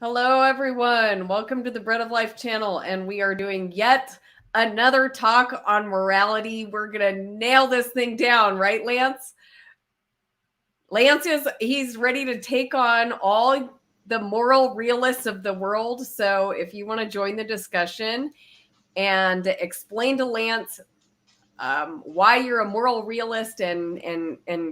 Hello, everyone. Welcome to the Bread of Life channel. And we are doing yet another talk on morality. We're going to nail this thing down, right, Lance? He's ready to take on all the moral realists of the world. So if you want to join the discussion and explain to Lance why you're a moral realist and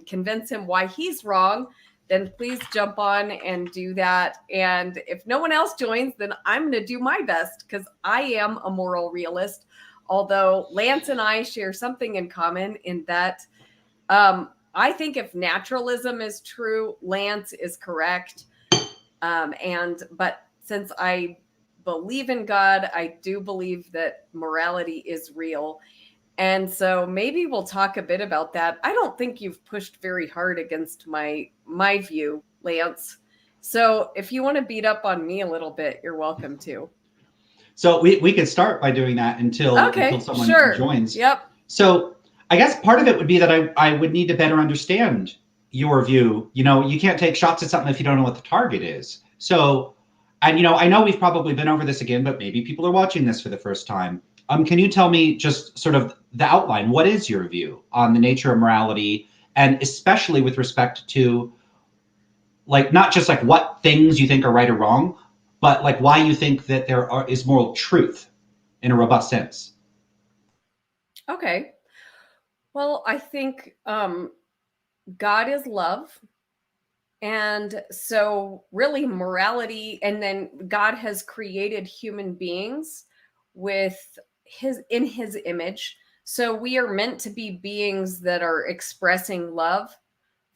convince him why he's wrong, then please jump on and do that. And if no one else joins, then I'm going to do my best because I am a moral realist. Although Lance and I share something in common in that I think if naturalism is true, Lance is correct. But since I believe in God, I do believe that morality is real. And so maybe we'll talk a bit about that. I don't think you've pushed very hard against my view, Lance. So if you want to beat up on me a little bit, you're welcome to. So we could start by doing that until someone joins. Yep. So I guess part of it would be that I would need to better understand your view. You know, you can't take shots at something if you don't know what the target is. So, and I know we've probably been over this again, but maybe people are watching this for the first time. Can you tell me just sort of the outline? What is your view on the nature of morality, and especially with respect to, like, not just like what things you think are right or wrong, but like why you think that is moral truth in a robust sense? Okay. Well, I think God is love. And so really morality, and then God has created human beings in his image. So we are meant to be beings that are expressing love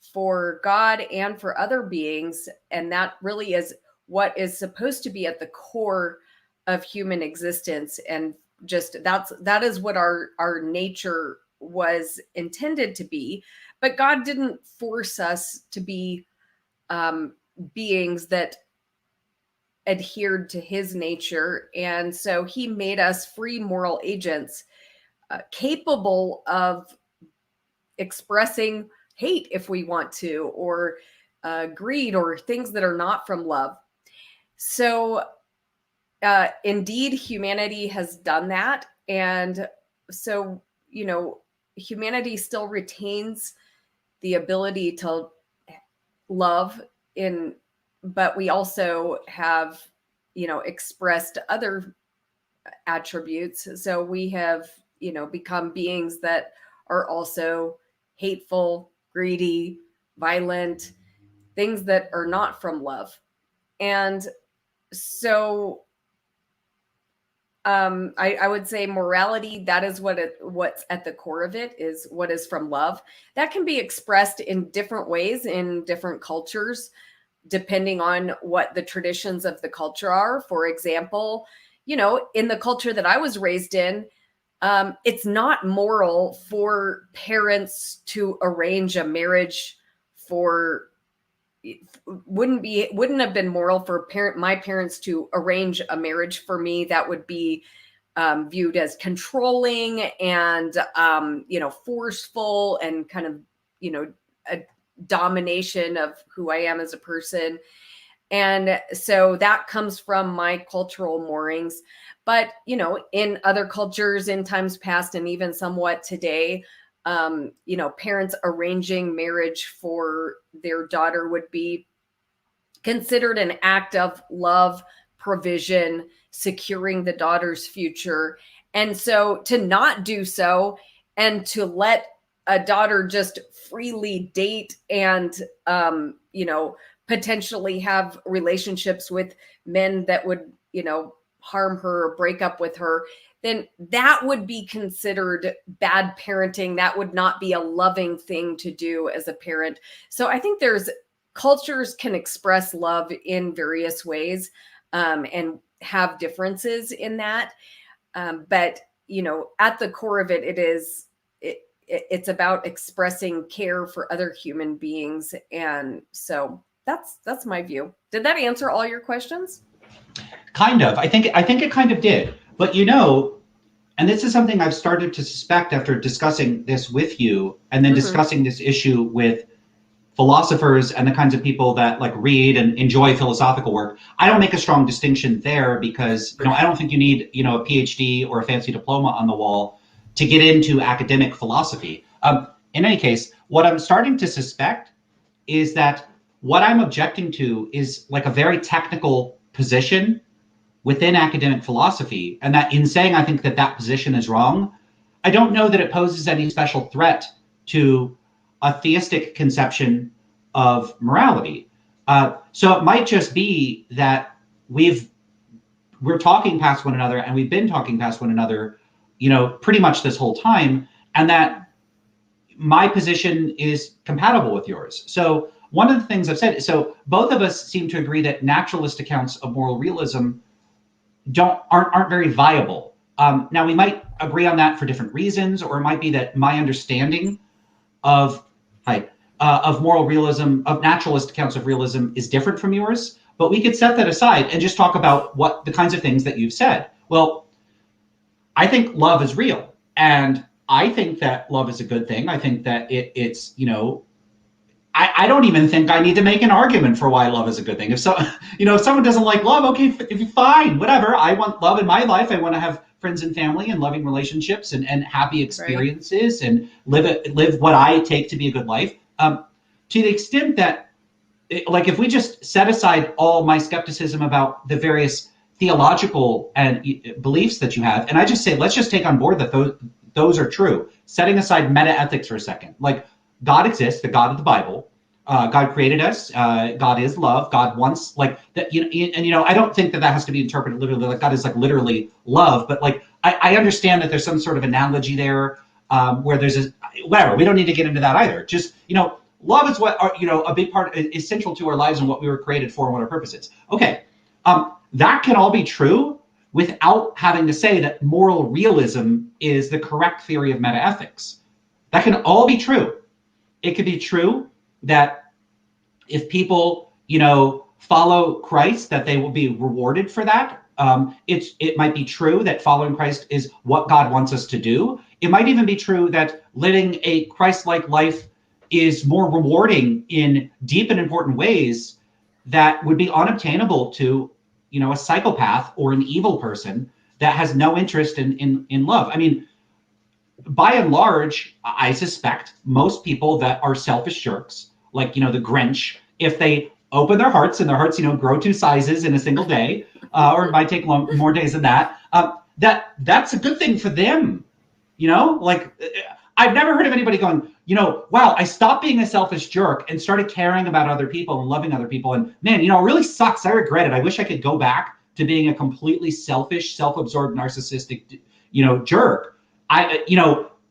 for God and for other beings. And that really is what is supposed to be at the core of human existence. And just that is what our nature was intended to be. But God didn't force us to be beings that adhered to his nature. And so he made us free moral agents capable of expressing hate if we want to, or greed, or things that are not from love. So indeed, humanity has done that. And so, humanity still retains the ability to love but we also have, expressed other attributes. So we have, become beings that are also hateful, greedy, violent, things that are not from love. And so I would say morality, that is what's at the core of it, is what is from love. That can be expressed in different ways in different cultures, depending on what the traditions of the culture are. For example, in the culture that I was raised in, it's not moral for parents to arrange a marriage wouldn't have been moral for my parents to arrange a marriage for me. That would be viewed as controlling and forceful, and kind of a domination of who I am as a person. And so that comes from my cultural moorings. But in other cultures in times past, and even somewhat today, parents arranging marriage for their daughter would be considered an act of love, provision, securing the daughter's future. And so to not do so, and to let a daughter just freely date and, potentially have relationships with men that would, harm her or break up with her, then that would be considered bad parenting. That would not be a loving thing to do as a parent. So I think cultures can express love in various ways, and have differences in that. But, at the core of it, it's about expressing care for other human beings. And so that's my view. Did that answer all your questions? Kind of. I think it kind of did. But and this is something I've started to suspect after discussing this with you, and then discussing this issue with philosophers and the kinds of people that like read and enjoy philosophical work, I don't make a strong distinction there because, I don't think you need, a PhD or a fancy diploma on the wall to get into academic philosophy. In any case, what I'm starting to suspect is that what I'm objecting to is like a very technical position within academic philosophy, and that in saying I think that that position is wrong, I don't know that it poses any special threat to a theistic conception of morality. So it might just be that we're talking past one another, and we've been talking past one another, pretty much this whole time, and that my position is compatible with yours. So one of the things I've said, so both of us seem to agree that naturalist accounts of moral realism aren't very viable. Now we might agree on that for different reasons, or it might be that my understanding of moral realism, of naturalist accounts of realism, is different from yours. But we could set that aside and just talk about what the kinds of things that you've said. Well, I think love is real, and I think that love is a good thing. I think that it's I don't even think I need to make an argument for why love is a good thing. If someone doesn't like love, okay, fine, whatever. I want love in my life. I want to have friends and family and loving relationships and happy experiences, right, and live what I take to be a good life. To the extent that, like, if we just set aside all my skepticism about the various theological and beliefs that you have, and I just say, let's just take on board that those are true, setting aside metaethics for a second. Like, God exists, the God of the Bible. God created us. God is love. God wants, like, that. I don't think that has to be interpreted literally. Like, God is like literally love, but like I understand that there's some sort of analogy there where there's whatever. We don't need to get into that either. Just love is what a big part is central to our lives and what we were created for and what our purpose is. Okay, that can all be true without having to say that moral realism is the correct theory of metaethics. That can all be true. It could be true that if people, follow Christ, that they will be rewarded for that. It might be true that following Christ is what God wants us to do. It might even be true that living a Christ-like life is more rewarding in deep and important ways that would be unobtainable to, a psychopath or an evil person that has no interest in love. I mean, by and large, I suspect most people that are selfish jerks, like, the Grinch, if they open their hearts and their hearts, grow 2 sizes in a single day, or it might take more days than that, that's a good thing for them. Like, I've never heard of anybody going, wow, I stopped being a selfish jerk and started caring about other people and loving other people. And man, it really sucks. I regret it. I wish I could go back to being a completely selfish, self-absorbed, narcissistic, jerk.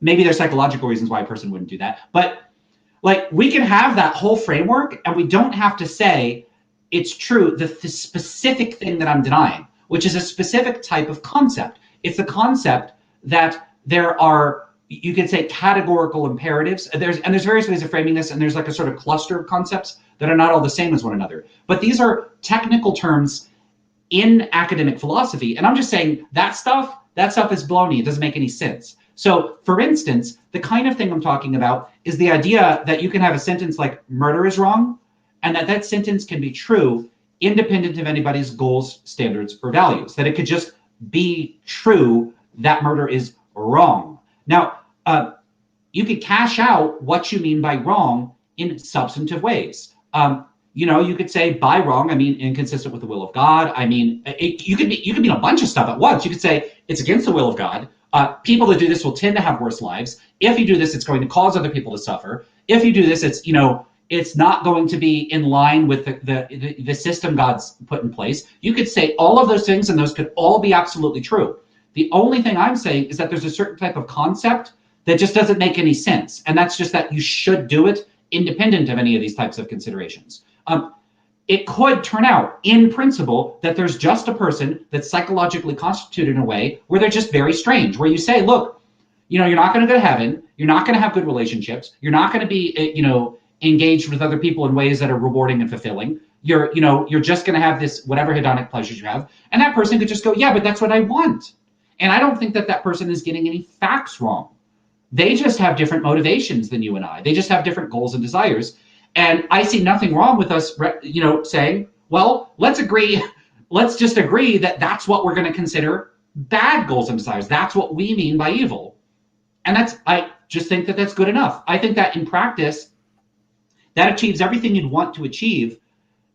Maybe there's psychological reasons why a person wouldn't do that, but like, we can have that whole framework, and we don't have to say it's true. The specific thing that I'm denying, which is a specific type of concept. It's the concept that there are, you could say, categorical imperatives. There's various ways of framing this, and there's like a sort of cluster of concepts that are not all the same as one another. But these are technical terms in academic philosophy, and I'm just saying that stuff is baloney. It doesn't make any sense. So, for instance, the kind of thing I'm talking about is the idea that you can have a sentence like murder is wrong, and that sentence can be true independent of anybody's goals, standards, or values. That it could just be true that murder is wrong. Now, you could cash out what you mean by wrong in substantive ways. You could say by wrong, I mean inconsistent with the will of God. I mean, you could mean a bunch of stuff at once. You could say it's against the will of God. People that do this will tend to have worse lives. If you do this, it's going to cause other people to suffer. If you do this, it's not going to be in line with the system God's put in place. You could say all of those things, and those could all be absolutely true. The only thing I'm saying is that there's a certain type of concept that just doesn't make any sense, and that's just that you should do it independent of any of these types of considerations. It could turn out, in principle, that there's just a person that's psychologically constituted in a way where they're just very strange, where you say, look, you're not going to go to heaven, you're not going to have good relationships, you're not going to be, engaged with other people in ways that are rewarding and fulfilling. You're just going to have this whatever hedonic pleasures you have, and that person could just go, yeah, but that's what I want. And I don't think that person is getting any facts wrong. They just have different motivations than you and I. They just have different goals and desires. And I see nothing wrong with us, saying, well, let's just agree that that's what we're going to consider bad goals and desires. That's what we mean by evil. And I just think that that's good enough. I think that in practice, that achieves everything you'd want to achieve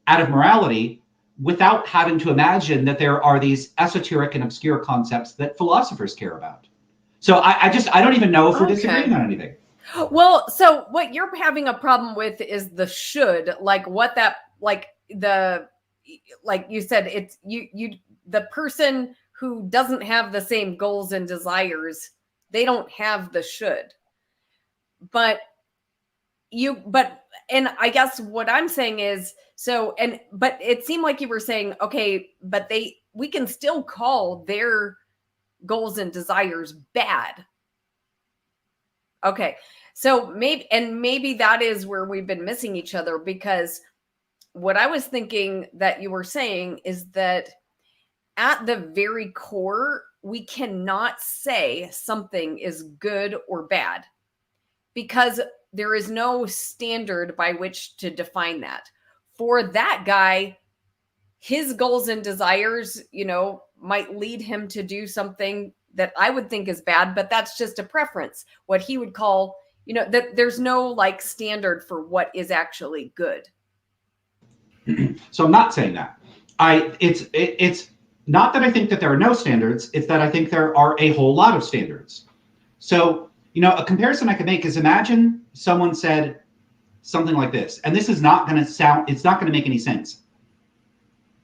out of morality without having to imagine that there are these esoteric and obscure concepts that philosophers care about. So I don't even know if we're disagreeing on anything. Well, so what you're having a problem with is the should, like what that, like you said, it's the person who doesn't have the same goals and desires, they don't have the should. But and I guess what I'm saying is, but it seemed like you were saying, okay, but we can still call their goals and desires bad. Okay. So maybe that is where we've been missing each other, because what I was thinking that you were saying is that at the very core, we cannot say something is good or bad because there is no standard by which to define that. For that guy, his goals and desires, might lead him to do something that I would think is bad, but that's just a preference. What he would call, that there's no like standard for what is actually good. So I'm not saying that. It's not that I think that there are no standards. It's that I think there are a whole lot of standards. So, a comparison I could make is, imagine someone said something like this, and this is not going to it's not going to make any sense.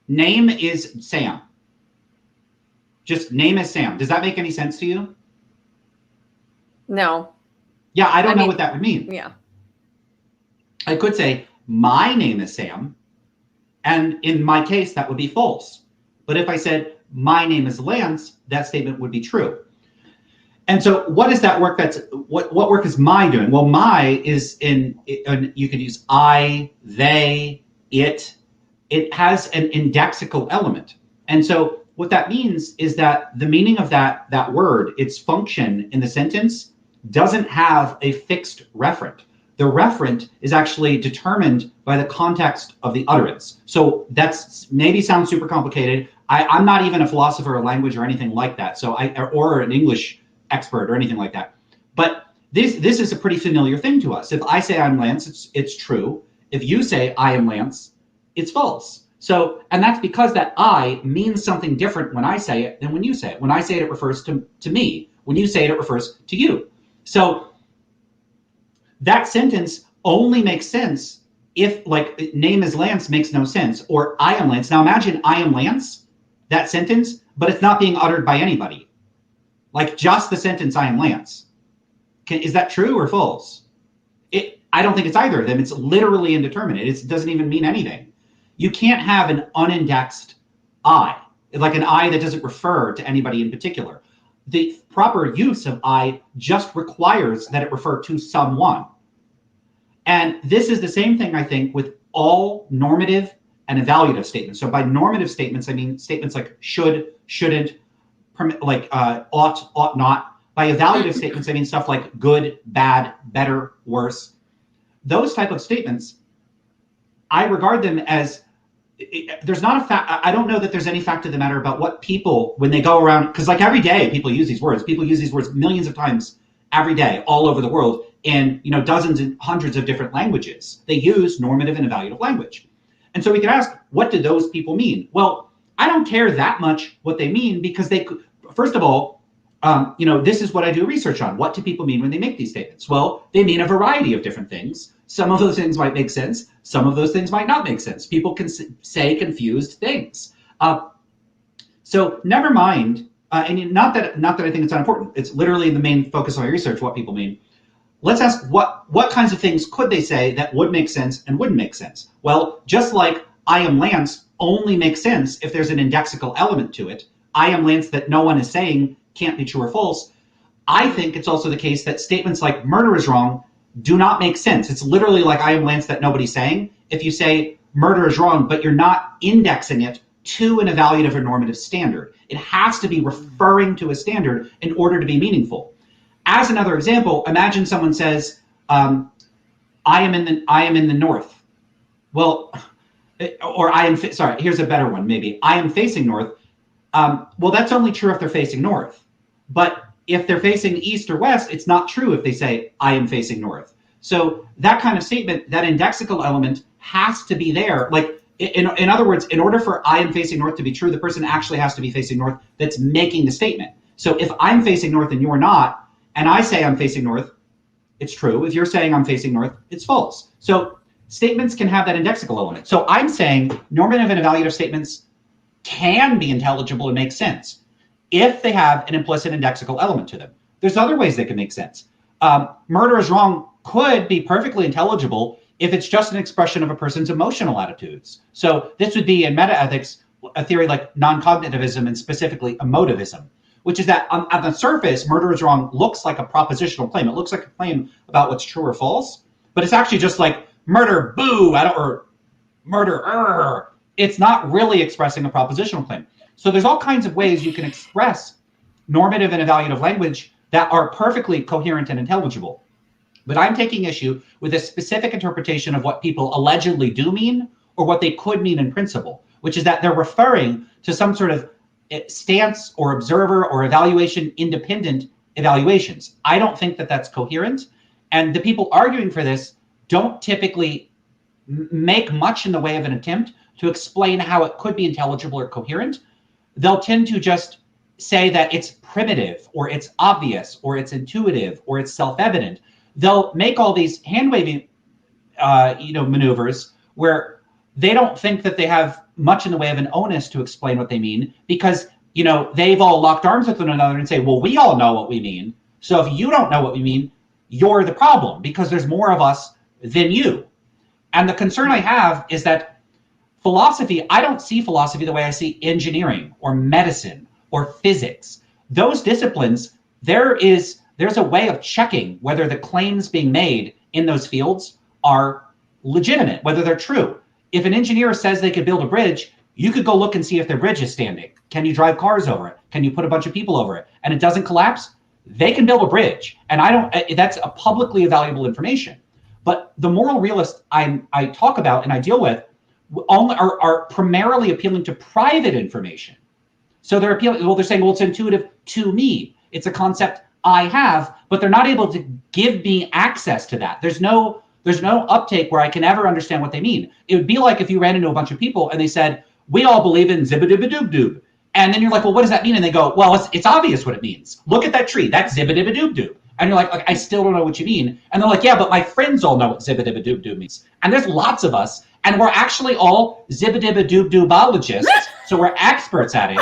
Name is Sam. Just name is Sam. Does that make any sense to you? No. Yeah, I don't know what that would mean. Yeah. I could say, my name is Sam, and in my case, that would be false. But if I said, my name is Lance, that statement would be true. And so what is that work what work is my doing? Well, my is you could use I, they, it. It has an indexical element. And so what that means is that the meaning of that word, its function in the sentence, doesn't have a fixed referent. The referent is actually determined by the context of the utterance. So that's maybe sounds super complicated. I'm not even a philosopher of language or anything like that. So or an English expert or anything like that. But this is a pretty familiar thing to us. If I say I'm Lance, it's true. If you say I am Lance, it's false. So, and that's because that I means something different when I say it than when you say it. When I say it, it refers to me. When you say it, it refers to you. So that sentence only makes sense if, like, name is Lance makes no sense, or I am Lance. Now imagine I am Lance, that sentence, but it's not being uttered by anybody. Like just the sentence I am Lance. Is that true or false? I don't think it's either of them. It's literally indeterminate. It doesn't even mean anything. You can't have an unindexed I, like an I that doesn't refer to anybody in particular. The proper use of I just requires that it refer to someone. And this is the same thing, I think, with all normative and evaluative statements. So by normative statements, I mean statements like should, shouldn't, like ought not. By evaluative statements, I mean stuff like good, bad, better, worse. Those type of statements, I regard them as, there's not a fact, I don't know that there's any fact of the matter about what people, when they go around, because like every day people use these words. People use these words millions of times every day all over the world in dozens and hundreds of different languages. They use normative and evaluative language. And so we can ask, what do those people mean? Well, I don't care that much what they mean, because they could, first of all, this is what I do research on. What do people mean when they make these statements? Well, they mean a variety of different things. Some of those things might make sense. Some of those things might not make sense. People can say confused things. So never mind. And not that I think it's unimportant. It's literally the main focus of my research, what people mean. Let's ask what kinds of things could they say that would make sense and wouldn't make sense? Well, just like I am Lance only makes sense if there's an indexical element to it. I am Lance that no one is saying can't be true or false. I think it's also the case that statements like murder is wrong do not make sense. It's literally like I am Lance that nobody's saying. If you say murder is wrong, but you're not indexing it to an evaluative or normative standard. It has to be referring to a standard in order to be meaningful. As another example, imagine someone says, I am in the north. Well, or sorry, here's a better one, maybe. I am facing north. Well, that's only true if they're facing north. But if they're facing east or west, it's not true if they say, I am facing north. So that kind of statement, that indexical element has to be there. Like, in other words, in order for I am facing north to be true, the person actually has to be facing north that's making the statement. So if I'm facing north and you're not, and I say I'm facing north, it's true. If you're saying I'm facing north, it's false. So statements can have that indexical element. So I'm saying normative and evaluative statements can be intelligible and make sense if they have an implicit indexical element to them. There's other ways they can make sense. Murder is wrong could be perfectly intelligible if it's just an expression of a person's emotional attitudes. So this would be in metaethics, a theory like non-cognitivism and specifically emotivism, which is that on the surface, murder is wrong looks like a propositional claim. It looks like a claim about what's true or false, but it's actually just like murder, boo, or murder, it's not really expressing a propositional claim. So there's all kinds of ways you can express normative and evaluative language that are perfectly coherent and intelligible. But I'm taking issue with a specific interpretation of what people allegedly do mean or what they could mean in principle, which is that they're referring to some sort of stance or observer or evaluation independent evaluations. I don't think that that's coherent. And the people arguing for this don't typically make much in the way of an attempt to explain how it could be intelligible or coherent. They'll tend to just say that it's primitive or it's obvious or it's intuitive or it's self-evident. They'll make all these hand-waving maneuvers where they don't think that they have much in the way of an onus to explain what they mean because, they've all locked arms with one another and say, well, we all know what we mean. So if you don't know what we mean, you're the problem because there's more of us than you. And the concern I have is that philosophy, I don't see philosophy the way I see engineering or medicine or physics. Those disciplines, there's a way of checking whether the claims being made in those fields are legitimate, whether they're true. If an engineer says they could build a bridge, you could go look and see if their bridge is standing. Can you drive cars over it? Can you put a bunch of people over it? And it doesn't collapse? They can build a bridge. And that's a publicly valuable information. But the moral realists I talk about and I deal with are primarily appealing to private information. So they're saying, well, it's intuitive to me. It's a concept I have, but they're not able to give me access to that. There's no uptake where I can ever understand what they mean. It would be like if you ran into a bunch of people and they said, we all believe in zibbidibidoob-doob. And then you're like, well, what does that mean? And they go, well, it's obvious what it means. Look at that tree. That's zibbidibidoob-doob. And you're like, I still don't know what you mean. And they're like, yeah, but my friends all know what zibbidibidoob-doob means. And there's lots of us. And we're actually all zibbidibidoob-doobologists. So we're experts at it.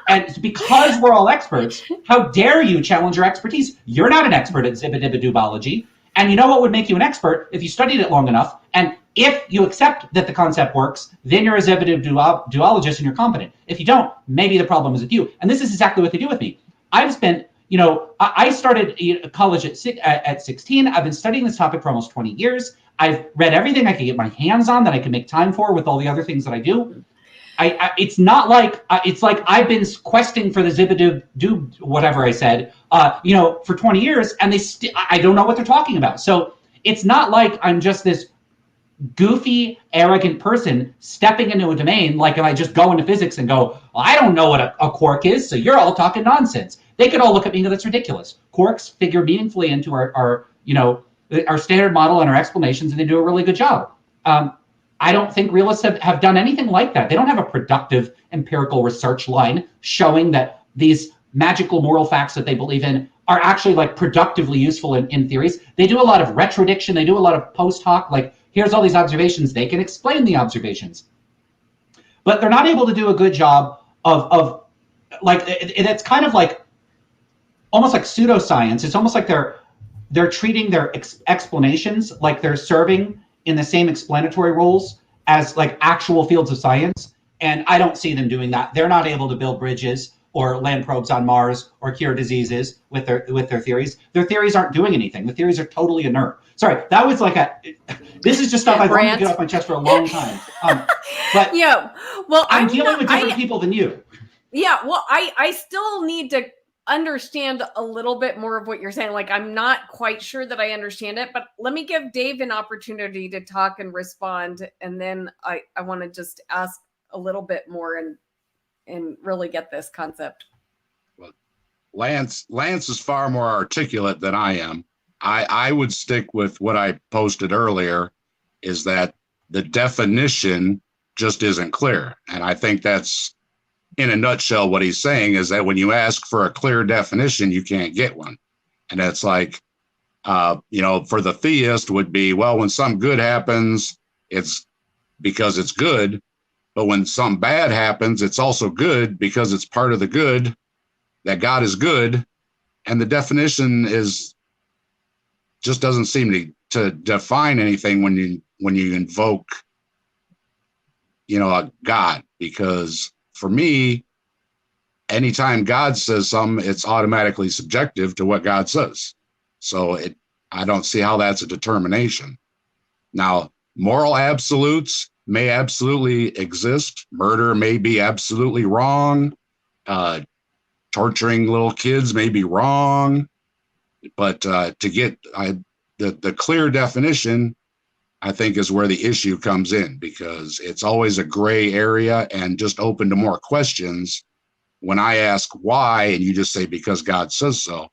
And because we're all experts, how dare you challenge your expertise? You're not an expert at zibbidibbidoobology. And you know what would make you an expert if you studied it long enough? And if you accept that the concept works, then you're a zibbidibbidoologist and you're competent. If you don't, maybe the problem is with you. And this is exactly what they do with me. I've spent, I started college at 16. I've been studying this topic for almost 20 years. I've read everything I could get my hands on that I can make time for with all the other things that I do. It's not like it's like I've been questing for the zibbidoob whatever I said, for 20 years, and I don't know what they're talking about. So it's not like I'm just this goofy, arrogant person stepping into a domain. Like if I just go into physics and go, well, I don't know what a quark is, so you're all talking nonsense. They could all look at me and go, that's ridiculous. Quarks figure meaningfully into our standard model and our explanations, and they do a really good job. I don't think realists have done anything like that. They don't have a productive empirical research line showing that these magical moral facts that they believe in are actually like productively useful in theories. They do a lot of retrodiction. They do a lot of post hoc, like here's all these observations. They can explain the observations. But they're not able to do a good job of like, it's kind of like almost like pseudoscience. It's almost like they're treating their explanations like they're serving in the same explanatory roles as like actual fields of science. And I don't see them doing that. They're not able to build bridges or land probes on Mars or cure diseases with their theories. Their theories aren't doing anything. The theories are totally inert. Sorry, that was like this is just stuff I've wanted to get off my chest for a long time. But yeah, well, I'm dealing with different people than you. Yeah, well, I still need to understand a little bit more of what you're saying. Like, I'm not quite sure that I understand it, but let me give Dave an opportunity to talk and respond. And then I want to just ask a little bit more and really get this concept. Well, Lance is far more articulate than I am. I would stick with what I posted earlier, is that the definition just isn't clear. And I think that's, in a nutshell, what he's saying is that when you ask for a clear definition, you can't get one. And it's like, for the theist would be, well, when some good happens, it's because it's good. But when some bad happens, it's also good because it's part of the good, that God is good. And the definition just doesn't seem to define anything when you invoke, a God. Because for me, anytime God says something, it's automatically subjective to what God says. So I don't see how that's a determination. Now, moral absolutes may absolutely exist. Murder may be absolutely wrong. Torturing little kids may be wrong. But to get the clear definition, I think, is where the issue comes in, because it's always a gray area and just open to more questions. When I ask why, and you just say because God says so,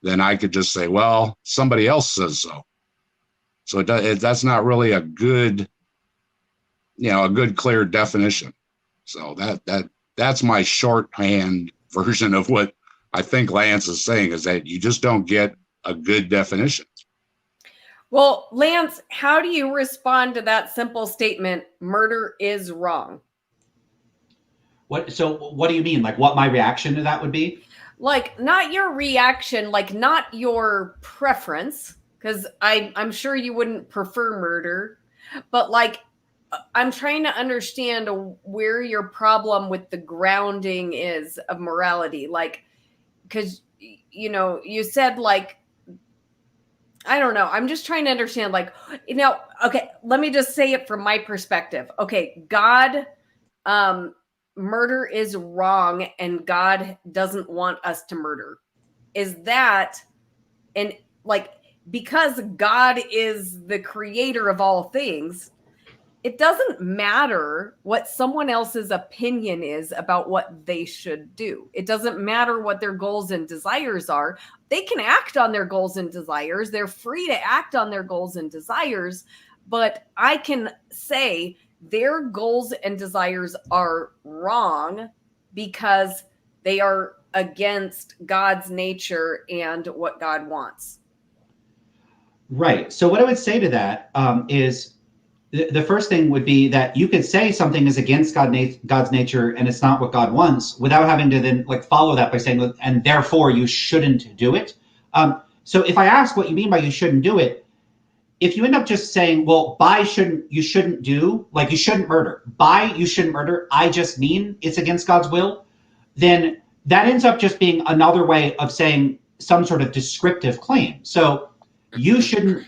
then I could just say, well, somebody else says so. So that's not really a good, clear definition. So that's my shorthand version of what I think Lance is saying, is that you just don't get a good definition. Well, Lance, how do you respond to that simple statement, murder is wrong? What do you mean? Like, what my reaction to that would be? Like, not your reaction, like not your preference, because I'm sure you wouldn't prefer murder, but like, I'm trying to understand where your problem with the grounding is of morality. Like, because, you said, like, I don't know. I'm just trying to understand, like, okay, let me just say it from my perspective. Okay, God, murder is wrong and God doesn't want us to murder. Is that, and like, because God is the creator of all things, it doesn't matter what someone else's opinion is about what they should do. It doesn't matter what their goals and desires are. They can act on their goals and desires. They're free to act on their goals and desires. But I can say their goals and desires are wrong because they are against God's nature and what God wants. Right. So what I would say to that is, the first thing would be that you could say something is against God's nature and it's not what God wants, without having to then follow that by saying, and therefore you shouldn't do it. So if I ask what you mean by you shouldn't do it, if you end up just saying, well, you shouldn't do, like you shouldn't murder, you shouldn't murder, I just mean it's against God's will, then that ends up just being another way of saying some sort of descriptive claim. So you shouldn't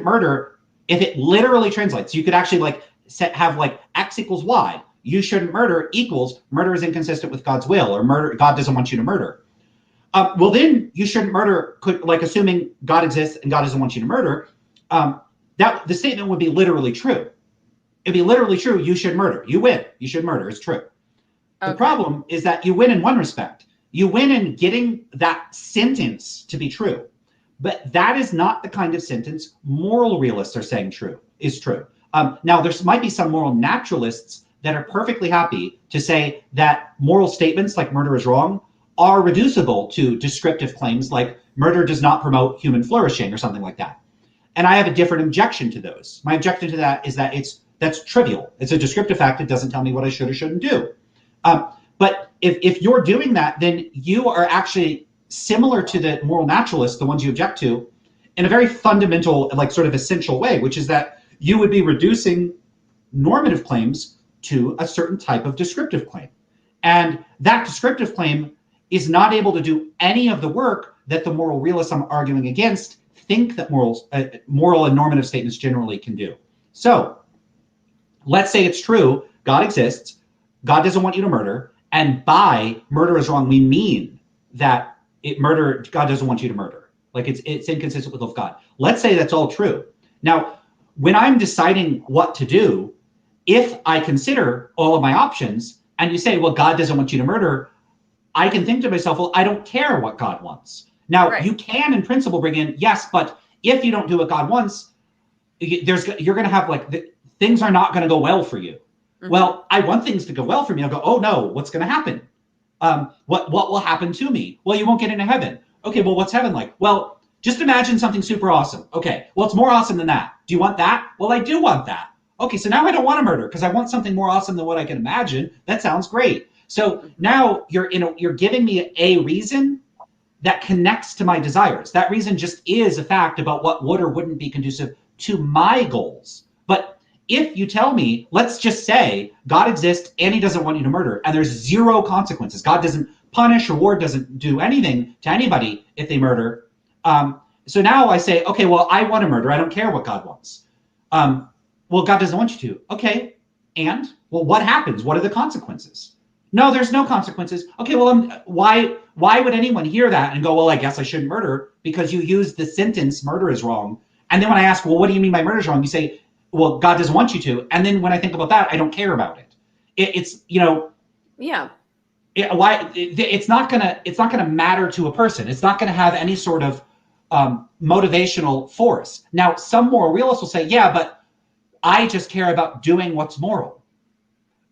murder. If it literally translates, you could actually have X equals Y. You shouldn't murder equals murder is inconsistent with God's will, or murder, God doesn't want you to murder. Well, then you shouldn't murder could, assuming God exists and God doesn't want you to murder, that the statement would be literally true. It'd be literally true. You should murder. You win. You should murder. It's true. Okay. The problem is that you win in one respect. You win in getting that sentence to be true. But that is not the kind of sentence moral realists are saying is true. Now, there might be some moral naturalists that are perfectly happy to say that moral statements like murder is wrong are reducible to descriptive claims like murder does not promote human flourishing or something like that. And I have a different objection to those. My objection to that is that that's trivial. It's a descriptive fact. It doesn't tell me what I should or shouldn't do. But if you're doing that, then you are actually similar to the moral naturalists, the ones you object to, in a very fundamental, sort of essential way, which is that you would be reducing normative claims to a certain type of descriptive claim. And that descriptive claim is not able to do any of the work that the moral realists I'm arguing against think that moral and normative statements generally can do. So let's say it's true, God exists, God doesn't want you to murder, and by murder is wrong, we mean that God doesn't want you to murder. Like it's inconsistent with the love of God. Let's say that's all true. Now, when I'm deciding what to do, if I consider all of my options and you say, well, God doesn't want you to murder, I can think to myself, well, I don't care what God wants. Now, you can in principle bring in, yes, but if you don't do what God wants, you're going to have things are not going to go well for you. Mm-hmm. Well, I want things to go well for me. I'll go, oh no, what's going to happen? What will happen to me? Well, you won't get into heaven. Okay, well, what's heaven like? Well, just imagine something super awesome. Okay, well, it's more awesome than that. Do you want that? Well, I do want that. Okay, so now I don't want to murder because I want something more awesome than what I can imagine. That sounds great. So now you're giving me a reason that connects to my desires. That reason just is a fact about what would or wouldn't be conducive to my goals. But if you tell me, let's just say God exists and he doesn't want you to murder, and there's zero consequences. God doesn't punish, reward, doesn't do anything to anybody if they murder. So now I say, okay, well, I want to murder. I don't care what God wants. Well, God doesn't want you to. Okay, and? Well, what happens? What are the consequences? No, there's no consequences. Okay, well, why would anyone hear that and go, well, I guess I shouldn't murder because you used the sentence, murder is wrong. And then when I ask, well, what do you mean by murder is wrong? You say, well, God doesn't want you to. And then when I think about that, I don't care about it. It's not gonna matter to a person. It's not gonna have any sort of motivational force. Now, some moral realists will say, yeah, but I just care about doing what's moral.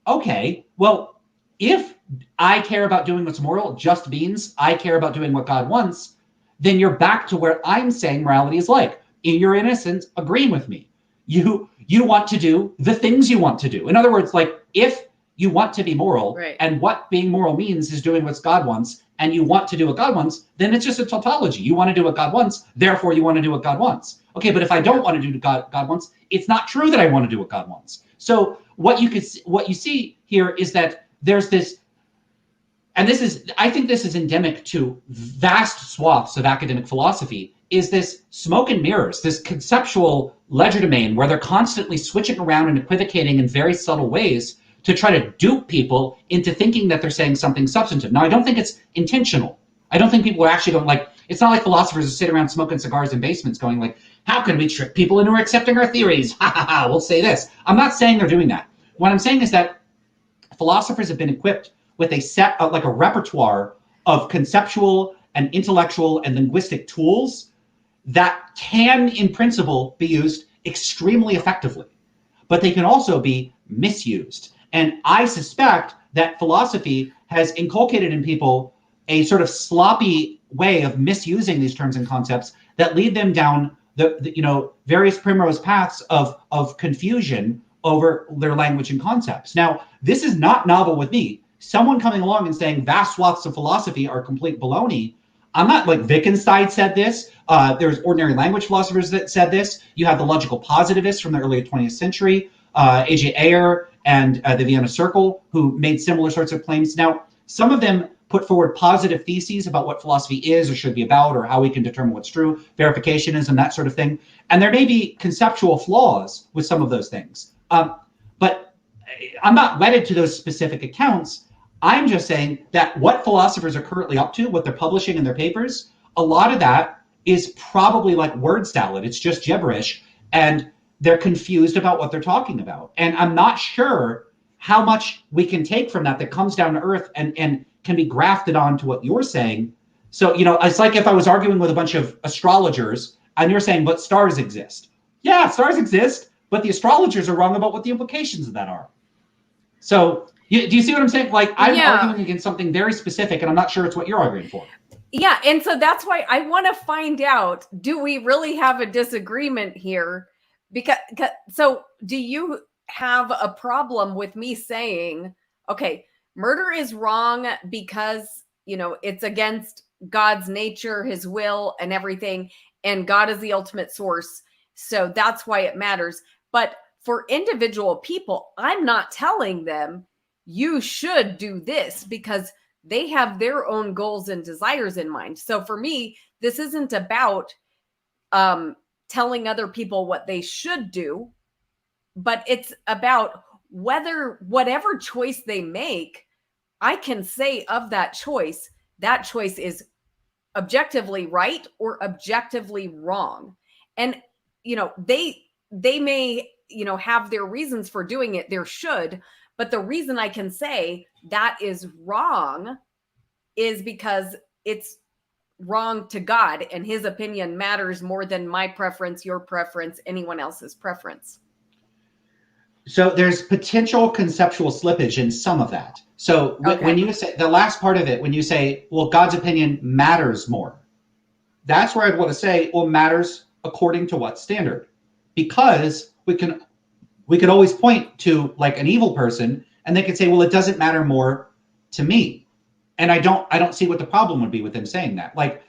Okay, well, if I care about doing what's moral just means I care about doing what God wants, then you're back to where I'm saying morality is like. In your innocence, agreeing with me. You want to do the things you want to do. In other words, like if you want to be moral, and what being moral means is doing what God wants, and you want to do what God wants, then it's just a tautology. You want to do what God wants, therefore you want to do what God wants. Okay, but if I don't want to do what God wants, it's not true that I want to do what God wants. So what you see here is that there's this, and I think this is endemic to vast swaths of academic philosophy, is this smoke and mirrors, this conceptual legerdemain where they're constantly switching around and equivocating in very subtle ways to try to dupe people into thinking that they're saying something substantive. Now, I don't think it's intentional. I don't think people are actually going it's not like philosophers who sit around smoking cigars in basements going like, how can we trick people into accepting our theories? Ha ha ha, we'll say this. I'm not saying they're doing that. What I'm saying is that philosophers have been equipped with a set of a repertoire of conceptual and intellectual and linguistic tools that can, in principle, be used extremely effectively, but they can also be misused. And I suspect that philosophy has inculcated in people a sort of sloppy way of misusing these terms and concepts that lead them down the various primrose paths of confusion over their language and concepts. Now, this is not novel with me. Someone coming along and saying vast swaths of philosophy are complete baloney. I'm not like Wittgenstein said this. There's ordinary language philosophers that said this. You have the logical positivists from the early 20th century, A.J. Ayer and the Vienna Circle, who made similar sorts of claims. Now, some of them put forward positive theses about what philosophy is or should be about or how we can determine what's true, verificationism, that sort of thing. And there may be conceptual flaws with some of those things. But I'm not wedded to those specific accounts. I'm just saying that what philosophers are currently up to, what they're publishing in their papers, a lot of that is probably like word salad. It's just gibberish, and they're confused about what they're talking about. And I'm not sure how much we can take from that comes down to earth and can be grafted onto what you're saying. So, it's like if I was arguing with a bunch of astrologers and you're saying, but stars exist. Yeah, stars exist, but the astrologers are wrong about what the implications of that are. So do you see what I'm saying? Like, I'm arguing against something very specific, and I'm not sure it's what you're arguing for. Yeah, and so that's why I want to find out, do we really have a disagreement here? Because so do you have a problem with me saying, okay, murder is wrong because, it's against God's nature, his will, and everything, and God is the ultimate source, so that's why it matters. But for individual people, I'm not telling them you should do this because they have their own goals and desires in mind. So for me, this isn't about telling other people what they should do, but it's about whatever choice they make, I can say of that choice, that choice is objectively right or objectively wrong. And, they may, have their reasons for doing it. There should. But the reason I can say that is wrong is because it's wrong to God, and his opinion matters more than my preference, your preference, anyone else's preference. So there's potential conceptual slippage in some of that. So when you say the last part of it, when you say, well, God's opinion matters more, that's where I'd want to say, well, matters according to what standard? Because we could always point to like an evil person and they could say, well, it doesn't matter more to me. And I don't see what the problem would be with them saying that. I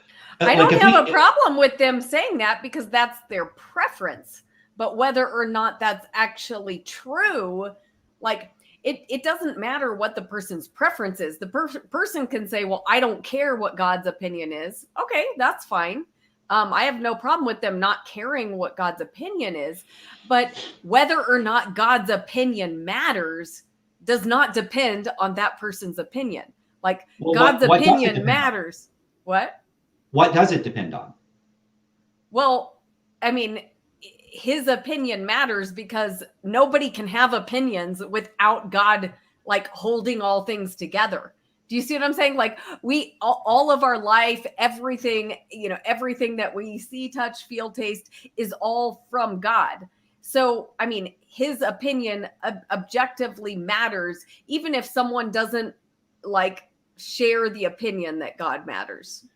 don't have a problem with them saying that because that's their preference. But whether or not that's actually true, it doesn't matter what the person's preference is. The person can say, well, I don't care what God's opinion is. Okay, that's fine. I have no problem with them not caring what God's opinion is. But whether or not God's opinion matters does not depend on that person's opinion. God's opinion matters. What? What does it depend on? Well, I mean, his opinion matters because nobody can have opinions without God holding all things together. Do you see what I'm saying? We all of our life, everything that we see, touch, feel, taste is all from God. So, I mean, his opinion objectively matters, even if someone doesn't share the opinion that God matters.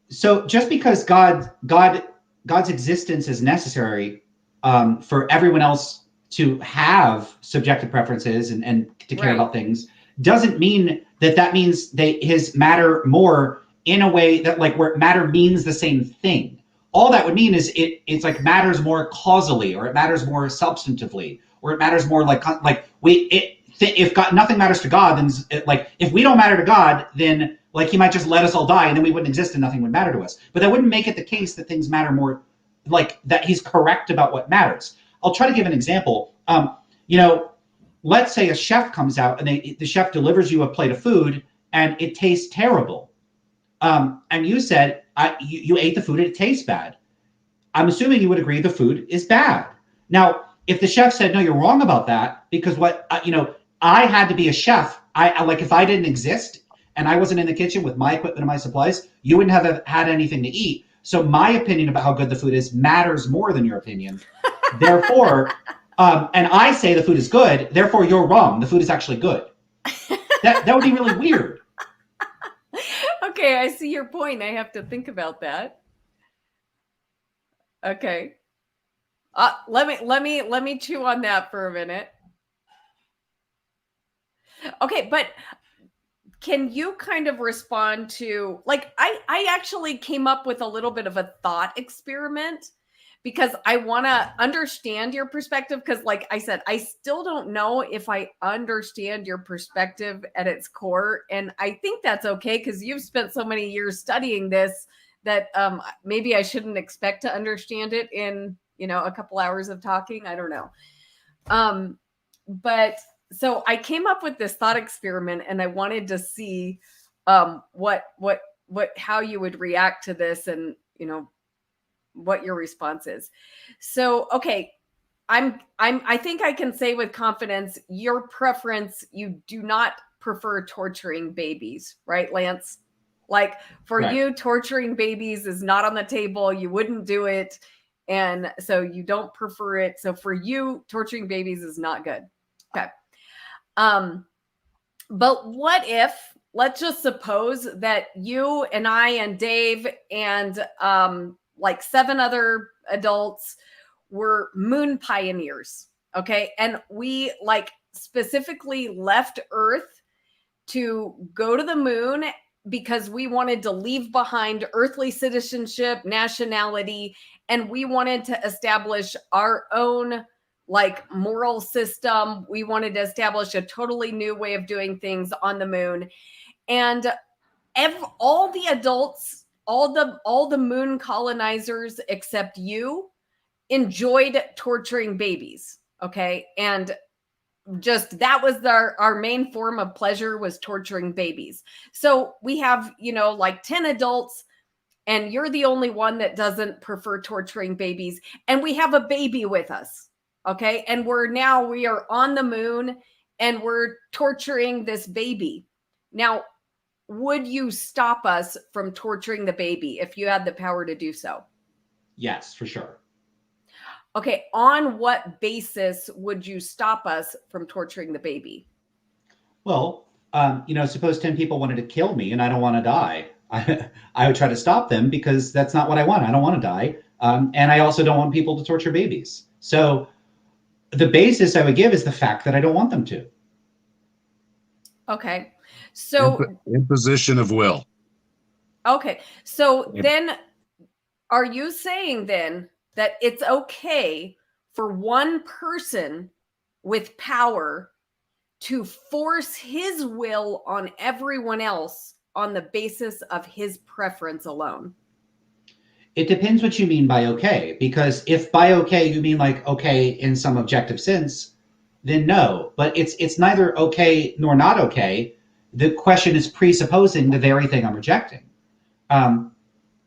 So just because God's existence is necessary for everyone else to have subjective preferences and to care about things, doesn't mean that means his matter more in a way that where matter means the same thing. All that would mean is it's matters more causally, or it matters more substantively, or it matters more if nothing matters to God, then if we don't matter to God, then he might just let us all die and then we wouldn't exist and nothing would matter to us. But that wouldn't make it the case that things matter more, that he's correct about what matters. I'll try to give an example. Let's say a chef comes out and the chef delivers you a plate of food and it tastes terrible. And you said you ate the food and it tastes bad. I'm assuming you would agree the food is bad. Now, if the chef said, no, you're wrong about that, because I had to be a chef. If I didn't exist and I wasn't in the kitchen with my equipment and my supplies, you wouldn't have had anything to eat. So my opinion about how good the food is matters more than your opinion. Therefore, and I say the food is good, therefore you're wrong. The food is actually good. That would be really weird. Okay, I see your point. I have to think about that. Okay. Let me chew on that for a minute. Okay, but can you kind of respond to I actually came up with a little bit of a thought experiment because I want to understand your perspective, because like I said, I still don't know if I understand your perspective at its core, and I think that's okay because you've spent so many years studying this that maybe I shouldn't expect to understand it in a couple hours of talking. I don't know. But so I came up with this thought experiment, and I wanted to see how you would react to this, and what your response is. So, okay, I think I can say with confidence, your preference, you do not prefer torturing babies, right, Lance? For you, torturing babies is not on the table. You wouldn't do it. And so you don't prefer it. So for you, torturing babies is not good. Okay. But what if, let's just suppose that you and I and Dave and 7 other adults were moon pioneers. Okay. And we specifically left Earth to go to the moon because we wanted to leave behind earthly citizenship, nationality, and we wanted to establish our own moral system. We wanted to establish a totally new way of doing things on the moon. And all the adults, all the moon colonizers except you enjoyed torturing babies. Okay. And just that was our main form of pleasure, was torturing babies. So we have, like 10 adults, and you're the only one that doesn't prefer torturing babies. And we have a baby with us. Okay. And we are on the moon and we're torturing this baby. Now, would you stop us from torturing the baby if you had the power to do so? Yes, for sure. Okay. On what basis would you stop us from torturing the baby? Well, suppose 10 people wanted to kill me and I don't want to die. I would try to stop them because that's not what I want. I don't want to die. And I also don't want people to torture babies. So the basis I would give is the fact that I don't want them to. Okay. So imposition of will. Okay. So then are you saying then that it's okay for one person with power to force his will on everyone else on the basis of his preference alone? It depends what you mean by okay, because if by okay you mean like okay in some objective sense, then no. But it's neither okay nor not okay. The question is presupposing the very thing I'm rejecting.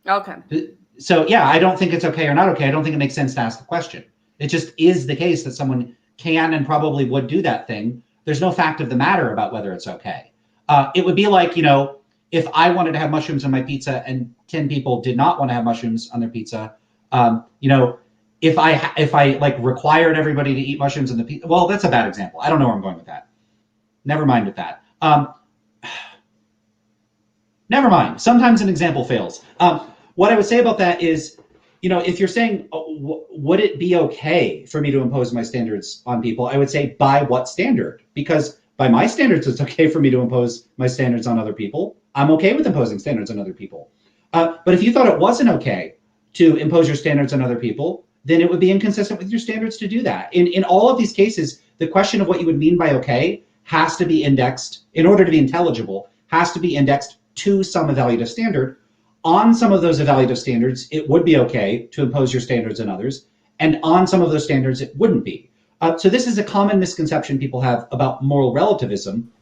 Okay. So yeah, I don't think it's okay or not okay. I don't think it makes sense to ask the question. It just is the case that someone can and probably would do that thing. There's no fact of the matter about whether it's okay. It would be like, if I wanted to have mushrooms on my pizza and 10 people did not want to have mushrooms on their pizza, if I like required everybody to eat mushrooms on the pizza, well, that's a bad example. I don't know where I'm going with that. Never mind with that. Never mind. Sometimes an example fails. What I would say about that is, if you're saying, would it be okay for me to impose my standards on people? I would say, by what standard? Because by my standards, it's okay for me to impose my standards on other people. I'm okay with imposing standards on other people. But if you thought it wasn't okay to impose your standards on other people, then it would be inconsistent with your standards to do that. In all of these cases, the question of what you would mean by okay has to be indexed, in order to be intelligible, has to be indexed to some evaluative standard. On some of those evaluative standards, it would be okay to impose your standards on others. And on some of those standards, it wouldn't be. So this is a common misconception people have about moral relativism,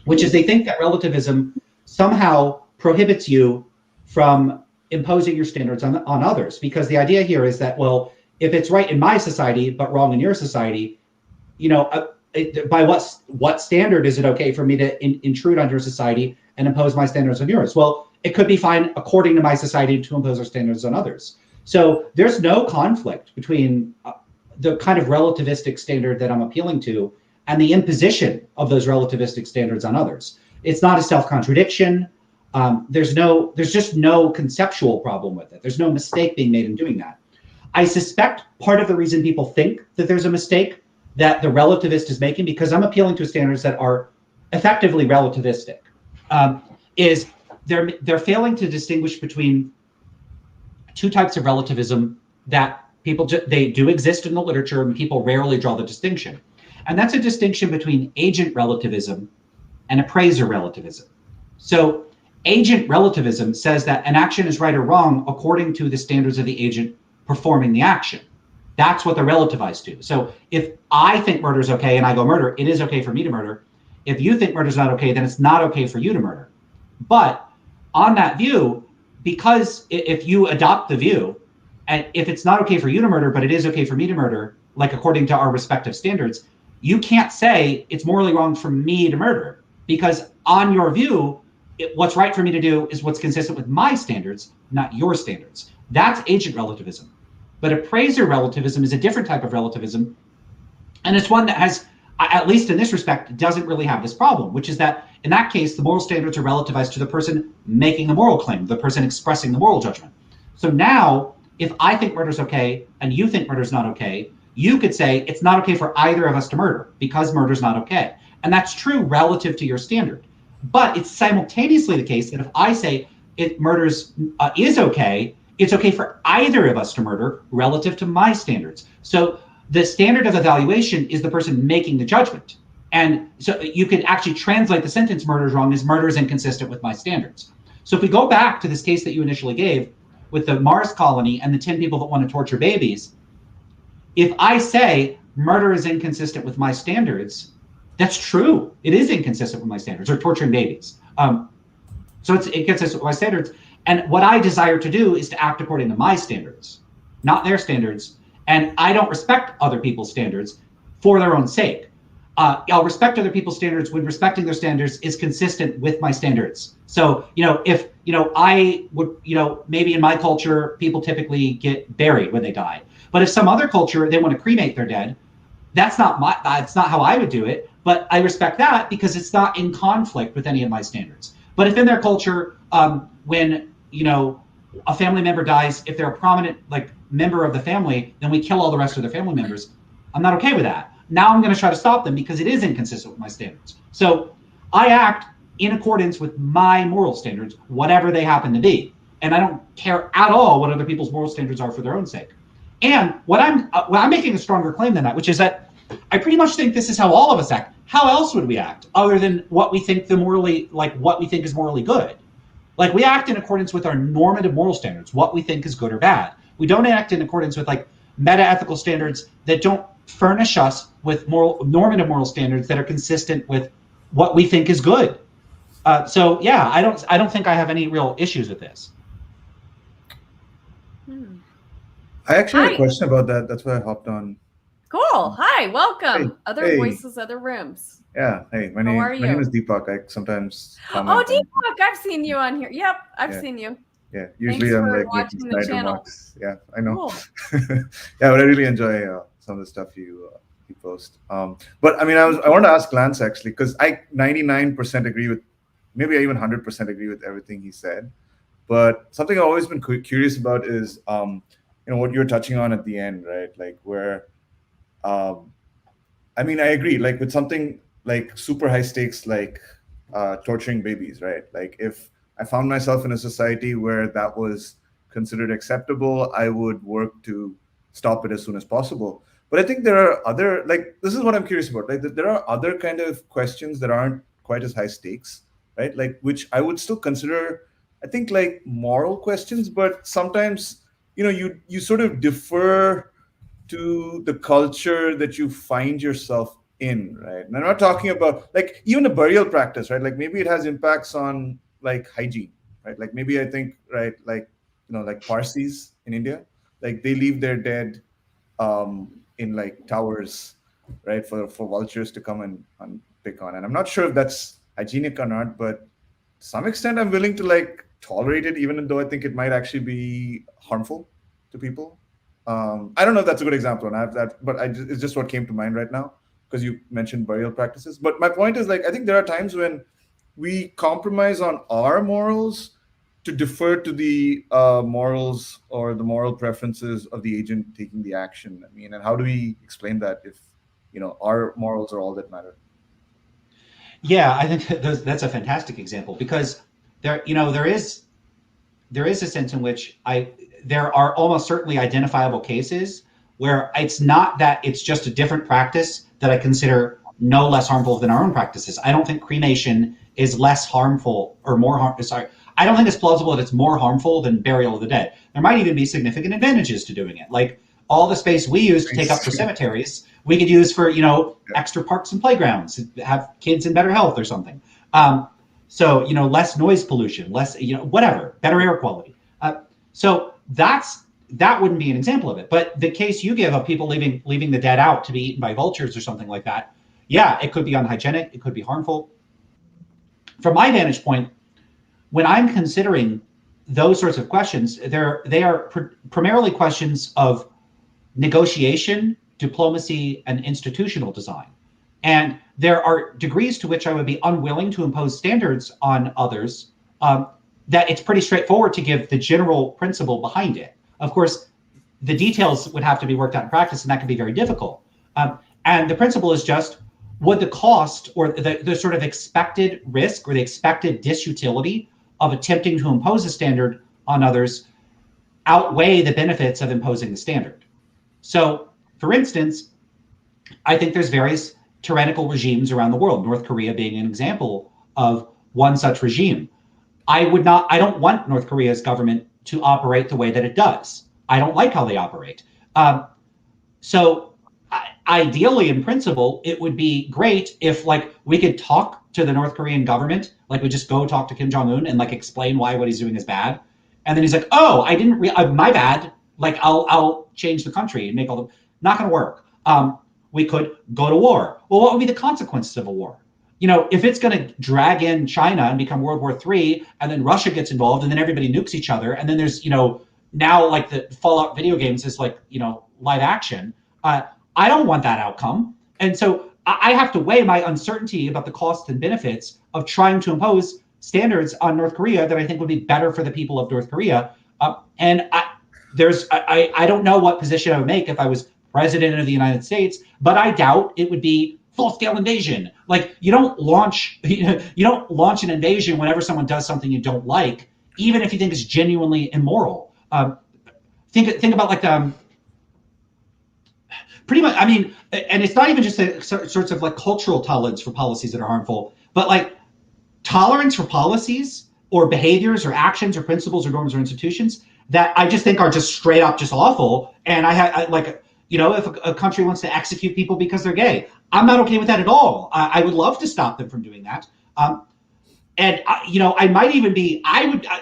which is they think that relativism somehow prohibits you from imposing your standards on others. Because the idea here is that, well, if it's right in my society, but wrong in your society, by what standard is it okay for me to intrude on your society and impose my standards on yours? Well, it could be fine according to my society to impose our standards on others. So there's no conflict between the kind of relativistic standard that I'm appealing to and the imposition of those relativistic standards on others. It's not a self-contradiction. There's just no conceptual problem with it. There's no mistake being made in doing that. I suspect part of the reason people think that there's a mistake that the relativist is making, because I'm appealing to standards that are effectively relativistic, is they're failing to distinguish between two types of relativism that they do exist in the literature and people rarely draw the distinction. And that's a distinction between agent relativism and appraiser relativism. So agent relativism says that an action is right or wrong according to the standards of the agent performing the action. That's what they're relativized to. So if I think murder is okay and I go murder, it is okay for me to murder. If you think murder is not okay, then it's not okay for you to murder. But on that view, because if you adopt the view, and if it's not okay for you to murder, but it is okay for me to murder, like according to our respective standards, you can't say it's morally wrong for me to murder, because on your view, what's right for me to do is what's consistent with my standards, not your standards. That's agent relativism. But appraiser relativism is a different type of relativism. And it's one that has, at least in this respect, doesn't really have this problem, which is that in that case, the moral standards are relativized to the person making the moral claim, the person expressing the moral judgment. So now, if I think murder is okay and you think murder is not okay, you could say it's not okay for either of us to murder because murder is not okay. And that's true relative to your standard. But it's simultaneously the case that if I say murder is okay, it's okay for either of us to murder relative to my standards. So the standard of evaluation is the person making the judgment. And so you could actually translate the sentence murder is wrong as murder is inconsistent with my standards. So if we go back to this case that you initially gave with the Mars colony and the 10 people that want to torture babies, if I say murder is inconsistent with my standards, that's true. It is inconsistent with my standards, or torturing babies. So it's inconsistent with my standards. And what I desire to do is to act according to my standards, not their standards. And I don't respect other people's standards for their own sake. I'll respect other people's standards when respecting their standards is consistent with my standards. So, if, I would, maybe in my culture, people typically get buried when they die. But if some other culture, they want to cremate their dead, that's not how I would do it. But I respect that because it's not in conflict with any of my standards. But if in their culture, when, a family member dies, if they're a prominent member of the family, then we kill all the rest of their family members. I'm not okay with that. Now I'm going to try to stop them because it is inconsistent with my standards. So I act in accordance with my moral standards, whatever they happen to be. And I don't care at all what other people's moral standards are for their own sake. And what I'm making a stronger claim than that, which is that I pretty much think this is how all of us act. How else would we act other than what we think what we think is morally good? Like, we act in accordance with our normative moral standards, what we think is good or bad. We don't act in accordance with metaethical standards that don't furnish us with normative moral standards that are consistent with what we think is good. So yeah, I don't think I have any real issues with this. I actually had a question about that. That's why I hopped on. Cool. Hi, welcome. Hey, Other hey. voices, other rooms. Yeah. Hey, my name is Deepak. I sometimes comment. Oh, Deepak, I've seen you on here. Yep, I've seen you. Yeah, usually Thanks I'm for making watching the snide channel. remarks. Yeah, I know. Cool. Yeah, but I really enjoy some of the stuff you post. But I mean, I want to ask Lance actually, because I 99% agree with, maybe I even 100% agree with everything he said. But something I've always been curious about is, what you're touching on at the end, right? Like where, I mean, I agree. Like with something like super high stakes, like torturing babies, right? Like if I found myself in a society where that was considered acceptable, I would work to stop it as soon as possible. But I think there are other, this is what I'm curious about, right? There are other kind of questions that aren't quite as high stakes, right? Like, which I would still consider, I think, like moral questions, but sometimes, you sort of defer to the culture that you find yourself in, right? And I'm not talking about even a burial practice, right? Like maybe it has impacts on hygiene, right? Like maybe I think, right, like Parsis in India, like they leave their dead in towers, right, for vultures to come and pick on. And I'm not sure if that's hygienic or not, but to some extent I'm willing to tolerate it, even though I think it might actually be harmful to people. I don't know if that's a good example, and I have that, but it's just what came to mind right now because you mentioned burial practices. But my point is, I think there are times when we compromise on our morals to defer to the morals or the moral preferences of the agent taking the action. I mean, and how do we explain that if our morals are all that matter? Yeah, I think that's a fantastic example because there is a sense in which there are almost certainly identifiable cases where it's not that it's just a different practice that I consider no less harmful than our own practices. I don't think cremation is less harmful or more harmful. Sorry, I don't think it's plausible that it's more harmful than burial of the dead. There might even be significant advantages to doing it. Like all the space we use to take up for cemeteries, we could use for, extra parks and playgrounds, have kids in better health or something. So, less noise pollution, less, whatever, better air quality. So that wouldn't be an example of it. But the case you give of people leaving the dead out to be eaten by vultures or something like that, yeah, it could be unhygienic, it could be harmful. From my vantage point, when I'm considering those sorts of questions, they are primarily questions of negotiation, diplomacy, and institutional design. And there are degrees to which I would be unwilling to impose standards on others that it's pretty straightforward to give the general principle behind it. Of course, the details would have to be worked out in practice, and that can be very difficult. And the principle is just, would the cost or the sort of expected risk or the expected disutility of attempting to impose a standard on others outweigh the benefits of imposing the standard? So, for instance, I think there's various tyrannical regimes around the world, North Korea being an example of one such regime. I don't want North Korea's government to operate the way that it does. I don't like how they operate. So ideally, in principle, it would be great if like we could talk to the North Korean government, like we just go talk to Kim Jong-un and like explain why what he's doing is bad, and then he's like, oh, I didn't my bad, like I'll change the country and make all the, not going to work. We could go to war. Well, what would be the consequences of a war? You know, if it's going to drag in China and become World War III, and then Russia gets involved, and then everybody nukes each other, and then there's, you know, now like the Fallout video games is like, you know, live action. I don't want that outcome. And so I have to weigh my uncertainty about the costs and benefits of trying to impose standards on North Korea that I think would be better for the people of North Korea. And I don't know what position I would make if I was president of the United States, but I doubt it would be full-scale invasion. Like you don't launch an invasion whenever someone does something you don't like, even if you think it's genuinely immoral. Think about like pretty much. I mean, and it's not even just a sorts of like cultural tolerance for policies that are harmful, but like tolerance for policies or behaviors or actions or principles or norms or institutions that I just think are just straight up just awful. And like, you know, if a country wants to execute people because they're gay, I'm not okay with that at all. I would love to stop them from doing that. And you know, I might even be.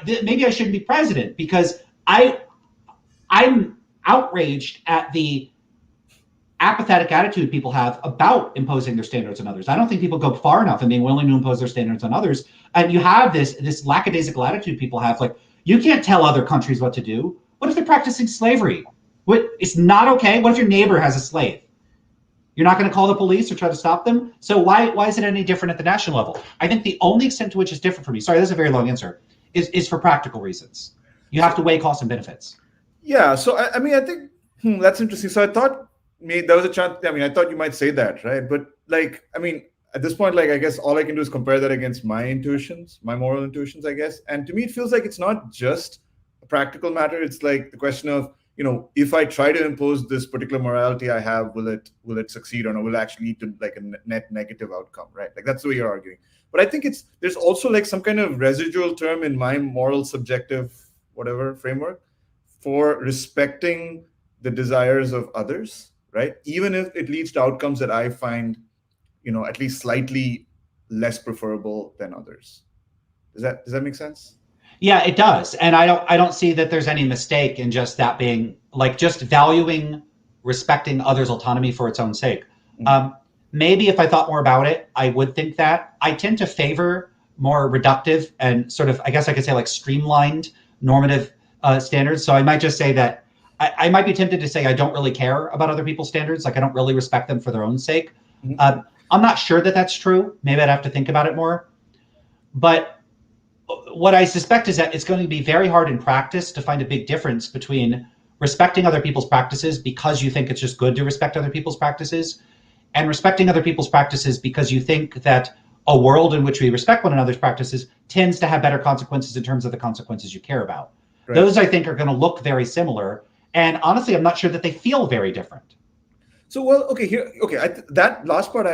Maybe I shouldn't be president because I'm outraged at the apathetic attitude people have about imposing their standards on others. I don't think people go far enough in being willing to impose their standards on others. And you have this lackadaisical attitude people have, like, you can't tell other countries what to do. What if they're practicing slavery? It's not okay. What if your neighbor has a slave? You're not going to call the police or try to stop them? So why is it any different at the national level? I think the only extent to which it's different for me, sorry, this is a very long answer, is for practical reasons. You have to weigh costs and benefits. Yeah, so I mean, I think that's interesting. So I thought there was a chance. I mean, I thought you might say that, right? But like, I mean, at this point, like, I guess all I can do is compare that against my intuitions, my moral intuitions, I guess. And to me, it feels like it's not just a practical matter. It's like the question of, you know, if I try to impose this particular morality I have, will it succeed or no? Will it actually lead to like a net negative outcome, right? Like that's the way you're arguing. But I think there's also like some kind of residual term in my moral subjective whatever framework for respecting the desires of others, right? Even if it leads to outcomes that I find, you know, at least slightly less preferable than others. Does that make sense? Yeah, it does. And I don't see that there's any mistake in just that being like just valuing, respecting others' autonomy for its own sake. Mm-hmm. Maybe if I thought more about it, I would think that. I tend to favor more reductive and sort of, I guess I could say like streamlined normative standards. So I might just say that I might be tempted to say I don't really care about other people's standards. Like I don't really respect them for their own sake. Mm-hmm. I'm not sure that that's true. Maybe I'd have to think about it more. But what I suspect is that it's going to be very hard in practice to find a big difference between respecting other people's practices because you think it's just good to respect other people's practices and respecting other people's practices because you think that a world in which we respect one another's practices tends to have better consequences in terms of the consequences you care about. Right. Those, I think, are going to look very similar. And honestly, I'm not sure that they feel very different. So, well, okay, that last part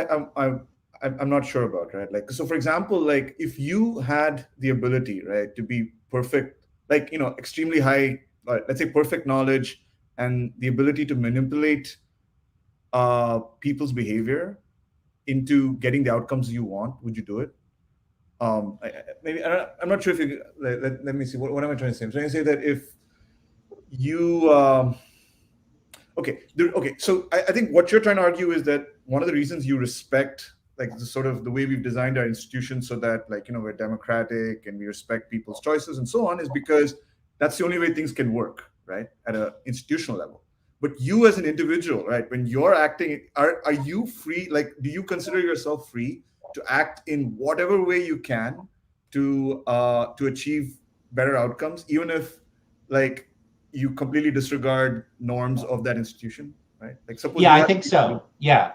I'm not sure about, right? Like, so for example, like if you had the ability, right, to be perfect, like, you know, extremely high, let's say perfect knowledge and the ability to manipulate people's behavior into getting the outcomes you want, would you do it? I'm not sure if you, let me see, what am I trying to say? I'm trying to say that if you, so I think what you're trying to argue is that one of the reasons you respect like the sort of the way we've designed our institutions so that, like, you know, we're democratic and we respect people's choices and so on is because that's the only way things can work, right, at an institutional level. But you as an individual, right, when you're acting, are you free? Like, do you consider yourself free to act in whatever way you can to achieve better outcomes, even if like you completely disregard norms of that institution? Right? Like, suppose. Yeah, I think so. Yeah.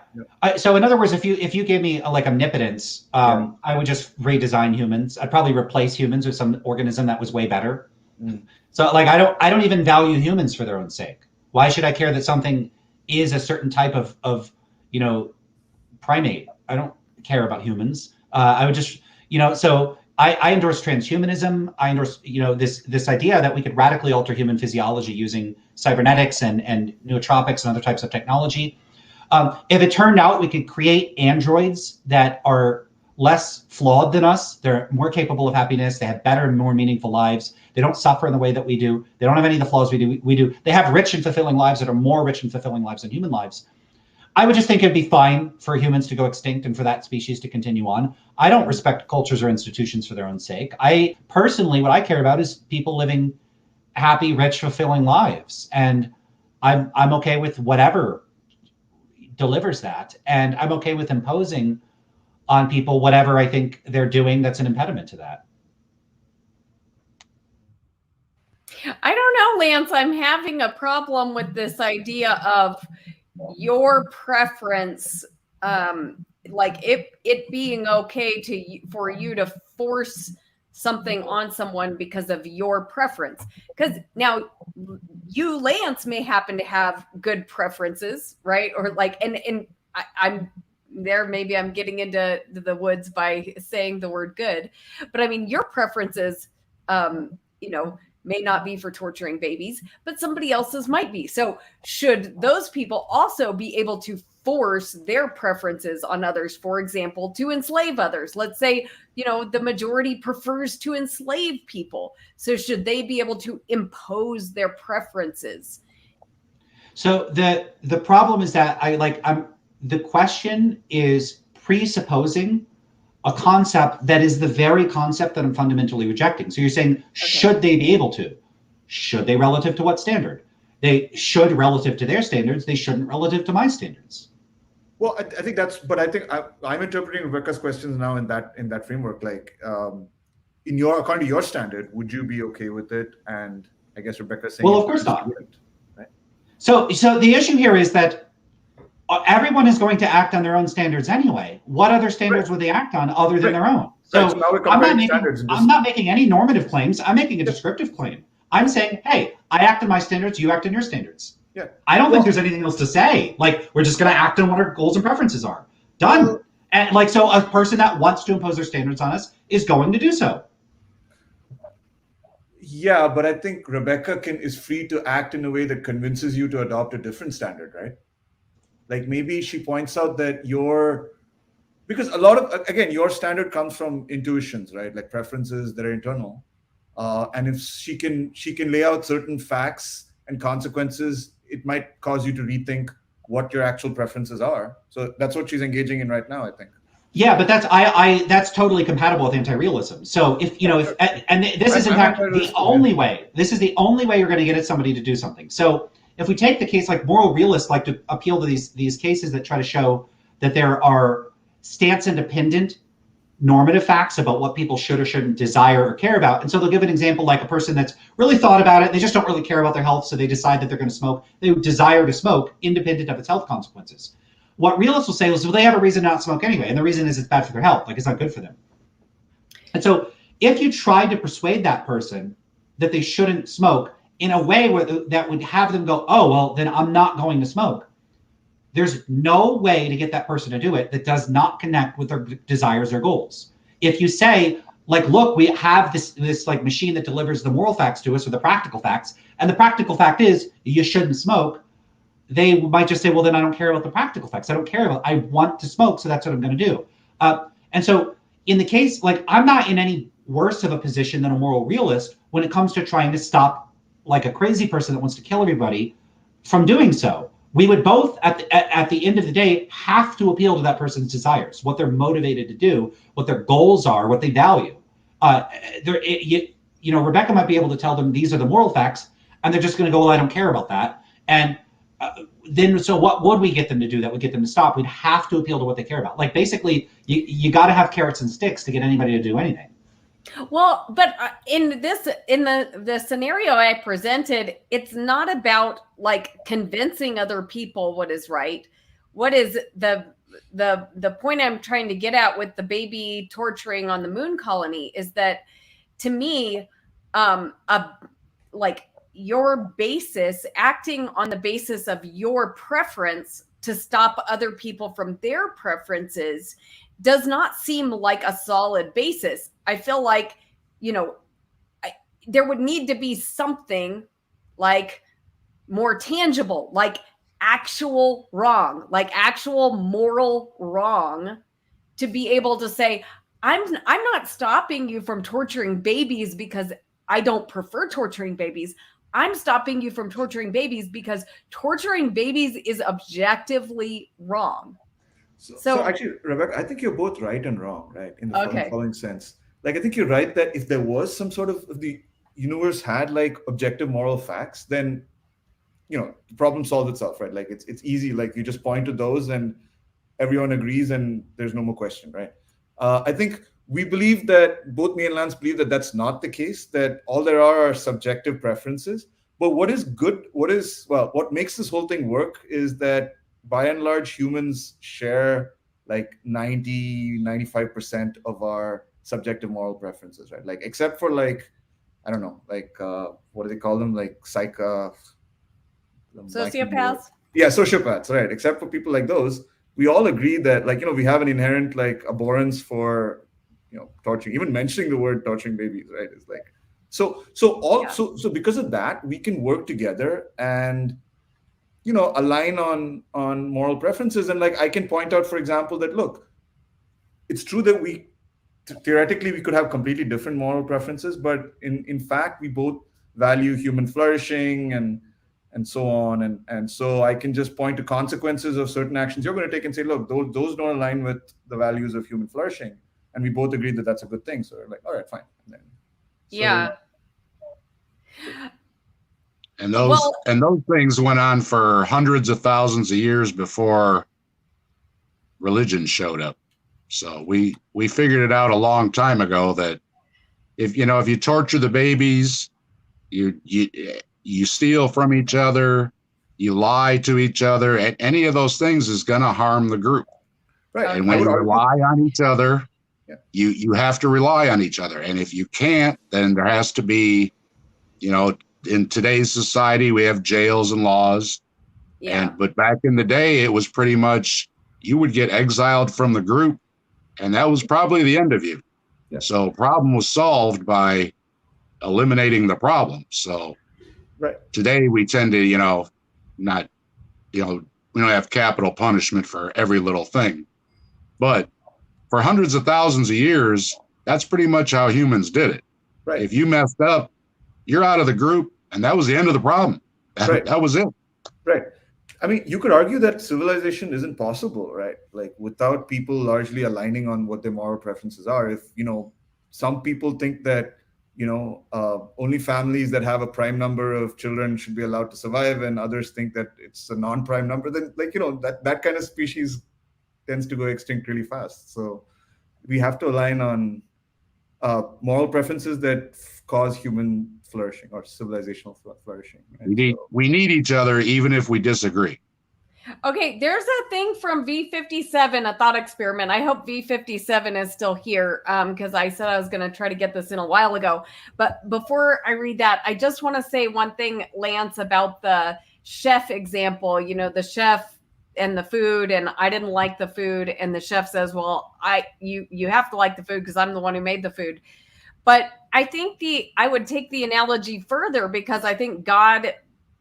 So in other words, if you gave me like omnipotence, I would just redesign humans. I'd probably replace humans with some organism that was way better. Mm. So like, I don't even value humans for their own sake. Why should I care that something is a certain type of you know, primate? I don't care about humans. I would just, you know, so I endorse transhumanism. I endorse, you know, this idea that we could radically alter human physiology using cybernetics and nootropics and other types of technology. If it turned out we could create androids that are less flawed than us, they're more capable of happiness, they have better and more meaningful lives, they don't suffer in the way that we do, they don't have any of the flaws we do, they have rich and fulfilling lives that are more rich and fulfilling lives than human lives, I would just think it'd be fine for humans to go extinct and for that species to continue on. I don't respect cultures or institutions for their own sake. I personally, what I care about is people living happy, rich, fulfilling lives. And I'm okay with whatever delivers that. And I'm okay with imposing on people whatever I think they're doing that's an impediment to that. I don't know, Lance. I'm having a problem with this idea of your preference, like it being okay for you to force something on someone because of your preference. Because now you, Lance, may happen to have good preferences, right? Or like, and I'm there, maybe I'm getting into the woods by saying the word good, but I mean, your preferences, may not be for torturing babies, but somebody else's might be. So should those people also be able to force their preferences on others, for example, to enslave others? Let's say, the majority prefers to enslave people. So should they be able to impose their preferences? So the problem is that the question is presupposing a concept that is the very concept that I'm fundamentally rejecting. So you're saying, should they be able to? Should they relative to what standard? They should relative to their standards. They shouldn't relative to my standards. Well, I think but I think I'm interpreting Rebecca's questions now in that framework. Like, according to your standard, would you be okay with it? And I guess Rebecca's saying, well, of course not. Right? So the issue here is that everyone is going to act on their own standards anyway. What other standards would they act on other than their own? So, so now we're comparing standards. I'm not making any normative claims. I'm making a descriptive claim. I'm saying, hey, I act on my standards, you act on your standards. Yeah. I don't think there's anything else to say. Like, we're just going to act on what our goals and preferences are. Done. And so a person that wants to impose their standards on us is going to do so. Yeah, but I think Rebecca is free to act in a way that convinces you to adopt a different standard, right? Like maybe she points out that because a lot of, again, your standard comes from intuitions, right? Like preferences that are internal. And if she can lay out certain facts and consequences, it might cause you to rethink what your actual preferences are. So that's what she's engaging in right now, I think. Yeah, but that's totally compatible with anti-realism. So this is in fact the only way. This is the only way you're going to get at somebody to do something. So if we take the case, like moral realists like to appeal to these cases that try to show that there are stance-independent normative facts about what people should or shouldn't desire or care about. And so they'll give an example like a person that's really thought about it, they just don't really care about their health, so they decide that they're going to smoke. They desire to smoke independent of its health consequences. What realists will say is, well, they have a reason not to smoke anyway, and the reason is it's bad for their health, like it's not good for them. And so if you tried to persuade that person that they shouldn't smoke in a way that would have them go, oh, well, then I'm not going to smoke, there's no way to get that person to do it that does not connect with their desires or goals. If you say, like, look, we have this like machine that delivers the moral facts to us, or the practical facts, and the practical fact is you shouldn't smoke, they might just say, well, then I don't care about the practical facts. I want to smoke, so that's what I'm going to do. And so in the case, like, I'm not in any worse of a position than a moral realist when it comes to trying to stop, like, a crazy person that wants to kill everybody from doing so. We would both, at the end of the day, have to appeal to that person's desires, what they're motivated to do, what their goals are, what they value. Rebecca might be able to tell them these are the moral facts, and they're just going to go, well, I don't care about that. And so what would we get them to do that would get them to stop? We'd have to appeal to what they care about. Like, basically, you got to have carrots and sticks to get anybody to do anything. Well, but in the scenario I presented, it's not about like convincing other people what is right. What is the point I'm trying to get at with the baby torturing on the moon colony is that, to me, like, your basis, acting on the basis of your preference to stop other people from their preferences, does not seem like a solid basis. I feel like, there would need to be something like more tangible, like actual wrong, like actual moral wrong, to be able to say, I'm not stopping you from torturing babies because I don't prefer torturing babies. I'm stopping you from torturing babies because torturing babies is objectively wrong. So actually, Rebecca, I think you're both right and wrong, right? In the Okay. following sense. Like, I think you're right that if there was some sort of, if the universe had like objective moral facts, then, the problem solves itself, right? Like it's easy. Like you just point to those and everyone agrees and there's no more question, right? I think we believe that, both me and Lance believe that that's not the case, that all there are subjective preferences. But what makes this whole thing work is that by and large, humans share like 95% of our subjective moral preferences, right? Like, except for like, I don't know, like, what do they call them? Like Sociopaths? Yeah, sociopaths, right? Except for people like those, we all agree that, like, we have an inherent like abhorrence for, torturing. Even mentioning the word torturing babies, right, is like, so because of that, we can work together and, align on moral preferences. And like, I can point out, for example, that look, it's true that theoretically we could have completely different moral preferences, but in fact we both value human flourishing and so on, and so I can just point to consequences of certain actions you're going to take and say, look, those don't align with the values of human flourishing, and we both agree that that's a good thing. So we're like, all right, fine. And those things went on for hundreds of thousands of years before religion showed up. So we figured it out a long time ago that if you torture the babies, you steal from each other, you lie to each other, and any of those things is going to harm the group. Right. And when you rely on each other, you have to rely on each other. And if you can't, then there has to be, in today's society, we have jails and laws. Yeah. But back in the day, it was pretty much you would get exiled from the group, and that was probably the end of you. Yeah. So problem was solved by eliminating the problem. So today we tend to, not, we don't have capital punishment for every little thing. But for hundreds of thousands of years, that's pretty much how humans did it. Right. If you messed up, you're out of the group, and that was the end of the problem. That was it. Right. I mean, you could argue that civilization isn't possible, right? Like, without people largely aligning on what their moral preferences are. If, some people think that, only families that have a prime number of children should be allowed to survive, and others think that it's a non-prime number, then, like, that kind of species tends to go extinct really fast. So we have to align on moral preferences that cause human flourishing or civilizational flourishing. Right? We need each other even if we disagree. Okay, there's a thing from V57, a thought experiment. I hope V57 is still here, because I said I was going to try to get this in a while ago. But before I read that, I just want to say one thing, Lance, about the chef example. The chef and the food, and I didn't like the food, and the chef says, well, you have to like the food because I'm the one who made the food. But I think I would take the analogy further, because I think God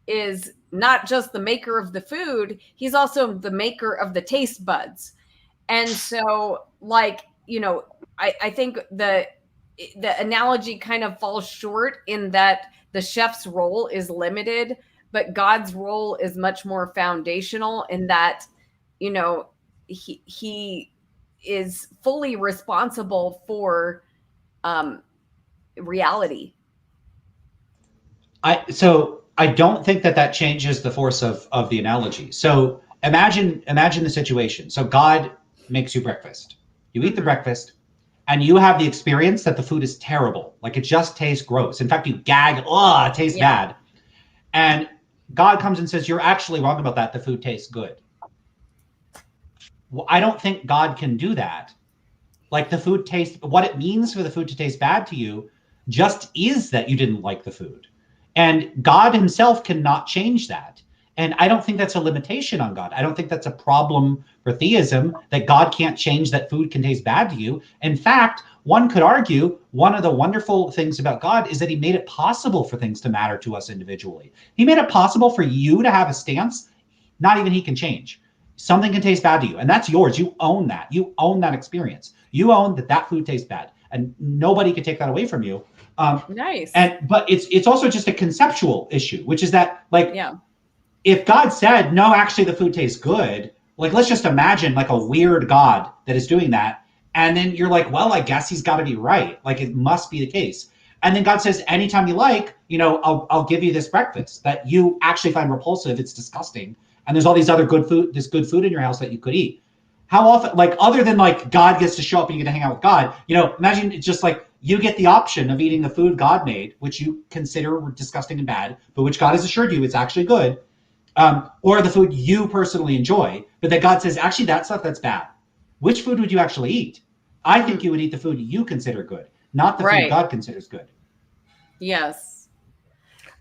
is not just the maker of the food, he's also the maker of the taste buds. And so, like, I think the analogy kind of falls short in that the chef's role is limited, but God's role is much more foundational in that, he is fully responsible for reality. I don't think that changes the force of the analogy. So imagine the situation. So God makes you breakfast. You eat the breakfast, and you have the experience that the food is terrible. Like, it just tastes gross. In fact, you gag, it tastes bad. And God comes and says, you're actually wrong about that. The food tastes good. Well, I don't think God can do that. Like, what it means for the food to taste bad to you just is that you didn't like the food. And God himself cannot change that. And I don't think that's a limitation on God. I don't think that's a problem for theism, that God can't change that food can taste bad to you. In fact, one could argue one of the wonderful things about God is that he made it possible for things to matter to us individually. He made it possible for you to have a stance not even he can change. Something can taste bad to you, and that's yours. You own that. You own that experience. You own that food tastes bad, and nobody can take that away from you. Nice. But it's also just a conceptual issue, which is that, like, Yeah. if God said, no, actually the food tastes good, like, let's just imagine like a weird God that is doing that. And then you're like, well, I guess he's got to be right. Like, it must be the case. And then God says, anytime you like, I'll give you this breakfast that you actually find repulsive. It's disgusting. And there's all these other good food in your house that you could eat. How often, like, other than like God gets to show up and you get to hang out with God, imagine it's just like you get the option of eating the food God made, which you consider disgusting and bad, but which God has assured you it's actually good. Or the food you personally enjoy, but that God says, actually, that stuff, that's bad. Which food would you actually eat? I think you would eat the food you consider good, not the food God considers good. Yes.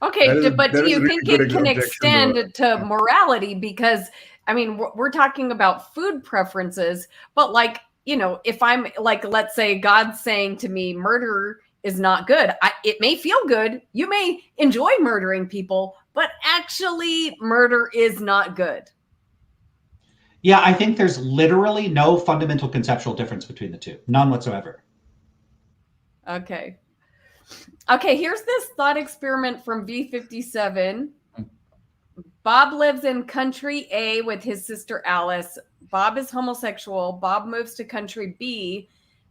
Okay, but do you think it can extend to morality? Because, I mean, we're talking about food preferences, but like, if I'm like, let's say God's saying to me, murder is not good. It may feel good. You may enjoy murdering people, but actually murder is not good. Yeah, I think there's literally no fundamental conceptual difference between the two. None whatsoever. Okay, here's this thought experiment from V57. Bob lives in country A with his sister Alice. Bob is homosexual. Bob moves to country B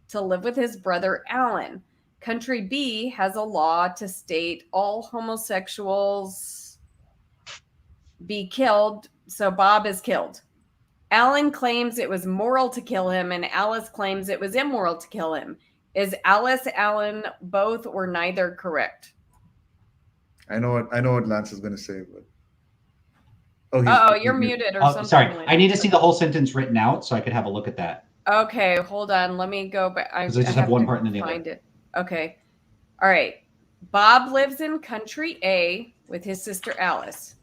to live with his brother Alan. Country B has a law to state all homosexuals be killed, so Bob is killed. Alan claims it was moral to kill him, and Alice claims it was immoral to kill him. Is Alice, Alan, both or neither correct? I know what Lance is going to say, but you're muted or something. Sorry, I need to see the whole sentence written out so I could have a look at that. Okay, hold on. Let me go back. Because I just have one part and then the find other. it. Okay. All right. Bob lives in country A with his sister Alice.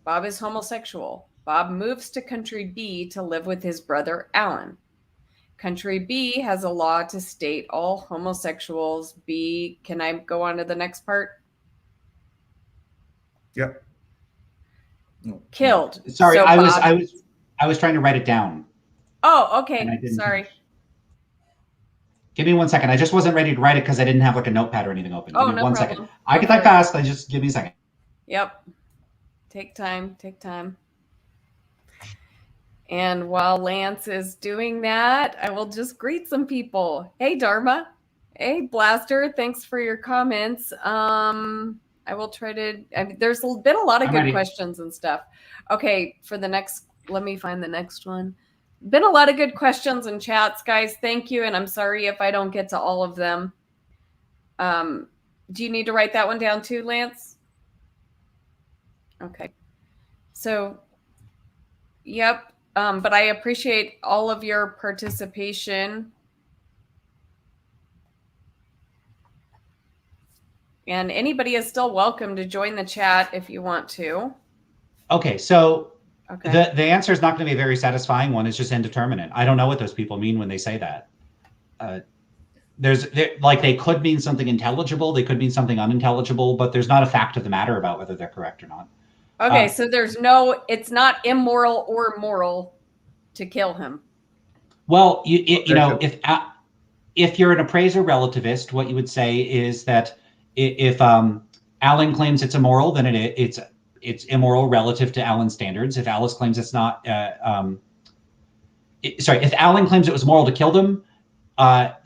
Bob is homosexual. Bob moves to country B to live with his brother Alan. Country B has a law to state all homosexuals be. Can I go on to the next part? Yep. No. Killed. Sorry, so I was trying to write it down. Oh, okay. Sorry. Give me 1 second. I just wasn't ready to write it because I didn't have like a notepad or anything open. Give me 1 second. I can type fast. Just give me a second. Yep. Take time. And while Lance is doing that, I will just greet some people. Hey, Dharma. Hey, Blaster. Thanks for your comments. I will try to. There's been a lot of good questions and stuff. Okay, for the next, let me find the next one. Been a lot of good questions and chats, guys. Thank you, and I'm sorry if I don't get to all of them. Do you need to write that one down too, Lance? Okay. So, yep. But I appreciate all of your participation. And anybody is still welcome to join the chat if you want to. Okay, so the answer is not going to be a very satisfying one. It's just indeterminate. I don't know what those people mean when they say that. They could mean something intelligible. They could mean something unintelligible, but there's not a fact of the matter about whether they're correct or not. Okay, so it's not immoral or moral to kill him. Well, if you're an appraiser relativist, what you would say is that if Alan claims it's immoral, then it's immoral relative to Alan's standards. If Alice claims it's not, if Alan claims it was moral to kill them,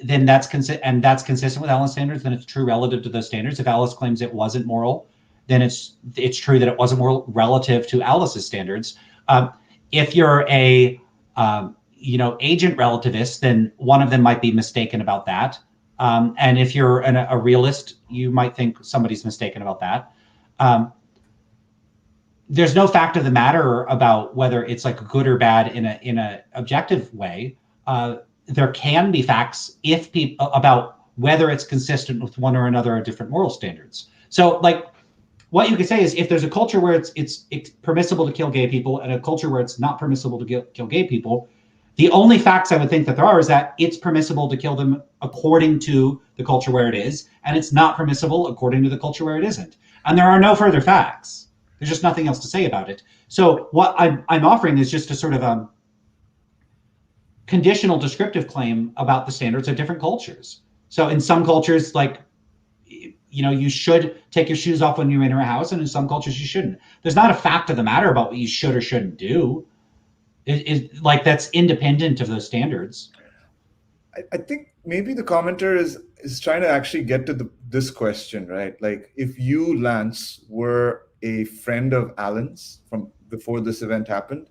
then that's consistent with Alan's standards. Then it's true relative to those standards. If Alice claims it wasn't moral, then it's true that it wasn't moral relative to Alice's standards. If you're a agent relativist, then one of them might be mistaken about that. And if you're a realist, you might think somebody's mistaken about that. There's no fact of the matter about whether it's like good or bad in a objective way. There can be facts about whether it's consistent with one or another of different moral standards. So, like, what you could say is if there's a culture where it's permissible to kill gay people and a culture where it's not permissible to kill gay people, the only facts I would think that there are is that it's permissible to kill them according to the culture where it is, and it's not permissible according to the culture where it isn't. And there are no further facts. There's just nothing else to say about it. So what I'm offering is just a sort of conditional descriptive claim about the standards of different cultures. So in some cultures, like, you should take your shoes off when you enter a house, and in some cultures you shouldn't. There's not a fact of the matter about what you should or shouldn't do. Like, that's independent of those standards. I think maybe the commenter is trying to actually get to this question, right? Like, if you, Lance, were a friend of Alan's from before this event happened,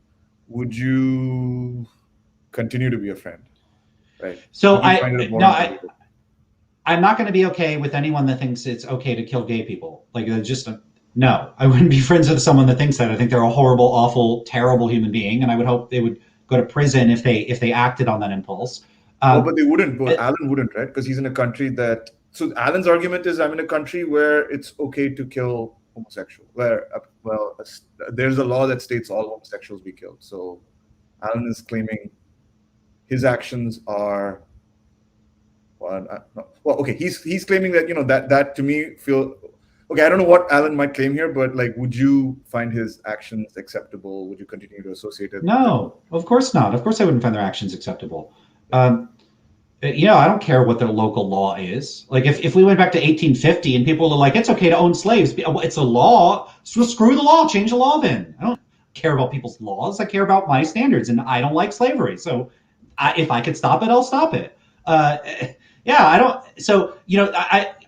would you continue to be a friend, right? So I'm not going to be okay with anyone that thinks it's okay to kill gay people. Like, no, I wouldn't be friends with someone that thinks that. I think they're a horrible, awful, terrible human being, and I would hope they would go to prison if they acted on that impulse. But they wouldn't. But Alan wouldn't, right? Because he's in a country that. So Alan's argument is, I'm in a country where it's okay to kill homosexuals. Where there's a law that states all homosexuals be killed. So Alan is claiming his actions are. Okay. He's claiming that that to me feel. Okay, I don't know what Alan might claim here, but like, would you find his actions acceptable? Would you continue to associate it? No, of course not. Of course I wouldn't find their actions acceptable. I don't care what their local law is. Like, if we went back to 1850 and people were like, it's okay to own slaves, it's a law, so screw the law, change the law then. I don't care about people's laws. I care about my standards, and I don't like slavery. So if I could stop it, I'll stop it. I don't. So,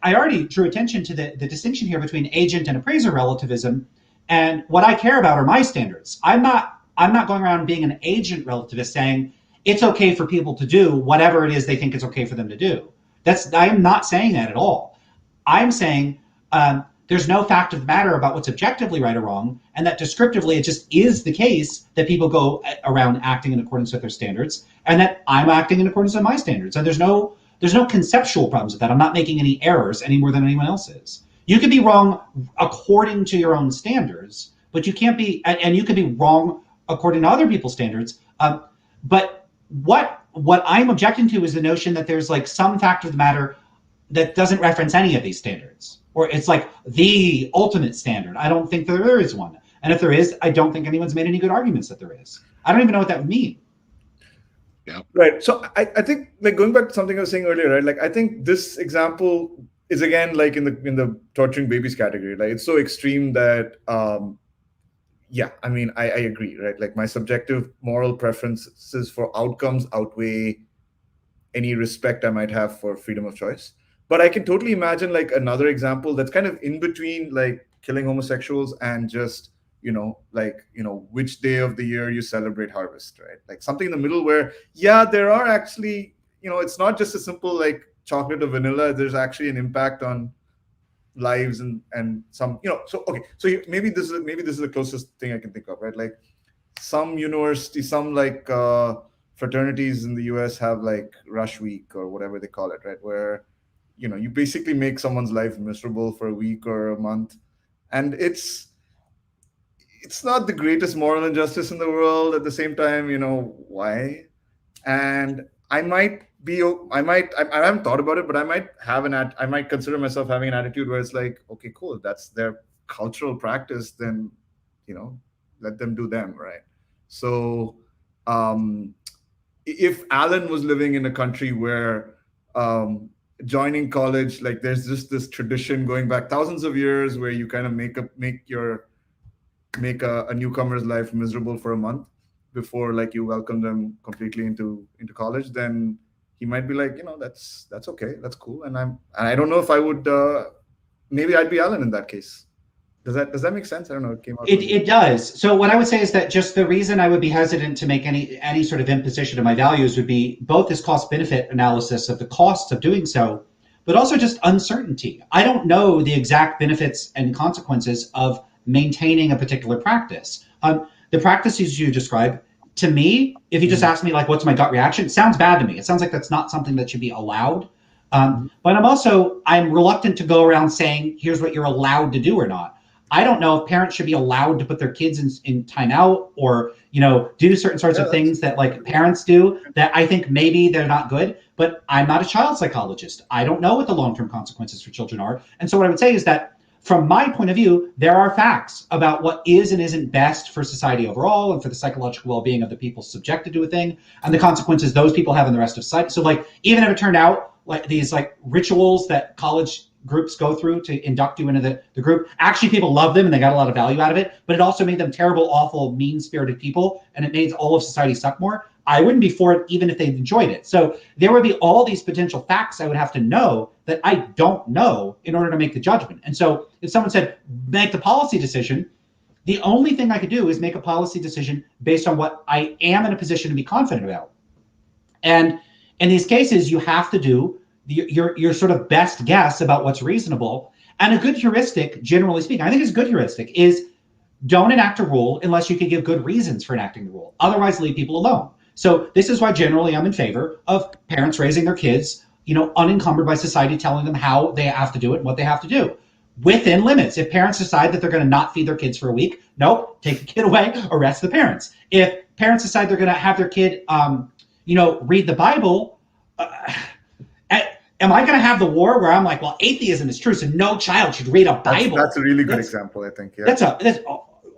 I already drew attention to the distinction here between agent and appraiser relativism. And what I care about are my standards. I'm not going around being an agent relativist saying it's okay for people to do whatever it is they think it's okay for them to do. I am not saying that at all. I'm saying there's no fact of the matter about what's objectively right or wrong, and that descriptively it just is the case that people go around acting in accordance with their standards, and that I'm acting in accordance with my standards. And there's no conceptual problems with that. I'm not making any errors any more than anyone else is. You could be wrong according to your own standards, but you can't be, and you could be wrong according to other people's standards. But what I'm objecting to is the notion that there's like some fact of the matter that doesn't reference any of these standards, or it's like the ultimate standard. I don't think there is one. And if there is, I don't think anyone's made any good arguments that there is. I don't even know what that would mean. Yeah. Right. So I think, like, going back to something I was saying earlier, right? Like, I think this example is again like in the torturing babies category. Like, it's so extreme that I mean, I agree, right? Like, my subjective moral preferences for outcomes outweigh any respect I might have for freedom of choice. But I can totally imagine like another example that's kind of in between, like killing homosexuals and just which day of the year you celebrate harvest, right? Like something in the middle where, there are actually, it's not just a simple like chocolate or vanilla. There's actually an impact on lives and some, so maybe this is the closest thing I can think of, right? Like some university, some like fraternities in the US have like rush week or whatever they call it, right? Where, you basically make someone's life miserable for a week or a month. And it's not the greatest moral injustice in the world. At the same time, why? And I haven't thought about it, but I might consider myself having an attitude where it's like, okay, cool, that's their cultural practice, then, let them do them, right? So if Alan was living in a country where joining college, like there's just this tradition going back thousands of years where you kind of make a newcomer's life miserable for a month before like you welcome them completely into college, then he might be like, that's okay, that's cool. And I don't know if I would maybe I'd be Alan in that case. Does that make sense? I don't know. It does. So what I would say is that just the reason I would be hesitant to make any sort of imposition of my values would be both this cost-benefit analysis of the costs of doing so, but also just uncertainty. I don't know the exact benefits and consequences of maintaining a particular practice. The practices you describe, to me, if you just ask me like, what's my gut reaction? It sounds bad to me. It sounds like that's not something that should be allowed. But I'm reluctant to go around saying, here's what you're allowed to do or not. I don't know if parents should be allowed to put their kids in timeout or, do certain sorts of things that like parents do that I think maybe they're not good, but I'm not a child psychologist. I don't know what the long-term consequences for children are. And so what I would say is that from my point of view, there are facts about what is and isn't best for society overall and for the psychological well-being of the people subjected to a thing and the consequences those people have in the rest of society. So like, even if it turned out like these like rituals that college groups go through to induct you into the group, actually people love them and they got a lot of value out of it, but it also made them terrible, awful, mean-spirited people, and it made all of society suck more. I wouldn't be for it even if they enjoyed it. So there would be all these potential facts I would have to know that I don't know in order to make the judgment. And so if someone said, make the policy decision, the only thing I could do is make a policy decision based on what I am in a position to be confident about. And in these cases, you have to do your sort of best guess about what's reasonable. And a good heuristic, generally speaking, I think it's a good heuristic, is don't enact a rule unless you can give good reasons for enacting the rule. Otherwise, leave people alone. So this is why generally I'm in favor of parents raising their kids, unencumbered by society telling them how they have to do it and what they have to do within limits. If parents decide that they're going to not feed their kids for a week, nope, take the kid away, arrest the parents. If parents decide they're going to have their kid, read the Bible, am I going to have the war where I'm like, well, atheism is true, so no child should read a Bible? That's a really good example, I think. Yeah. That's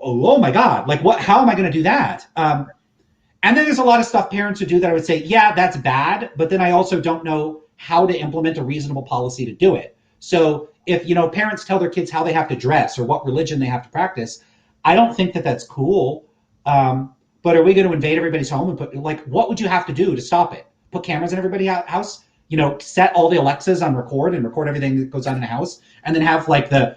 oh my God, like what? How am I going to do that? And then there's a lot of stuff parents would do that I would say, yeah, that's bad, but then I also don't know how to implement a reasonable policy to do it. So if parents tell their kids how they have to dress or what religion they have to practice, I don't think that that's cool. But are we going to invade everybody's home and put what would you have to do to stop it? Put cameras in everybody's house? Set all the Alexas on record and record everything that goes on in the house, and then have like the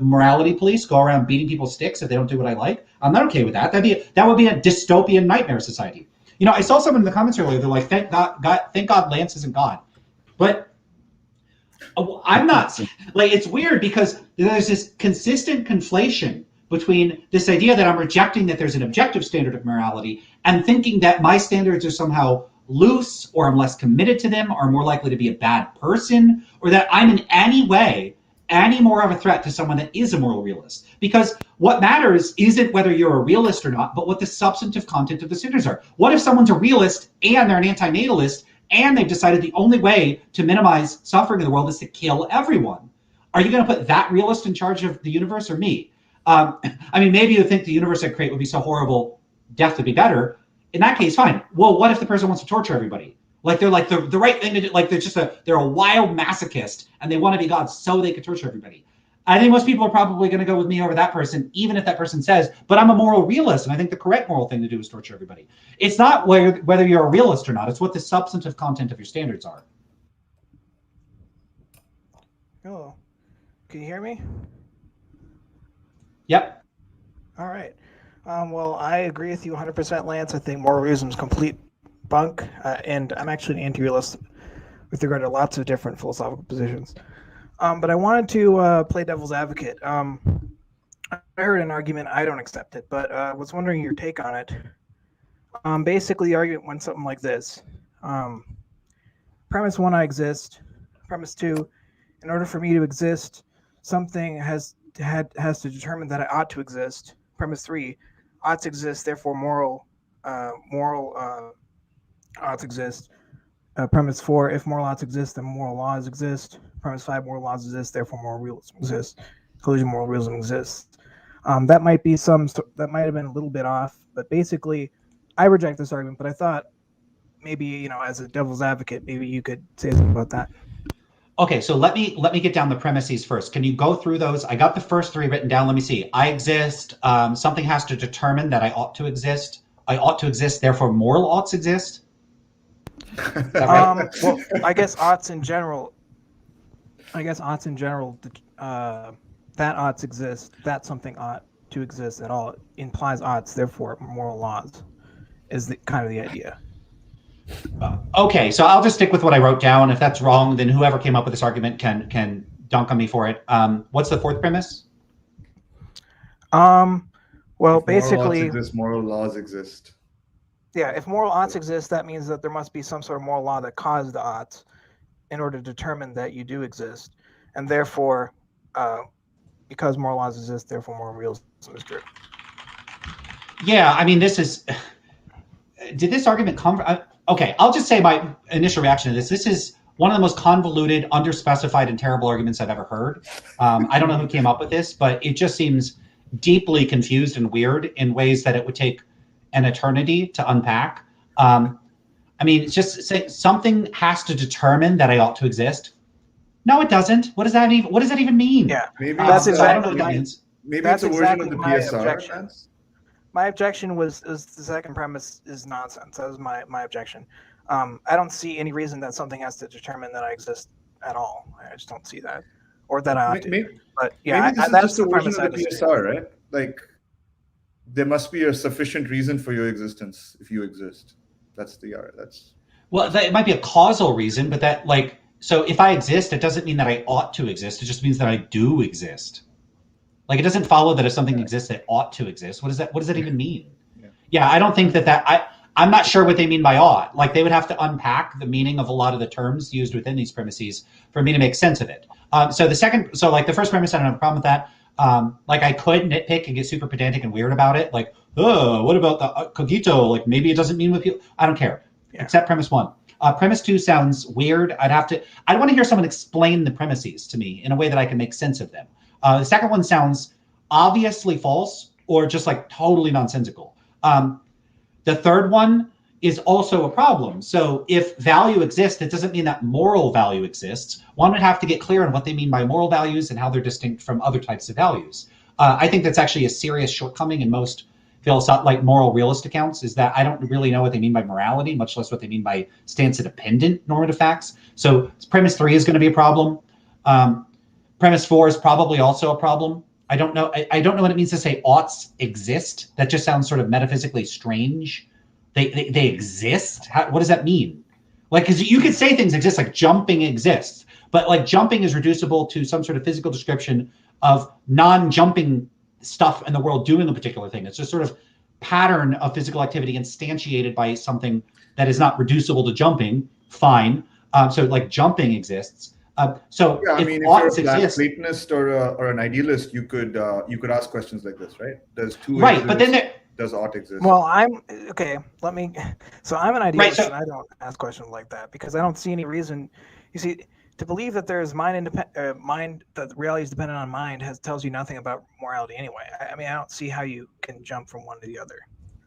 morality police go around beating people's sticks if they don't do what I like. I'm not okay with that. That would be a dystopian nightmare society. I saw someone in the comments earlier. They're like, thank God Lance isn't God. But I'm not. Like, it's weird because there's this consistent conflation between this idea that I'm rejecting that there's an objective standard of morality and thinking that my standards are somehow loose, or I'm less committed to them, or more likely to be a bad person, or that I'm in any way any more of a threat to someone that is a moral realist. Because what matters isn't whether you're a realist or not, but what the substantive content of the standards are. What if someone's a realist and they're an anti-natalist and they've decided the only way to minimize suffering in the world is to kill everyone? Are you going to put that realist in charge of the universe or me? Maybe you think the universe I create would be so horrible, death would be better. In that case, fine. Well, what if the person wants to torture everybody? Like they're like the right thing to do. Like they're a wild masochist and they want to be God so they could torture everybody. I think most people are probably going to go with me over that person, even if that person says, but I'm a moral realist and I think the correct moral thing to do is torture everybody. It's not whether you're a realist or not. It's what the substantive content of your standards are. Hello. Can you hear me? Yep. All right. Well, I agree with you 100%, Lance. I think moral realism is complete bunk, and I'm actually an anti-realist with regard to lots of different philosophical positions. But I wanted to play devil's advocate. I heard an argument. I don't accept it, but was wondering your take on it. Basically, the argument went something like this. Premise 1, I exist. Premise 2, in order for me to exist, something has to determine that I ought to exist. Premise 3, oughts exist, therefore moral oughts exist. Premise 4, if moral oughts exist, then moral laws exist. Premise 5, moral laws exist, therefore moral realism exists. Conclusion, moral realism exists. That might have been a little bit off, but basically, I reject this argument. But I thought maybe as a devil's advocate, maybe you could say something about that. Okay, so let me get down the premises first. Can you go through those? I got the first 3 written down. Let me see. I exist. Something has to determine that I ought to exist. I ought to exist. Therefore, moral oughts exist. Is that right? Well, I guess oughts in general. That oughts exist. That something ought to exist at all implies oughts. Therefore, moral laws is kind of the idea. Okay, so I'll just stick with what I wrote down. If that's wrong, then whoever came up with this argument can dunk on me for it. What's the 4th premise? Well, If basically, moral laws exist. Yeah, if moral oughts exist, that means that there must be some sort of moral law that caused the oughts in order to determine that you do exist, and therefore, because moral laws exist, therefore moral realism is true. Yeah, this is. Did this argument come? Okay, I'll just say my initial reaction to this. This is one of the most convoluted, underspecified, and terrible arguments I've ever heard. I don't know who came up with this, but it just seems deeply confused and weird in ways that it would take an eternity to unpack. I mean, it's just say something has to determine that I ought to exist. No, it doesn't. What does that even mean? Yeah, Maybe that's so I don't know exactly what that means. maybe that's it's a version exactly of the my PSR. objection. Lance. My objection was the second premise is nonsense. That was my objection. I don't see any reason that something has to determine that I exist at all. I just don't see that, or that I ought to. Maybe, But yeah, maybe this is that's just a the version premise of I the disagree. PSR, right? Like, there must be a sufficient reason for your existence if you exist. That's the that's. Well, it might be a causal reason, but that like so if I exist, it doesn't mean that I ought to exist. It just means that I do exist. Like it doesn't follow that if something exists, it ought to exist. What does that even mean? Yeah, I don't think I'm not sure what they mean by ought. Like they would have to unpack the meaning of a lot of the terms used within these premises for me to make sense of it. So the first premise, I don't have a problem with that. Like I could nitpick and get super pedantic and weird about it. Like, oh, what about the cogito? Like maybe it doesn't mean what people. I don't care. Yeah. Except premise one. Premise two sounds weird. I'd want to hear someone explain the premises to me in a way that I can make sense of them. The second one sounds obviously false or just like totally nonsensical. The third one is also a problem. So if value exists, it doesn't mean that moral value exists. One would have to get clear on what they mean by moral values and how they're distinct from other types of values. I think that's actually a serious shortcoming in most like moral realist accounts, is that I don't really know what they mean by morality, much less what they mean by stance-dependent normative facts. So premise 3 is going to be a problem. Premise 4 is probably also a problem. I don't know what it means to say oughts exist. That just sounds sort of metaphysically strange. They exist? What does that mean? Like, because you could say things exist, like jumping exists, but like jumping is reducible to some sort of physical description of non-jumping stuff in the world doing a particular thing. It's just sort of pattern of physical activity instantiated by something that is not reducible to jumping. Fine. So like jumping exists. So yeah, I mean, if you're a Platonist or an idealist, you could ask questions like this, right? Does two right, exist? But then does ought exist? Well, I'm okay. So I'm an idealist, right, and I don't ask questions like that because I don't see any reason. You see, to believe that there's that reality is dependent on mind tells you nothing about morality anyway. I mean, I don't see how you can jump from one to the other.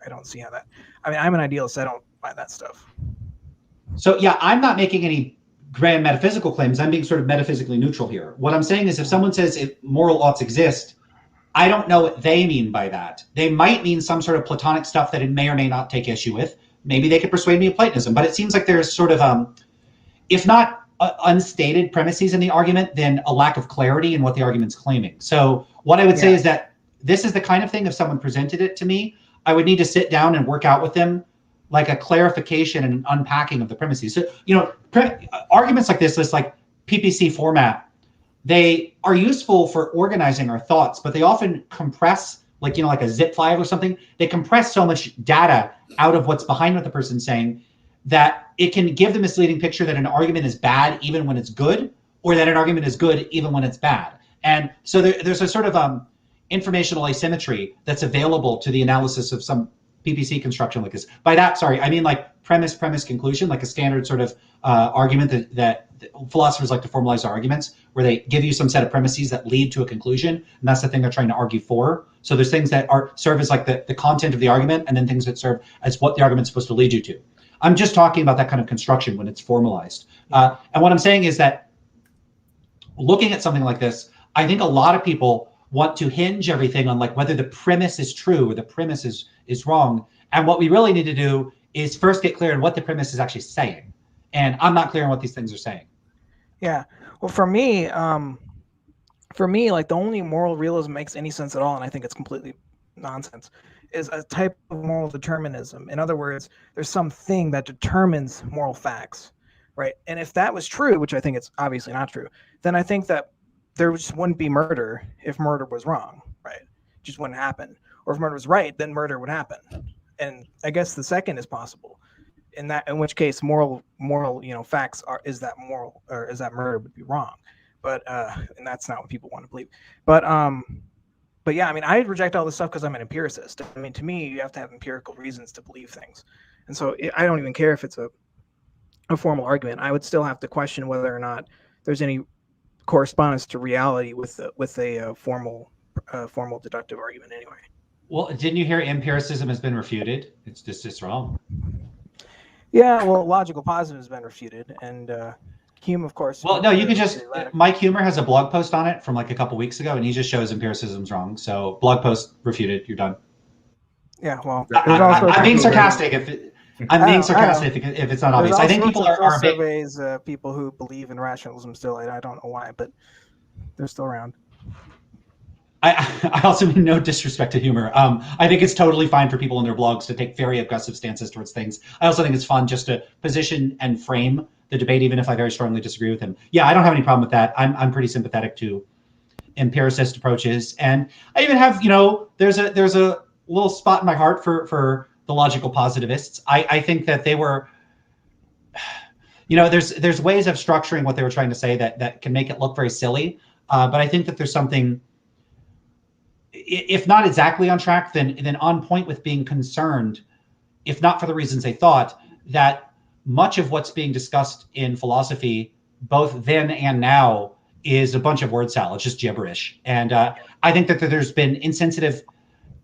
I don't see how that. I mean, I'm an idealist. I don't buy that stuff. So yeah, I'm not making any grand metaphysical claims. I'm being sort of metaphysically neutral here. What I'm saying is if someone says if moral oughts exist, I don't know what they mean by that. They might mean some sort of Platonic stuff that it may or may not take issue with. Maybe they could persuade me of Platonism, but it seems like there's sort of, if not unstated premises in the argument, then a lack of clarity in what the argument's claiming. So what I would say is that this is the kind of thing, if someone presented it to me, I would need to sit down and work out with them like a clarification and an unpacking of the premises. So, arguments like this like PPC format, they are useful for organizing our thoughts, but they often compress, like a zip file or something. They compress so much data out of what's behind what the person's saying that it can give the misleading picture that an argument is bad even when it's good, or that an argument is good even when it's bad. And so there's a sort of informational asymmetry that's available to the analysis of some PPC construction like this. By that, sorry, I mean like premise, conclusion, like a standard sort of argument that philosophers like to formalize their arguments, where they give you some set of premises that lead to a conclusion, and that's the thing they're trying to argue for. So there's things that serve as like the content of the argument, and then things that serve as what the argument's supposed to lead you to. I'm just talking about that kind of construction when it's formalized. And what I'm saying is that looking at something like this, I think a lot of people want to hinge everything on like whether the premise is true or the premise is wrong. And what we really need to do is first get clear on what the premise is actually saying. And I'm not clear on what these things are saying. Yeah. Well, for me, like the only moral realism makes any sense at all, and I think it's completely nonsense, is a type of moral determinism. In other words, there's something that determines moral facts, right? And if that was true, which I think it's obviously not true, then I think that there just wouldn't be murder if murder was wrong, right? It just wouldn't happen. Or if murder was right, then murder would happen. And I guess the second is possible. In which case moral facts is that moral, or is that murder would be wrong. But and that's not what people want to believe. But yeah, I mean, I reject all this stuff because I'm an empiricist. I mean, to me, you have to have empirical reasons to believe things. And so I don't even care if it's a a formal argument, I would still have to question whether or not there's any correspondence to reality with a formal deductive argument anyway. Well, didn't you hear empiricism has been refuted? It's wrong. Yeah, well, logical positive has been refuted, and Hume, of course. Well, no, you can just, Mike Humer has a blog post on it from like a couple weeks ago, and he just shows empiricism's wrong. So blog post refuted, you're done. Yeah, well, I'm being sarcastic if it's not obvious. I think people are surveys people who believe in rationalism still. I don't know why, but they're still around. I also mean no disrespect to humor. I think it's totally fine for people in their blogs to take very aggressive stances towards things. I also think it's fun just to position and frame the debate, even if I very strongly disagree with him. Yeah, I don't have any problem with that. I'm pretty sympathetic to empiricist approaches, and I even have, there's a little spot in my heart for the logical positivists. I think that they were, there's ways of structuring what they were trying to say that can make it look very silly, but I think that there's something, if not exactly on track, then on point with being concerned, if not for the reasons they thought, that much of what's being discussed in philosophy, both then and now, is a bunch of word salad, just gibberish. And I think that there's been insensitive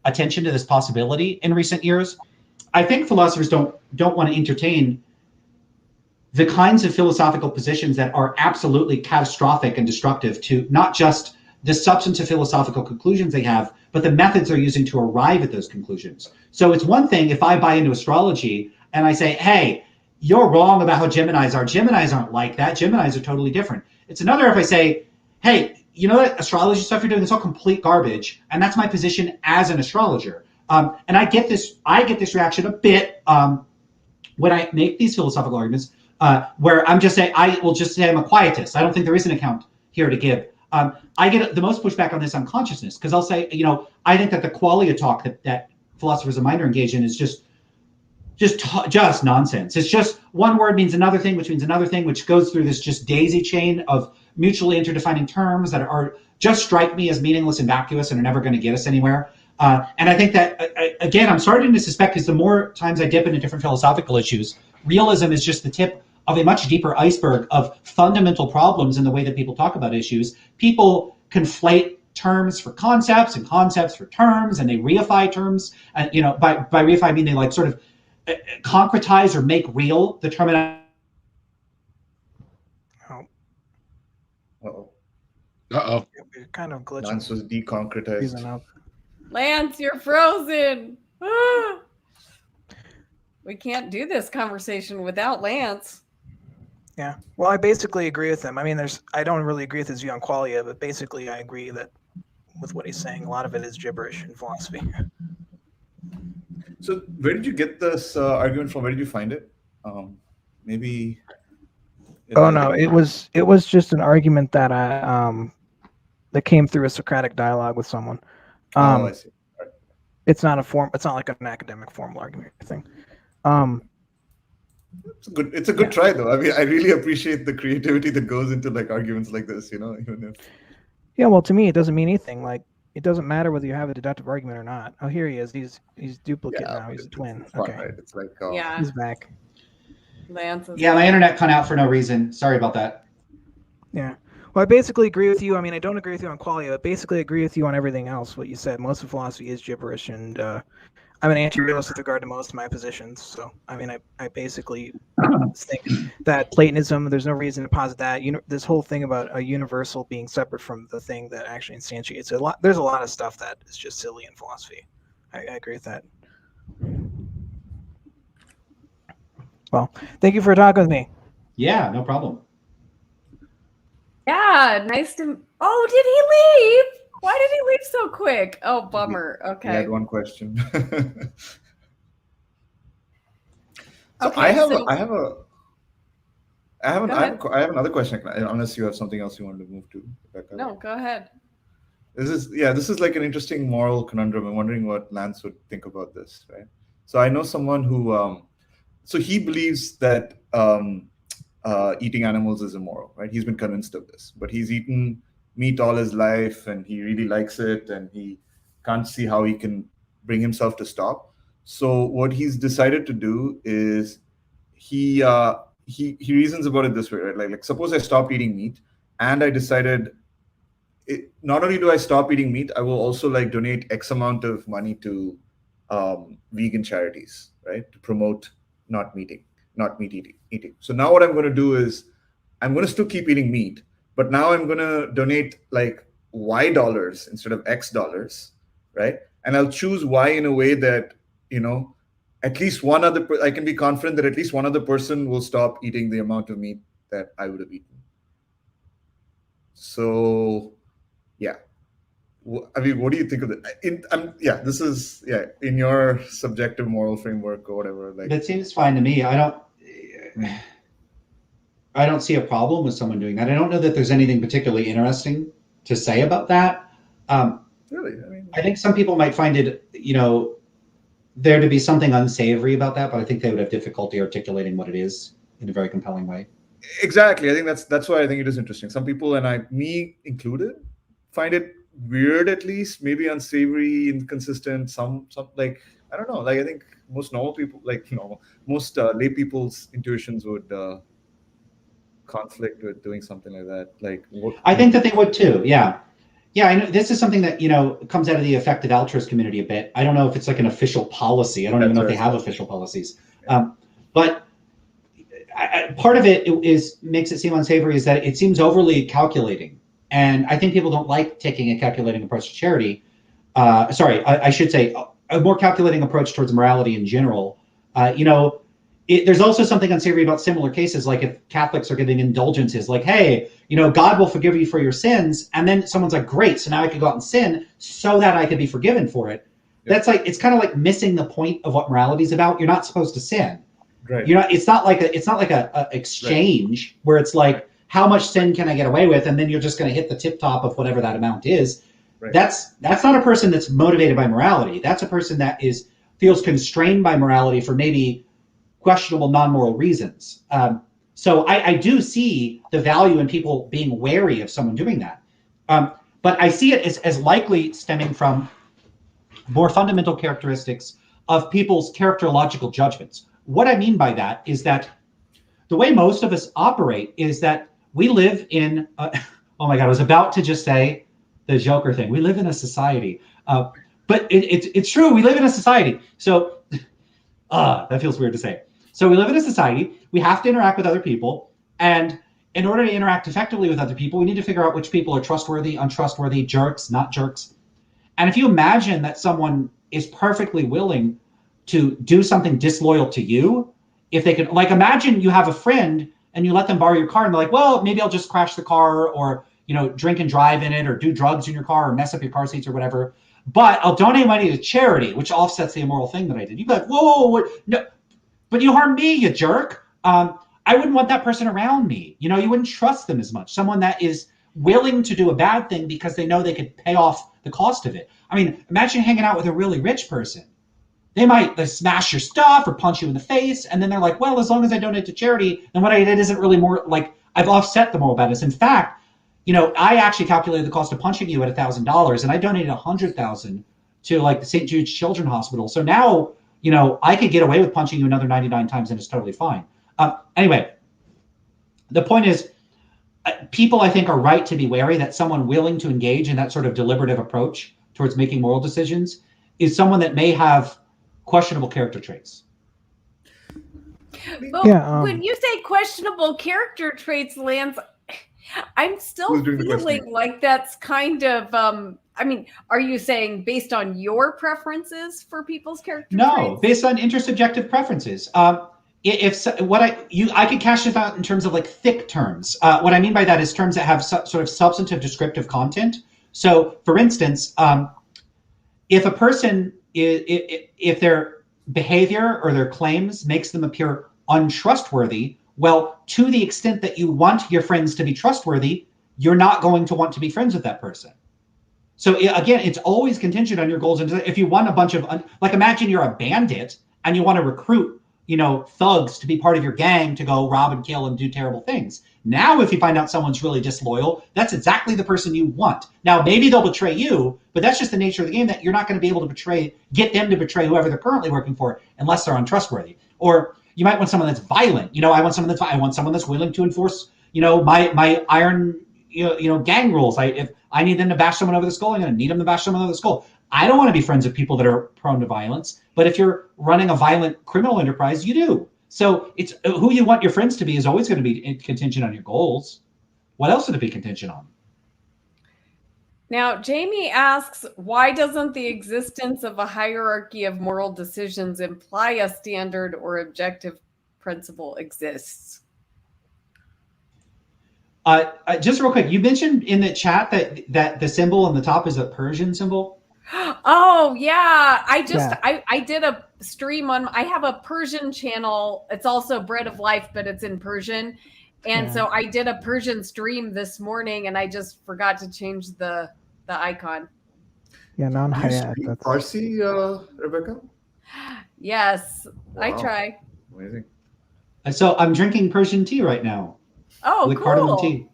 attention to this possibility in recent years. I think philosophers don't want to entertain the kinds of philosophical positions that are absolutely catastrophic and destructive to not just the substantive philosophical conclusions they have, but the methods they're using to arrive at those conclusions. So it's one thing if I buy into astrology and I say, hey, you're wrong about how Geminis are. Geminis aren't like that. Geminis are totally different. It's another if I say, hey, you know that astrology stuff you're doing is all complete garbage, and that's my position as an astrologer. And I get this reaction a bit when I make these philosophical arguments, where I will just say I'm a quietist. I don't think there is an account here to give. I get the most pushback on this on consciousness, because I'll say, I think that the qualia talk that philosophers of mind are engaged in is just nonsense. It's just one word means another thing, which means another thing, which goes through this just daisy chain of mutually interdefining terms that are just strike me as meaningless and vacuous and are never going to get us anywhere. And I think that, again, I'm starting to suspect, because the more times I dip into different philosophical issues, realism is just the tip of a much deeper iceberg of fundamental problems in the way that people talk about issues. People conflate terms for concepts and concepts for terms, and they reify terms. And by reify I mean they like sort of concretize or make real the terminology. You're kind of glitching. Lance was deconcretized. Lance, you're frozen. Ah! We can't do this conversation without Lance. Yeah. Well, I basically agree with him. I mean, I don't really agree with his view on qualia, but basically I agree that with what he's saying, a lot of it is gibberish in philosophy. So where did you get this argument from? Where did you find it? Maybe. It was just an argument that that came through a Socratic dialogue with someone. I see. Right. It's not like an academic formal argument thing. It's a good try, though. I mean, I really appreciate the creativity that goes into like arguments like this. Even if. Yeah, well, to me, it doesn't mean anything. Like, it doesn't matter whether you have a deductive argument or not. Oh, here he is. He's duplicate now. He's a twin. Fun, okay, right? It's like he's back. Lance is my internet cut out for no reason. Sorry about that. Yeah. Well, I basically agree with you. I mean, I don't agree with you on qualia, but basically agree with you on everything else. What you said, most of philosophy is gibberish, and I'm an anti-realist with regard to most of my positions. So, I mean, I basically think that Platonism, there's no reason to posit that. This whole thing about a universal being separate from the thing that actually instantiates a lot. There's a lot of stuff that is just silly in philosophy. I agree with that. Well, thank you for talking with me. Yeah, no problem. Yeah, nice to. Oh, did he leave? Why did he leave so quick? Oh, bummer. Okay. I had one question. Okay, I have so- another question. Unless you have something else you wanted to move to. Rebecca. No, go ahead. This is like an interesting moral conundrum. I'm wondering what Lance would think about this, right? So I know someone who, so he believes that eating animals is immoral, right? He's been convinced of this, but he's eaten meat all his life and he really likes it and he can't see how he can bring himself to stop. So what he's decided to do is he he reasons about it this way, right? Like suppose I stop eating meat, and I decided, not only do I stop eating meat, I will also like donate X amount of money to vegan charities, right, to promote not meat eating. So now what I'm going to do is I'm going to still keep eating meat, but now I'm going to donate like Y dollars instead of X dollars, right? And I'll choose Y in a way that, at least one other, I can be confident that at least one other person will stop eating the amount of meat that I would have eaten. So, yeah. I mean, what do you think of it? This is in your subjective moral framework or whatever. Like, that seems fine to me. I don't see a problem with someone doing that. I don't know that there's anything particularly interesting to say about that. Really, I think some people might find it, there to be something unsavory about that, but I think they would have difficulty articulating what it is in a very compelling way. Exactly. I think that's why I think it is interesting. Some people, and me included, find it weird, at least, maybe unsavory, inconsistent. Some like, I don't know. Like, I think most normal people, most lay people's intuitions would conflict with doing something like that. Like, I think that they would too. Yeah. I know this is something that comes out of the affected altruist community a bit. I don't know if it's like an official policy. I don't even know if they have official policies. Yeah. But part of it makes it seem unsavory is that it seems overly calculating, and I think people don't like taking a calculating approach to charity. I should say a more calculating approach towards morality in general. There's also something unsavory about similar cases, like if Catholics are giving indulgences, like, hey, God will forgive you for your sins, and then someone's like, great, so now I could go out and sin so that I could be forgiven for it. Yeah. That's like, it's kind of like missing the point of what morality is about. You're not supposed to sin. Right. It's not like a exchange, right, where it's like, how much sin can I get away with, and then you're just going to hit the tip top of whatever that amount is. Right. That's not a person that's motivated by morality. That's a person that feels constrained by morality for maybe questionable non-moral reasons. So I do see the value in people being wary of someone doing that. But I see it as likely stemming from more fundamental characteristics of people's characterological judgments. What I mean by that is that the way most of us operate is that we live in, oh my God, I was about to just say the Joker thing. We live in a society. But it's true, we live in a society. So that feels weird to say. So we live in a society, we have to interact with other people, and in order to interact effectively with other people, we need to figure out which people are trustworthy, untrustworthy, jerks, not jerks. And if you imagine that someone is perfectly willing to do something disloyal to you, if they can, like, imagine you have a friend and you let them borrow your car and they're like, well, maybe I'll just crash the car, or, drink and drive in it, or do drugs in your car, or mess up your car seats or whatever, but I'll donate money to charity, which offsets the immoral thing that I did. You'd be like, whoa, no. But you harmed me, you jerk. I wouldn't want that person around me. You wouldn't trust them as much. Someone that is willing to do a bad thing because they know they could pay off the cost of it. I mean, imagine hanging out with a really rich person. They might smash your stuff or punch you in the face, and then they're like, well, as long as I donate to charity, then what I did isn't really more, like, I've offset the moral badness. In fact, I actually calculated the cost of punching you at $1,000, and I donated $100,000 to like the St. Jude's Children's Hospital. So now, I could get away with punching you another 99 times and it's totally fine. Anyway, the point is, people, I think, are right to be wary that someone willing to engage in that sort of deliberative approach towards making moral decisions is someone that may have questionable character traits. But when you say questionable character traits, Lance, I'm still feeling like that's kind of, are you saying based on your preferences for people's character traits? No, based on intersubjective preferences. I could cash it out in terms of like thick terms. What I mean by that is terms that have sort of substantive descriptive content. So, for instance, if a person, if their behavior or their claims makes them appear untrustworthy, well, to the extent that you want your friends to be trustworthy, you're not going to want to be friends with that person. So again, it's always contingent on your goals. And if you want a bunch of, imagine you're a bandit and you want to recruit, thugs to be part of your gang to go rob and kill and do terrible things. Now, if you find out someone's really disloyal, that's exactly the person you want. Now, maybe they'll betray you, but that's just the nature of the game, that you're not going to be able to get them to betray whoever they're currently working for unless they're untrustworthy. Or, You might want someone that's violent. I want someone that's willing to enforce, my iron, gang rules. If I need them to bash someone over the skull, I'm going to need them to bash someone over the skull. I don't want to be friends with people that are prone to violence. But if you're running a violent criminal enterprise, you do. So it's who you want your friends to be is always going to be contingent on your goals. What else would it be contingent on? Now, Jamie asks, why doesn't the existence of a hierarchy of moral decisions imply a standard or objective principle exists? Just real quick, you mentioned in the chat that the symbol on the top is a Persian symbol. Oh yeah, I did a stream on. I have a Persian channel. It's also Bread of Life, but it's in Persian, and so I did a Persian stream this morning, and I just forgot to change the icon. Yeah, non-hayat. Do you speak Farsi, Rebecca? Yes, Wow. I try. Amazing. So I'm drinking Persian tea right now. Oh, Like cool. cardamom tea.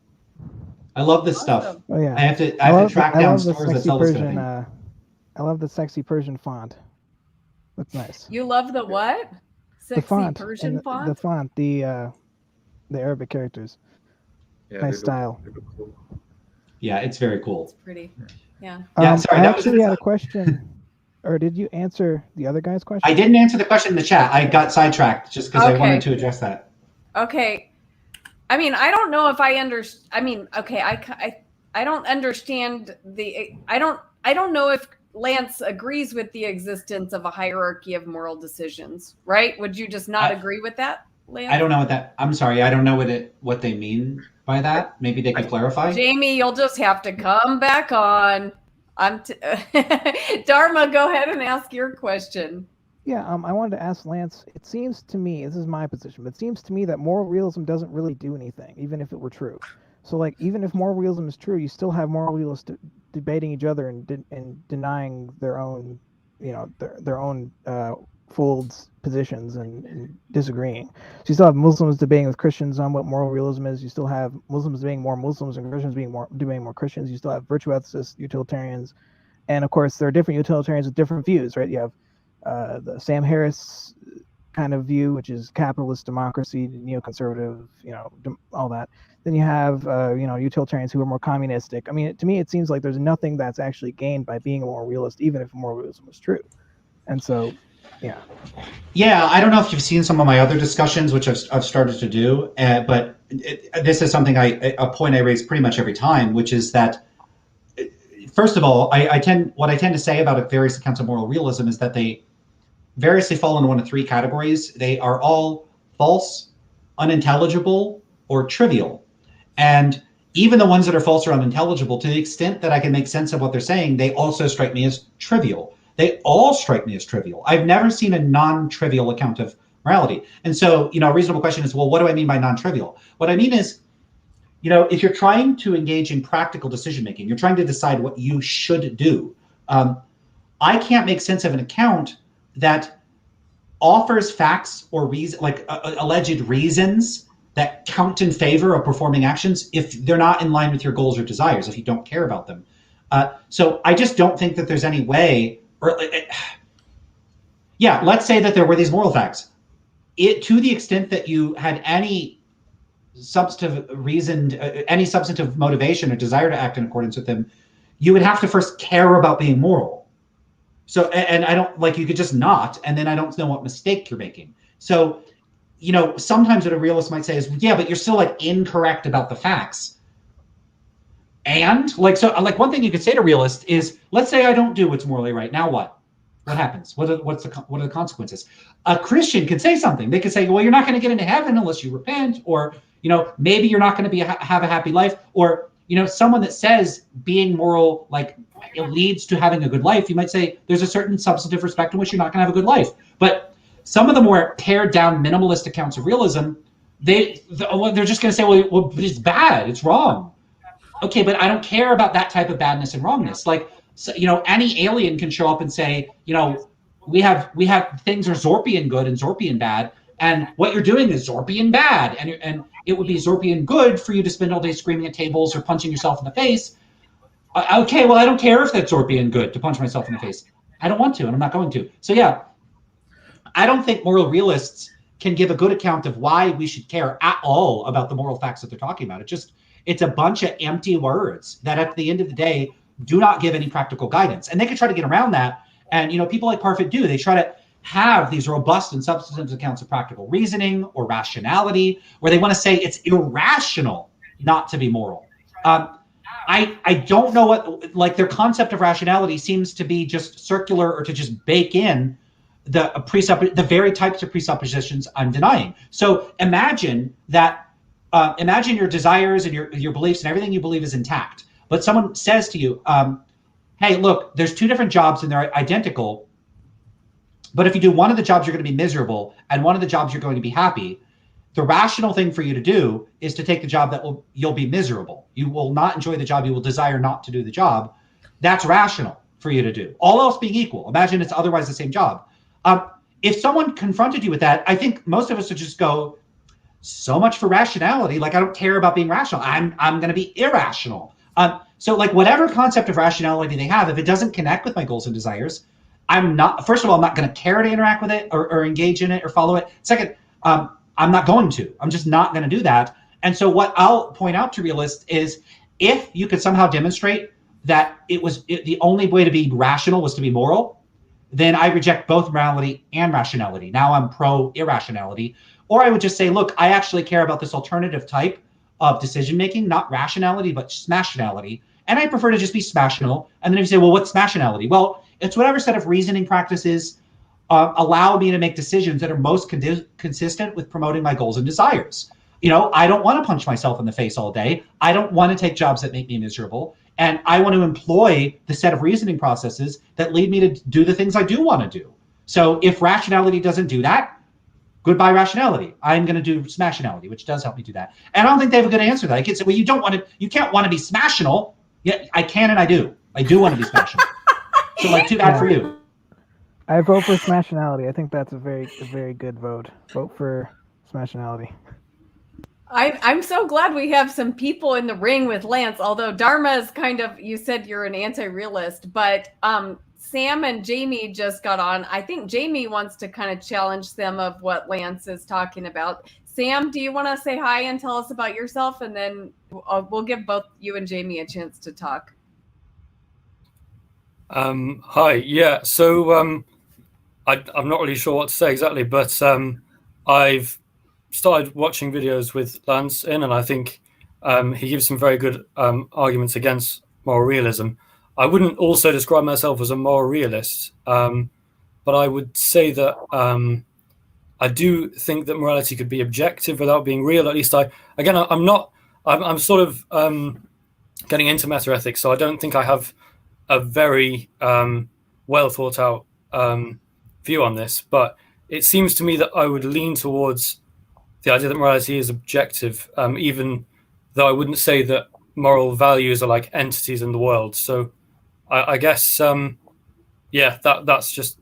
I love this stuff. Oh yeah. I have to track down stores that sell this kind of thing. I love the sexy Persian font. That's nice. You love the what? Sexy The font. Persian font? The font, the Arabic characters. Yeah, Nice style. they look cool. Yeah, it's very cool. It's pretty. Yeah. Yeah, sorry, I that was actually had a question. Or did you answer the other guy's question? I didn't answer the question in the chat. I got sidetracked just because I wanted to address that. Okay. I mean, I don't know if I understand. I mean, okay, I don't understand I don't know if Lance agrees with the existence of a hierarchy of moral decisions, right? Would you just not agree with that, Lance? I don't know what that. I'm sorry. I don't know what they mean by that. Maybe they could clarify. Jamie, you'll just have to come back on. Dharma, go ahead and ask your question. Yeah, I wanted to ask Lance, it seems to me, this is my position, but it seems to me that moral realism doesn't really do anything, even if it were true. So, like, even if moral realism is true, you still have moral realists debating each other and denying their own, their own folds positions and disagreeing. So you still have Muslims debating with Christians on what moral realism is. You still have Muslims debating more Muslims and Christians debating more Christians. You still have virtue ethicists, utilitarians, and of course there are different utilitarians with different views, right? You have the Sam Harris kind of view, which is capitalist democracy, neoconservative, all that. Then you have, utilitarians who are more communistic. I mean, to me, it seems like there's nothing that's actually gained by being a moral realist, even if moral realism is true. And so, yeah. Yeah, I don't know if you've seen some of my other discussions, which I've started to do, but this is something a point I raise pretty much every time, which is that, first of all, I tend to say about various accounts of moral realism is that they variously fall into one of three categories. They are all false, unintelligible, or trivial. And even the ones that are false or unintelligible, to the extent that I can make sense of what they're saying, they also strike me as trivial. They all strike me as trivial. I've never seen a non-trivial account of morality. And so, a reasonable question is, well, what do I mean by non-trivial? What I mean is, if you're trying to engage in practical decision-making, you're trying to decide what you should do. I can't make sense of an account that offers facts or reason, like alleged reasons that count in favor of performing actions if they're not in line with your goals or desires, if you don't care about them. So I just don't think that there's any way, let's say that there were these moral facts. To the extent that you had any substantive reason, any substantive motivation or desire to act in accordance with them, you would have to first care about being moral. So, and I don't, you could just not, and then I don't know what mistake you're making. So, sometimes what a realist might say is, yeah, but you're still incorrect about the facts. And one thing you could say to realists is, let's say I don't do what's morally right. Now what? What happens? What are the consequences? A Christian could say something. They could say, well, you're not going to get into heaven unless you repent, or maybe you're not going to have a happy life, or someone that says being moral it leads to having a good life. You might say there's a certain substantive respect in which you're not going to have a good life. But some of the more pared down minimalist accounts of realism, they're just going to say, well, it's bad, it's wrong. Okay, but I don't care about that type of badness and wrongness. Any alien can show up and say, we have things are Zorpian good and Zorpian bad, and what you're doing is Zorpian bad, and it would be Zorpian good for you to spend all day screaming at tables or punching yourself in the face. Okay, well, I don't care if that's Zorpian good to punch myself in the face. I don't want to, and I'm not going to. So yeah, I don't think moral realists can give a good account of why we should care at all about the moral facts that they're talking about. It's a bunch of empty words that at the end of the day do not give any practical guidance. And they can try to get around that. And, people like Parfit do. They try to have these robust and substantive accounts of practical reasoning or rationality, where they want to say it's irrational not to be moral. I don't know what, like, their concept of rationality seems to be just circular, or to just bake in the very types of presuppositions I'm denying. So imagine that, imagine your desires and your beliefs and everything you believe is intact. But someone says to you, hey, look, there's two different jobs and they're identical. But if you do one of the jobs, you're going to be miserable, and one of the jobs, you're going to be happy. The rational thing for you to do is to take the job that you'll be miserable. You will not enjoy the job. You will desire not to do the job. That's rational for you to do. All else being equal. Imagine it's otherwise the same job. If someone confronted you with that, I think most of us would just go, so much for rationality. Like, I don't care about being rational. I'm going to be irrational. So like, whatever concept of rationality they have, if it doesn't connect with my goals and desires, first of all, I'm not going to care to interact with it or engage in it or follow it. Second, I'm not going to. I'm just not going to do that. And so what I'll point out to realists is, if you could somehow demonstrate that the only way to be rational was to be moral, then I reject both morality and rationality. Now I'm pro irrationality. Or I would just say, look, I actually care about this alternative type of decision making, not rationality, but smashionality. And I prefer to just be smassional. And then if you say, well, what's smashionality? Well, it's whatever set of reasoning practices allow me to make decisions that are most consistent with promoting my goals and desires. I don't want to punch myself in the face all day. I don't want to take jobs that make me miserable. And I want to employ the set of reasoning processes that lead me to do the things I do want to do. So if rationality doesn't do that, goodbye rationality. I'm going to do smashionality, which does help me do that. And I don't think they have a good answer to that. I can say, well, you can't want to be smassional. Yeah, I can and I do. I do want to be smassional. So like, too bad for you. I vote for smashionality. I think that's a very good vote. Vote for smashionality. I'm so glad we have some people in the ring with Lance, although Dharma is kind of, you said you're an anti-realist, but Sam and Jamie just got on. I think Jamie wants to kind of challenge some of what Lance is talking about. Sam, do you want to say hi and tell us about yourself? And then we'll give both you and Jamie a chance to talk. Hi. Yeah. So I'm not really sure what to say exactly, but I've started watching videos with Lance in, and I think he gives some very good arguments against moral realism. I wouldn't also describe myself as a moral realist, but I would say that I do think that morality could be objective without being real. At least I'm sort of getting into metaethics, so I don't think I have a very well thought out view on this, but it seems to me that I would lean towards the idea that morality is objective, even though I wouldn't say that moral values are like entities in the world. So I guess, that's just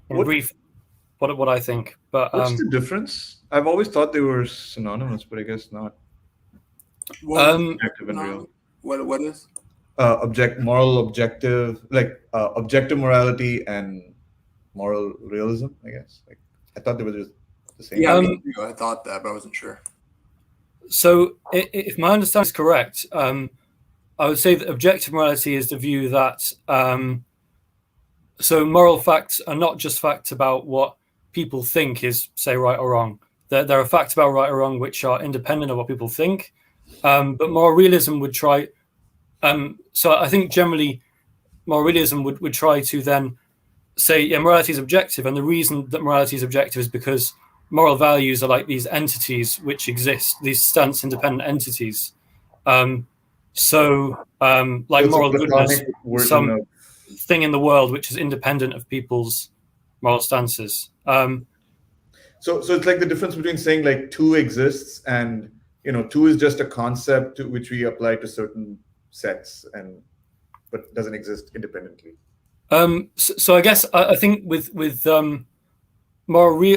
in brief what I think. But what's the difference? I've always thought they were synonymous, but I guess not. Objective and real. What is? Objective, like objective morality and moral realism, I guess. Like, I thought they were just the same. Yeah, I thought that, but I wasn't sure. So if my understanding is correct, I would say that objective morality is the view that so moral facts are not just facts about what people think is, say, right or wrong. There are facts about right or wrong which are independent of what people think. But moral realism would try. So I think generally moral realism would try to then say, yeah, morality is objective. And the reason that morality is objective is because moral values are like these entities which exist, these stance independent entities. Like moral goodness, some thing in the world which is independent of people's moral stances. So it's like the difference between saying like two exists and, two is just a concept which we apply to certain sets but doesn't exist independently. So I guess I think with moral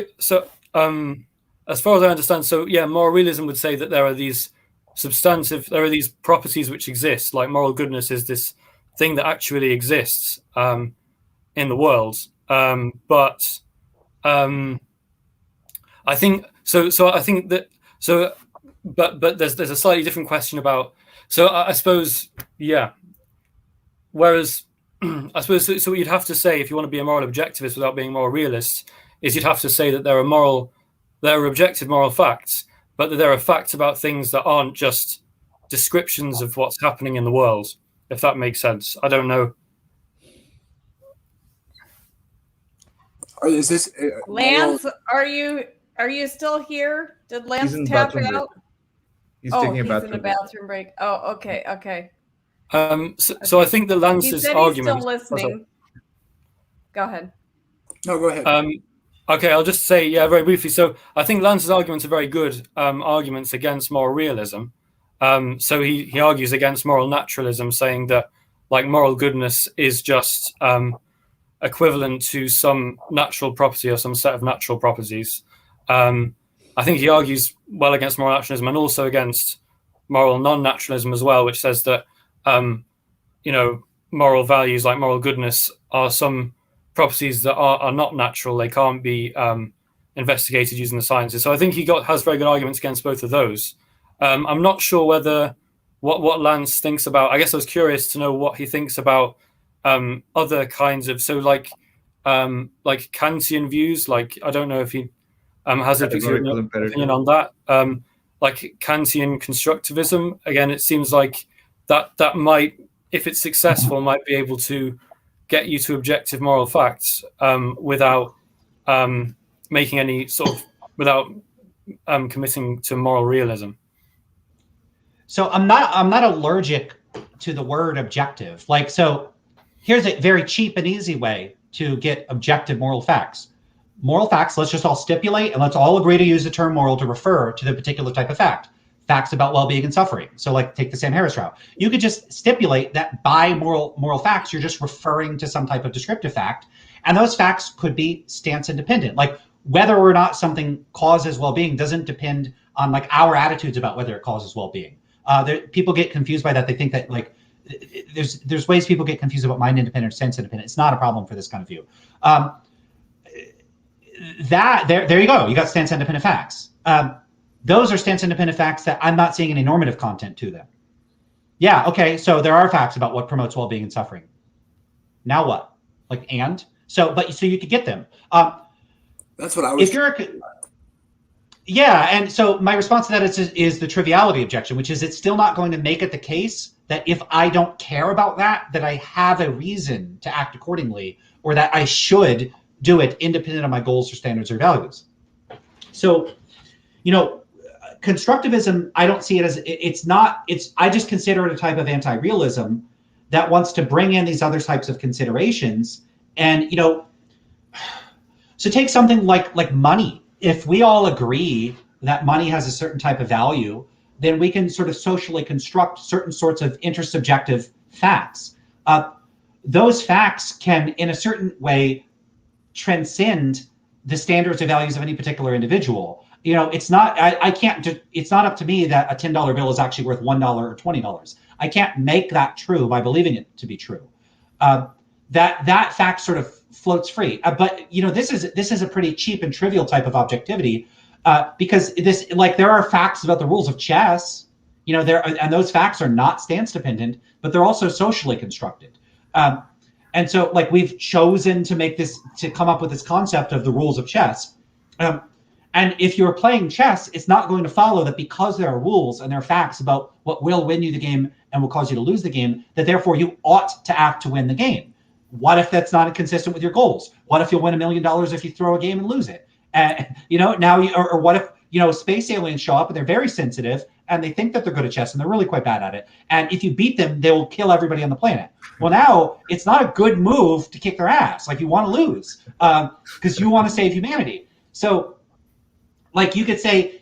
as far as I understand, so yeah, moral realism would say that there are these properties which exist, like moral goodness is this thing that actually exists in the world. But I think so. So I think that so, but there's a slightly different question about. So I suppose yeah. Whereas I suppose so. What you'd have to say if you want to be a moral objectivist without being a moral realist is you'd have to say that there are objective moral facts, but that there are facts about things that aren't just descriptions of what's happening in the world. If that makes sense, I don't know. Is this Lance, are you still here? Did Lance He's in tap bathroom break. out? He's Oh, taking a he's bathroom in a break. bathroom break. Oh, okay. So I think that He Lance's said argument. he's still listening. Go ahead. No, go ahead. Okay, I'll just say, very briefly. So I think Lance's arguments are very good arguments against moral realism. So he argues against moral naturalism, saying that like moral goodness is just equivalent to some natural property or some set of natural properties. I think he argues well against moral naturalism and also against moral non-naturalism as well, which says that moral values like moral goodness are some properties that are not natural. They can't be investigated using the sciences. So I think he has very good arguments against both of those. I'm not sure whether what Lance thinks about. I guess I was curious to know what he thinks about other kinds of like Kantian views. Like I don't know if he has an opinion on that. Like Kantian constructivism. Again, it seems like that might, if it's successful, might be able to get you to objective moral facts without making any without committing to moral realism. So I'm not allergic to the word objective. So here's a very cheap and easy way to get objective moral facts. Moral facts, let's just all stipulate and let's all agree to use the term moral to refer to the particular type of fact. Facts about well-being and suffering. So take the Sam Harris route. You could just stipulate that by moral facts, you're just referring to some type of descriptive fact. And those facts could be stance independent. Like whether or not something causes well-being doesn't depend on our attitudes about whether it causes well-being. People get confused by that. They think that there's ways people get confused about mind independent or sense independent. It's not a problem for this kind of view. There you go. You got stance independent facts. Those are stance independent facts that I'm not seeing any normative content to them. Yeah, okay, so there are facts about what promotes well-being and suffering. Now what? So you could get them. That's what I was. And so my response to that is the triviality objection, which is it's still not going to make it the case that if I don't care about that I have a reason to act accordingly, or that I should do it independent of my goals or standards or values. So, constructivism, I don't see it as I just consider it a type of anti-realism that wants to bring in these other types of considerations. And, so take something like money. If we all agree that money has a certain type of value, then we can sort of socially construct certain sorts of intersubjective facts. Those facts can, in a certain way, transcend the standards or values of any particular individual. It's not, it's not up to me that a $10 bill is actually worth $1 or $20. I can't make that true by believing it to be true. That fact sort of floats free. But this is a pretty cheap and trivial type of objectivity because there are facts about the rules of chess, and those facts are not stance dependent, but they're also socially constructed. And so we've chosen to come up with this concept of the rules of chess. And if you're playing chess, it's not going to follow that because there are rules and there are facts about what will win you the game and will cause you to lose the game, that therefore you ought to act to win the game. What if that's not consistent with your goals? What if you'll win $1 million if you throw a game and lose it? And what if space aliens show up and they're very sensitive and they think that they're good at chess and they're really quite bad at it. And if you beat them, they will kill everybody on the planet. Well, now it's not a good move to kick their ass. You want to lose because you want to save humanity. So you could say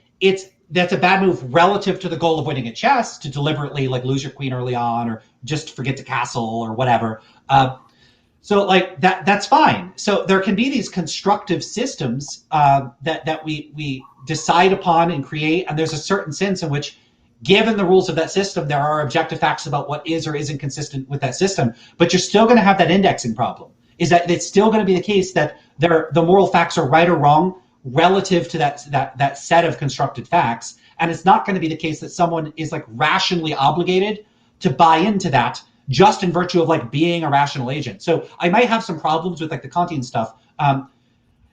that's a bad move relative to the goal of winning at chess, to deliberately lose your queen early on or just forget to castle or whatever. So that's fine. So there can be these constructive systems that we decide upon and create, and there's a certain sense in which, given the rules of that system, there are objective facts about what is or isn't consistent with that system. But you're still going to have that indexing problem. Is that it's still going to be the case that the moral facts are right or wrong relative to that set of constructed facts. And it's not going to be the case that someone is like rationally obligated to buy into that just in virtue of like being a rational agent. So I might have some problems with like the Kantian stuff. I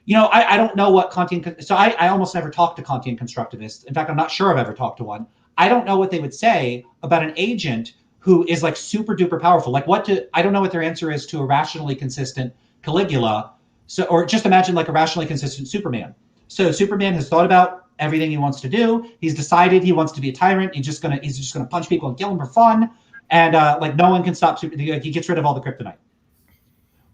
don't know what Kantian, so I almost never talk to Kantian constructivists. In fact, I'm not sure I've ever talked to one. I don't know what they would say about an agent who is like super duper powerful. Like I don't know what their answer is to a rationally consistent Caligula. So, or just imagine like a rationally consistent Superman. So Superman has thought about everything he wants to do. He's decided he wants to be a tyrant. He's just gonna punch people and kill them for fun. And like no one can stop Superman. He gets rid of all the kryptonite.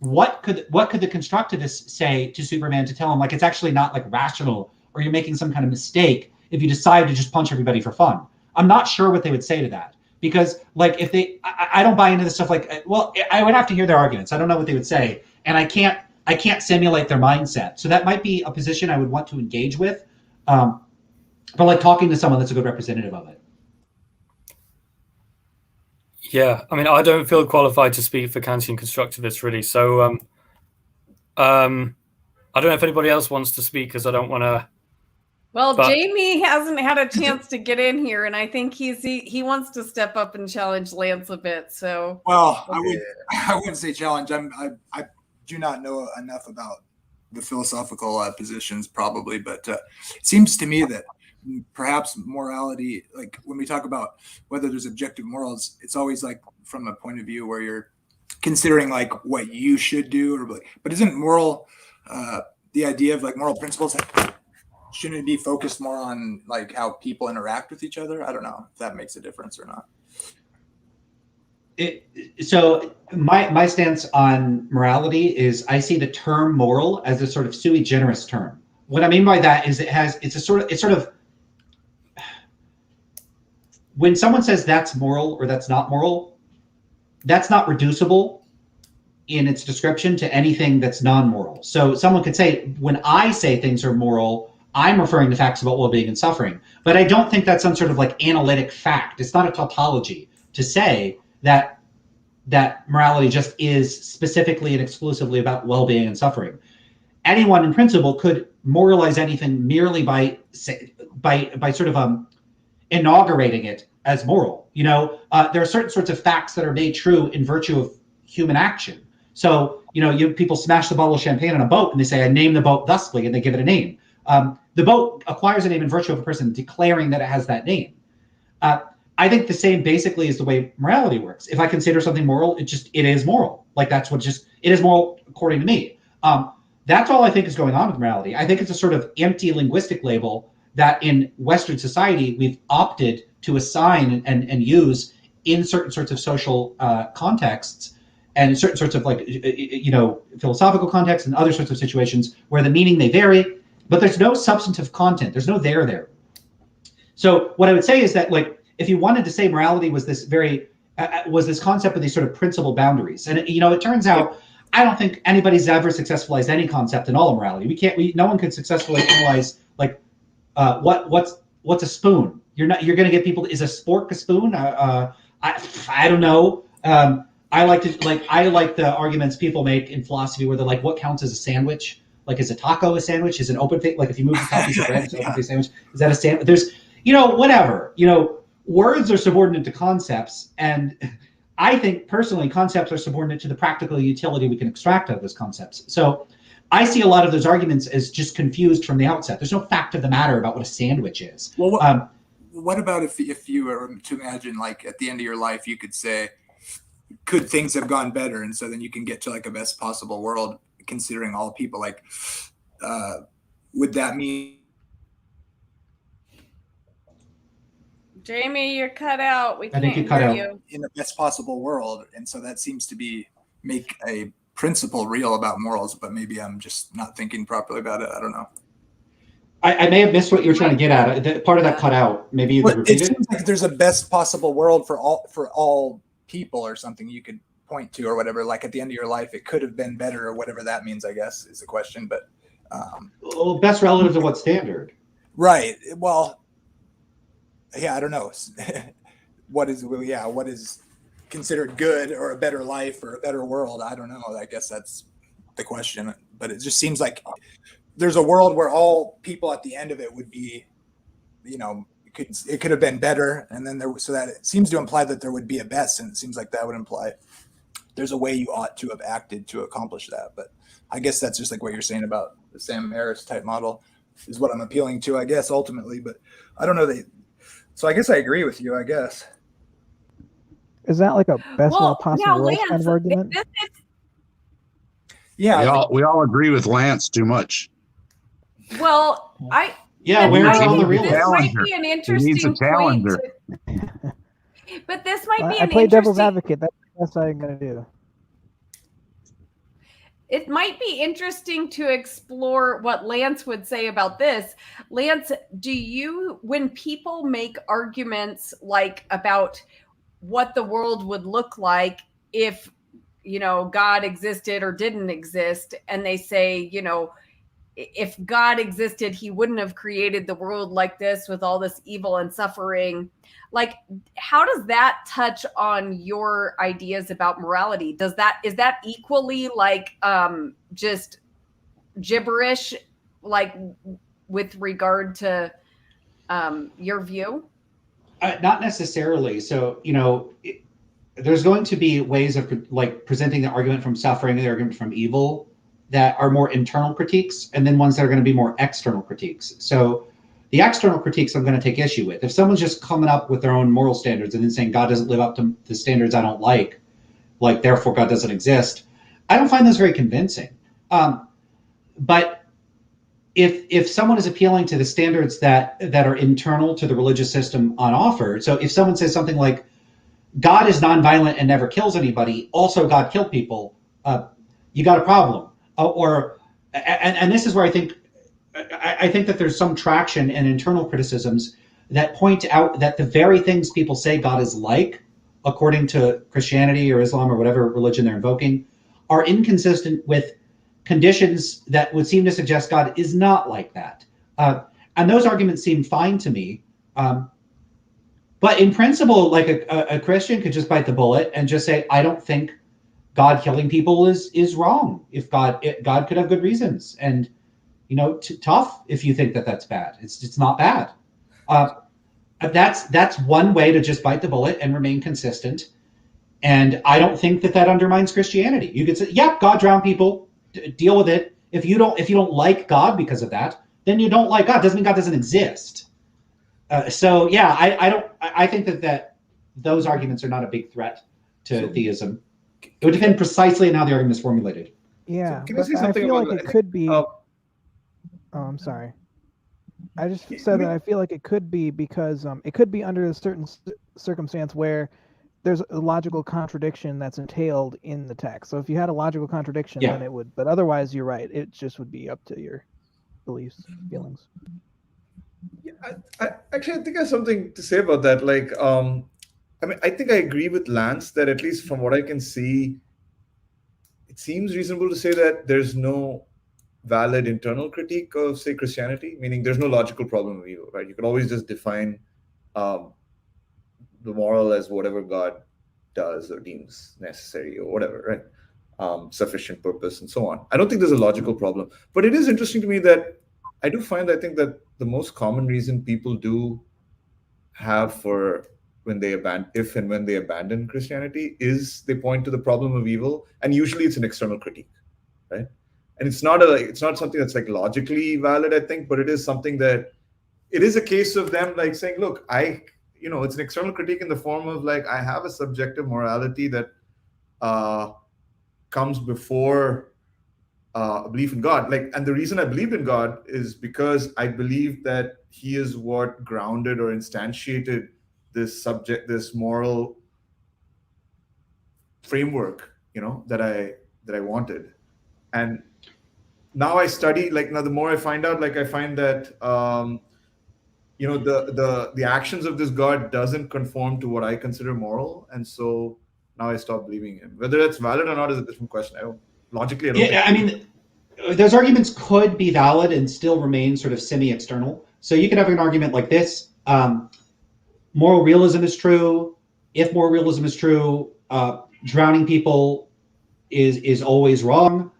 What could the constructivists say to Superman to tell him like it's actually not like rational, or you're making some kind of mistake if you decide to just punch everybody for fun? I'm not sure what they would say to that, because like if I don't buy into this stuff. Like, well, I would have to hear their arguments. I don't know what they would say, and I can't simulate their mindset. So that might be a position I would want to engage with, but like talking to someone that's a good representative of it. Yeah, I mean, I don't feel qualified to speak for Kantian constructivists, really. So I don't know if anybody else wants to speak, because I don't want to. Well, Jamie hasn't had a chance to get in here, and I think he wants to step up and challenge Lance a bit. So, well, I wouldn't say challenge. I do not know enough about the philosophical positions, probably, but it seems to me that perhaps morality, like when we talk about whether there's objective morals, it's always like from a point of view where you're considering like what you should do, but isn't moral the idea of like moral principles? Shouldn't it be focused more on like how people interact with each other? I don't know if that makes a difference or not. So my stance on morality is I see the term moral as a sort of sui generis term. What I mean by that is it's sort of when someone says that's moral or that's not moral, that's not reducible in its description to anything that's non-moral. So someone could say, when I say things are moral, I'm referring to facts about well-being and suffering. But I don't think that's some sort of like analytic fact. It's not a tautology to say that morality just is specifically and exclusively about well-being and suffering. Anyone in principle could moralize anything merely by sort of inaugurating it as moral. There are certain sorts of facts that are made true in virtue of human action. So people smash the bottle of champagne on a boat and they say, I name the boat thusly, and they give it a name. The boat acquires a name in virtue of a person declaring that it has that name. I think the same basically is the way morality works. If I consider something moral, it is moral. Like it is moral according to me. That's all I think is going on with morality. I think it's a sort of empty linguistic label that in Western society we've opted to assign and use in certain sorts of social contexts and in certain sorts of philosophical contexts and other sorts of situations where the meaning may vary, but there's no substantive content. There's no there. So what I would say is that if you wanted to say morality was this concept of these sort of principle boundaries, and it turns out I don't think anybody's ever successfulized any concept in all of morality. No one could successfully analyze what's a spoon. You're going to get people. Is a spork a spoon? I don't know. I like the arguments people make in philosophy where they're like, what counts as a sandwich? Like, is a taco a sandwich? Is an open face? Like, if you move the top piece of bread, it's an open face sandwich. Is that a sandwich? There's, whatever. Words are subordinate to concepts, and I think personally, concepts are subordinate to the practical utility we can extract out of those concepts. So I see a lot of those arguments as just confused from the outset. There's no fact of the matter about what a sandwich is. Well, what about if you were to imagine, like, at the end of your life, you could say, could things have gone better? And so then you can get to like a best possible world, considering all people. Like, would that mean? Jamie, you're cut out. We can't you cut hear out. you. In the best possible world, and so that seems to make a principle real about morals, but maybe I'm just not thinking properly about it. I don't know. I may have missed what you're trying to get at. Part of that cut out. Maybe you could repeat it. It seems like there's a best possible world for all people, or something you could point to, or whatever. Like, at the end of your life, it could have been better, or whatever that means, I guess, is the question. But best relative to what standard? Right. Well, yeah, I don't know. What is considered good, or a better life, or a better world? I don't know. I guess that's the question. But it just seems like there's a world where all people at the end of it would be, it could have been better, and then so that it seems to imply that there would be a best, and it seems like that would imply there's a way you ought to have acted to accomplish that. But I guess that's just like what you're saying about the Sam Harris type model is what I'm appealing to, I guess, ultimately. But I don't know. So I guess I agree with you, I guess. Is that like a best Well, all possible now, worlds kind Lance, of argument? Yeah. We all agree with Lance too much. Well, Yeah, but where I are all the think this realists? might be an interesting point. But this might be I an play devil's interesting. advocate. That's what I'm going to do. It might be interesting to explore what Lance would say about this. Lance, when people make arguments like about what the world would look like if, God existed or didn't exist, and they say, if God existed, he wouldn't have created the world like this with all this evil and suffering. Like, how does that touch on your ideas about morality? Is that equally like just gibberish, like with regard to your view? Not necessarily. So, there's going to be ways of like presenting the argument from suffering and the argument from evil that are more internal critiques, and then ones that are going to be more external critiques. So the external critiques I'm going to take issue with. If someone's just coming up with their own moral standards and then saying God doesn't live up to the standards I don't like therefore God doesn't exist, I don't find those very convincing. But if someone is appealing to the standards that are internal to the religious system on offer, so if someone says something like God is nonviolent and never kills anybody, also God killed people, you got a problem. And this is where I think that there's some traction in internal criticisms that point out that the very things people say God is like, according to Christianity or Islam or whatever religion they're invoking, are inconsistent with conditions that would seem to suggest God is not like that. And those arguments seem fine to me. But in principle, like a Christian could just bite the bullet and just say, I don't think God killing people is wrong. If God could have good reasons, and tough if you think that that's bad. It's not bad. That's one way to just bite the bullet and remain consistent. And I don't think that undermines Christianity. You could say, yeah, God drowned people, deal with it. If you don't like God because of that, then you don't like God. Doesn't mean God doesn't exist. So yeah, I think that those arguments are not a big threat to theism. It would depend precisely on how the argument is formulated. Yeah, So can I say something feel about like that? it could be. Oh, I'm sorry. I just said that I feel like it could be because it could be under a certain circumstance where there's a logical contradiction that's entailed in the text. So if you had a logical contradiction, then it would. But otherwise, you're right. It just would be up to your beliefs, feelings. Yeah, I think I have something to say about that. Like, I think I agree with Lance that at least from what I can see, it seems reasonable to say that there's no valid internal critique of, say, Christianity, meaning there's no logical problem of evil, right? You could always just define the moral as whatever God does or deems necessary or whatever, right? Sufficient purpose and so on. I don't think there's a logical problem, but it is interesting to me that I do find, I think that the most common reason people do have for when they abandon Christianity is they point to the problem of evil, and usually it's an external critique, right? And it's not something that's like logically valid, I think, but it is something that it is a case of them like saying, look, it's an external critique in the form of like, I have a subjective morality that comes before a belief in God. Like, and the reason I believed in God is because I believe that he is what grounded or instantiated this moral framework, that I wanted. And now I study, like, now the more I find out, like, I find that the actions of this God doesn't conform to what I consider moral, and so now I stop believing him. Whether that's valid or not is a different question. I don't think. Those arguments could be valid and still remain sort of semi-external. So you could have an argument like this: moral realism is true. If moral realism is true, drowning people is always wrong.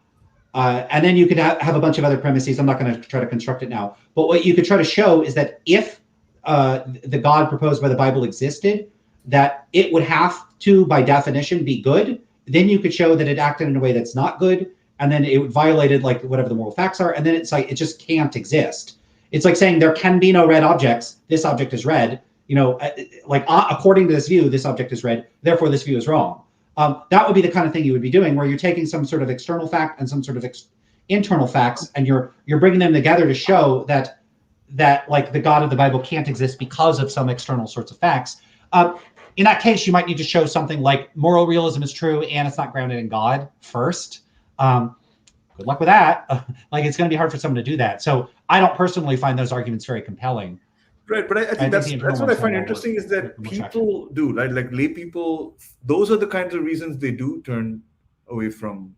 And then you could have a bunch of other premises. I'm not going to try to construct it now. But what you could try to show is that if the God proposed by the Bible existed, that it would have to, by definition, be good. Then you could show that it acted in a way that's not good, and then it violated like whatever the moral facts are, and then it's like it just can't exist. It's like saying there can be no red objects. This object is red. According to this view, this object is red. Therefore, this view is wrong. That would be the kind of thing you would be doing, where you're taking some sort of external fact and some sort of internal facts, and you're bringing them together to show that like the God of the Bible can't exist because of some external sorts of facts. In that case, you might need to show something like moral realism is true and it's not grounded in God first. Good luck with that. It's going to be hard for someone to do that. So I don't personally find those arguments very compelling. Right, but I think that's what I find interesting is that people do, right? Like lay people, those are the kinds of reasons they do turn away from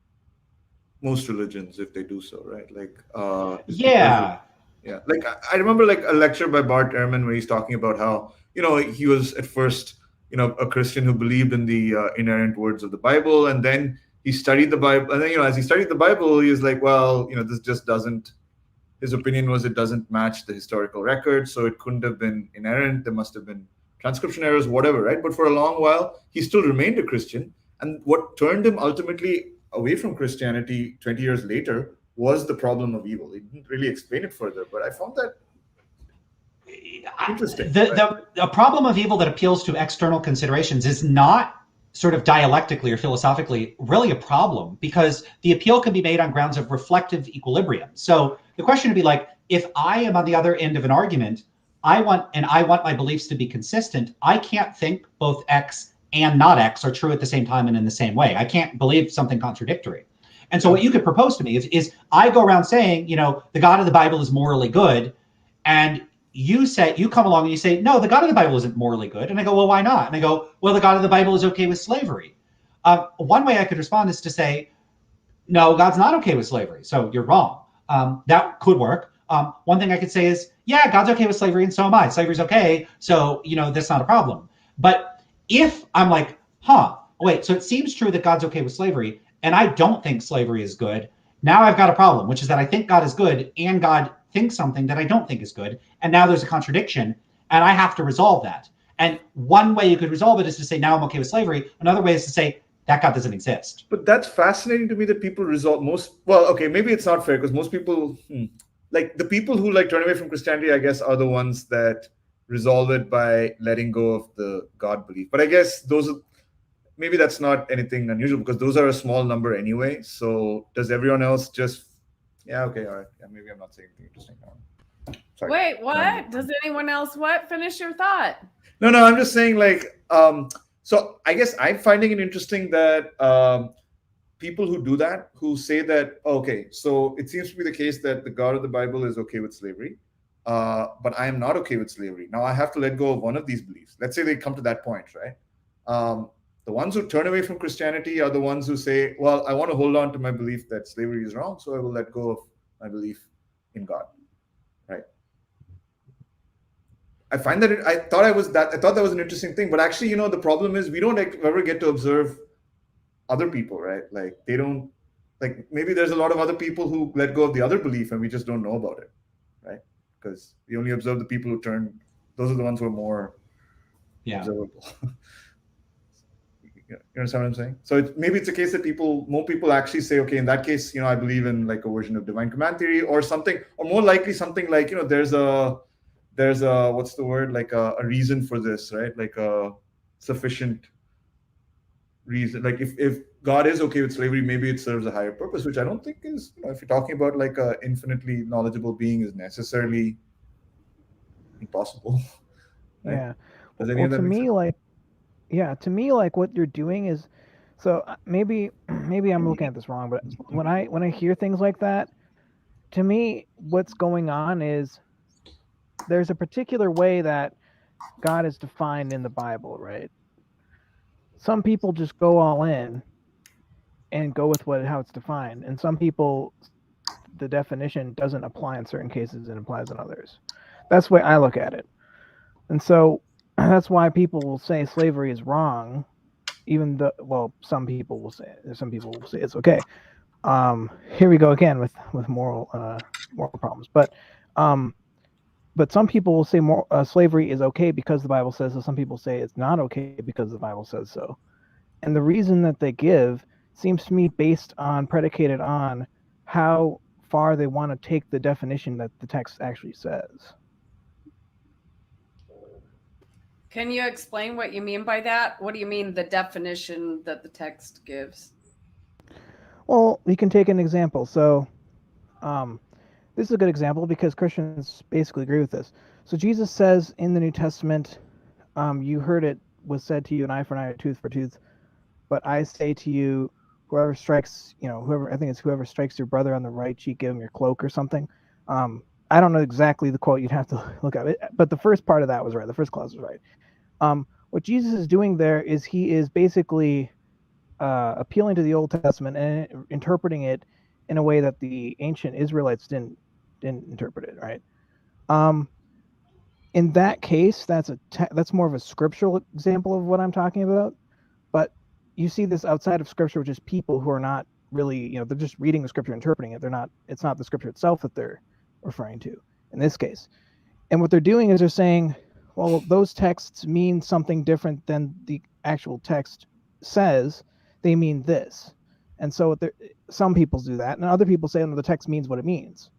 most religions if they do so, right? Yeah. Like I remember like a lecture by Bart Ehrman where he's talking about how, he was at first, a Christian who believed in the inerrant words of the Bible, and then he studied the Bible, and then as he studied the Bible, he was like, well, this just doesn't. His opinion was it doesn't match the historical record, so it couldn't have been inerrant. There must have been transcription errors, whatever, right? But for a long while, he still remained a Christian, and what turned him ultimately away from Christianity 20 years later was the problem of evil. He didn't really explain it further, but I found that interesting. The problem of evil that appeals to external considerations is not sort of dialectically or philosophically really a problem, because the appeal can be made on grounds of reflective equilibrium. So the question would be like, if I am on the other end of an argument, I want my beliefs to be consistent, I can't think both X and not X are true at the same time and in the same way. I can't believe something contradictory. And so what you could propose to me is I go around saying, the God of the Bible is morally good, and you come along and you say, no, the God of the Bible isn't morally good. And I go, well, why not? And I go, well, the God of the Bible is okay with slavery. One way I could respond is to say, no, God's not okay with slavery, so you're wrong. That could work. One thing I could say is, yeah, God's okay with slavery, and so am I. Slavery's okay, so that's not a problem. But if I'm like, wait, so it seems true that God's okay with slavery, and I don't think slavery is good, now I've got a problem, which is that I think God is good, and God thinks something that I don't think is good, and now there's a contradiction, and I have to resolve that. And one way you could resolve it is to say, now I'm okay with slavery. Another way is to say, that God doesn't exist. But that's fascinating to me that people resolve maybe it's not fair, because most people, like the people who turn away from Christianity, I guess, are the ones that resolve it by letting go of the God belief. But I guess maybe that's not anything unusual, because those are a small number anyway. So does everyone else just, yeah, okay, all right. Yeah, maybe I'm not saying anything interesting now. Sorry. Wait, what? Does anyone else finish your thought? No, I'm just saying so I guess I'm finding it interesting that people who do that, who say that, okay, so it seems to be the case that the God of the Bible is okay with slavery, but I am not okay with slavery. Now I have to let go of one of these beliefs. Let's say they come to that point, right? The ones who turn away from Christianity are the ones who say, well, I want to hold on to my belief that slavery is wrong, so I will let go of my belief in God, right? I find that I thought that was an interesting thing, but actually, the problem is we don't ever get to observe other people, right? Like they don't, like maybe there's a lot of other people who let go of the other belief and we just don't know about it, right? Because we only observe the people who those are the ones who are more observable. You understand what I'm saying? So maybe it's a case that more people actually say, okay, in that case, I believe in like a version of divine command theory or something, or more likely something like, there's a what's the word, like a reason for this, right? Like a sufficient reason. Like if God is okay with slavery, maybe it serves a higher purpose, which I don't think is, if you're talking about like a infinitely knowledgeable being, is necessarily impossible. Right? Yeah. To me, like what you're doing is, so maybe I'm looking at this wrong, but when I hear things like that, to me, what's going on is there's a particular way that God is defined in the Bible, right? Some people just go all in and go with how it's defined, and some people, the definition doesn't apply in certain cases and applies in others. That's the way I look at it. And so that's why people will say slavery is wrong, even though, some people will say it's okay. Here we go again with moral problems. But some people will say slavery is okay because the Bible says so. Some people say it's not okay because the Bible says so. And the reason that they give seems to me predicated on how far they want to take the definition that the text actually says. Can you explain what you mean by that? What do you mean the definition that the text gives? Well, we can take an example. So this is a good example because Christians basically agree with this. So Jesus says in the New Testament, you heard it was said to you, an eye for an eye, a tooth for a tooth. But I say to you, whoever strikes your brother on the right cheek, give him your cloak or something. I don't know exactly the quote. You'd have to look at it. But the first part of that was right. The first clause was right. What Jesus is doing there is he is basically appealing to the Old Testament and interpreting it in a way that the ancient Israelites didn't interpret it, right? In that case, that's more of a scriptural example of what I'm talking about. But you see this outside of scripture, which is people who are not really, they're just reading the scripture, interpreting it. It's not the scripture itself that they're referring to in this case. And what they're doing is they're saying, well, those texts mean something different than the actual text says. They mean this. And so some people do that, and other people say, no, the text means what it means.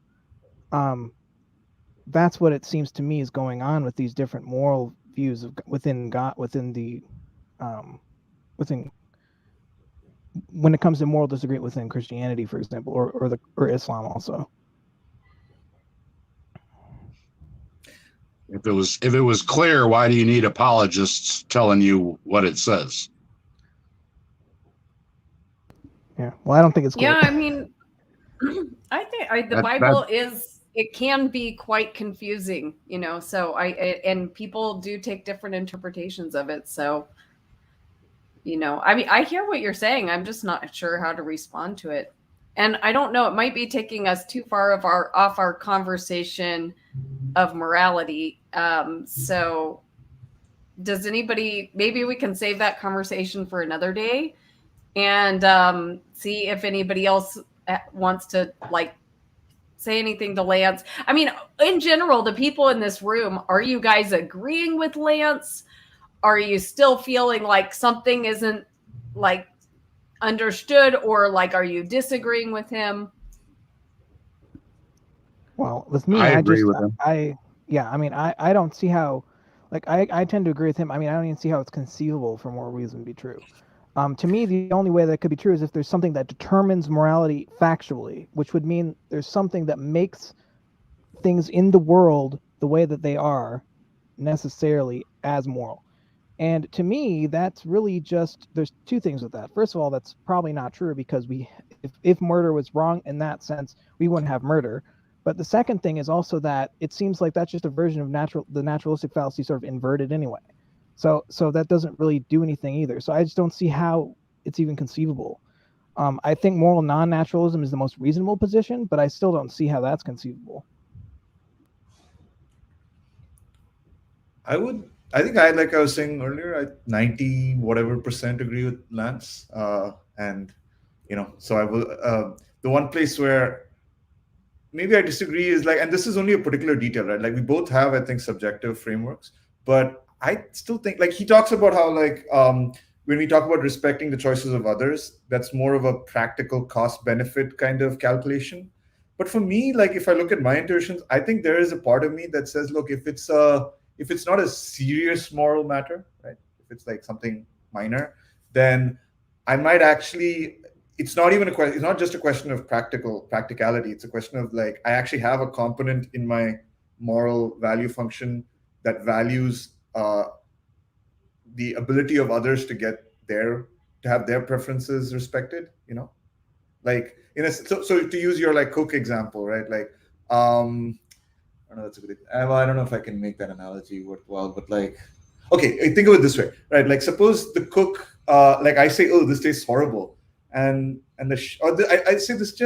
That's what it seems to me is going on with these different moral views within God, when it comes to moral disagreement within Christianity, for example, or Islam also. If it was clear, why do you need apologists telling you what it says? Yeah, well, I don't think it's clear. Yeah, I mean, I think the Bible it can be quite confusing, so and people do take different interpretations of it. So, I mean, I hear what you're saying. I'm just not sure how to respond to it. And I don't know, it might be taking us too far off our conversation of morality. So does anybody, maybe we can save that conversation for another day and see if anybody else wants to say anything to Lance. I mean, in general, the people in this room, are you guys agreeing with Lance? Are you still feeling like something isn't understood, or are you disagreeing with him? Well, with me, I agree with him. I don't see how, I tend to agree with him. I mean, I don't even see how it's conceivable for moral reason to be true. To me, the only way that could be true is if there's something that determines morality factually, which would mean there's something that makes things in the world the way that they are necessarily as moral. And to me, that's really there's two things with that. First of all, that's probably not true because if murder was wrong in that sense, we wouldn't have murder. But the second thing is also that it seems like that's just a version of the naturalistic fallacy sort of inverted anyway. So that doesn't really do anything either. So I just don't see how it's even conceivable. I think moral non-naturalism is the most reasonable position, but I still don't see how that's conceivable. I think like I was saying earlier, 90 whatever percent agree with Lance. And so I will, the one place where maybe I disagree is and this is only a particular detail, right? We both have, I think, subjective frameworks, but I still think he talks about how when we talk about respecting the choices of others, that's more of a practical cost benefit kind of calculation. But for me, if I look at my intuitions, I think there is a part of me that says, look, if it's not a serious moral matter, right? If it's something minor, then I might actually, it's not even it's not just a question of practicality. It's a question of I actually have a component in my moral value function that values the ability of others to have their preferences respected, so to use your cook example, right? I don't know, that's a good. I don't know if I can make that analogy worthwhile, but okay, think of it this way, right? Suppose the cook, I say, oh, this tastes horrible, and I say this.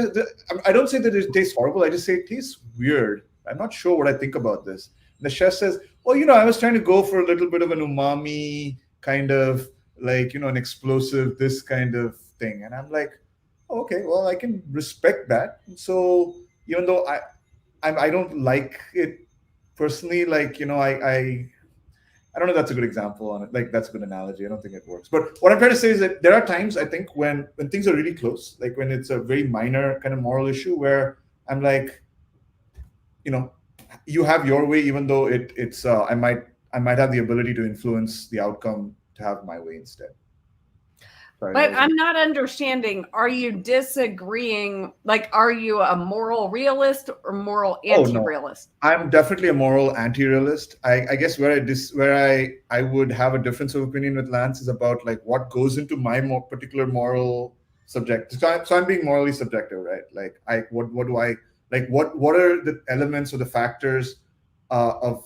I don't say that it tastes horrible. I just say it tastes weird. I'm not sure what I think about this. And the chef says, well, I was trying to go for a little bit of an umami kind of an explosive this kind of thing, and I'm like, okay, well, I can respect that. So even though I don't like it personally, like, I don't know if that's a good example on it. Like, that's a good analogy. I don't think it works. But what I'm trying to say is that there are times, I think, when things are really close, like when it's a very minor kind of moral issue where I'm like, you have your way, even though it's I might have the ability to influence the outcome to have my way instead. Sorry, But I'm not understanding. Are you disagreeing? Like, are you a moral realist or moral anti-realist? No. I'm definitely a moral anti-realist. I guess where I would have a difference of opinion with Lance is about like what goes into my particular moral subject. So I'm being morally subjective, right? Like what do I like? What are the elements or the factors of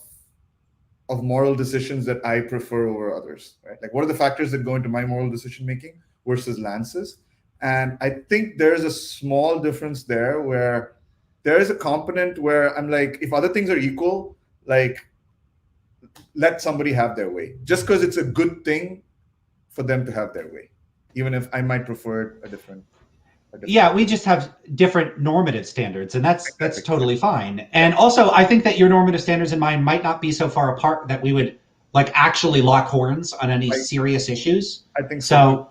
moral decisions that I prefer over others, right? Like, what are the factors that go into my moral decision making versus Lance's? And I think there's a small difference there where there is a component where I'm like, if other things are equal, like, let somebody have their way, just because it's a good thing for them to have their way, even if I might prefer a different. Yeah, we just have different normative standards, and that's totally fine. And also, I think that your normative standards and mine might not be so far apart that we would like actually lock horns on any serious issues. I think so.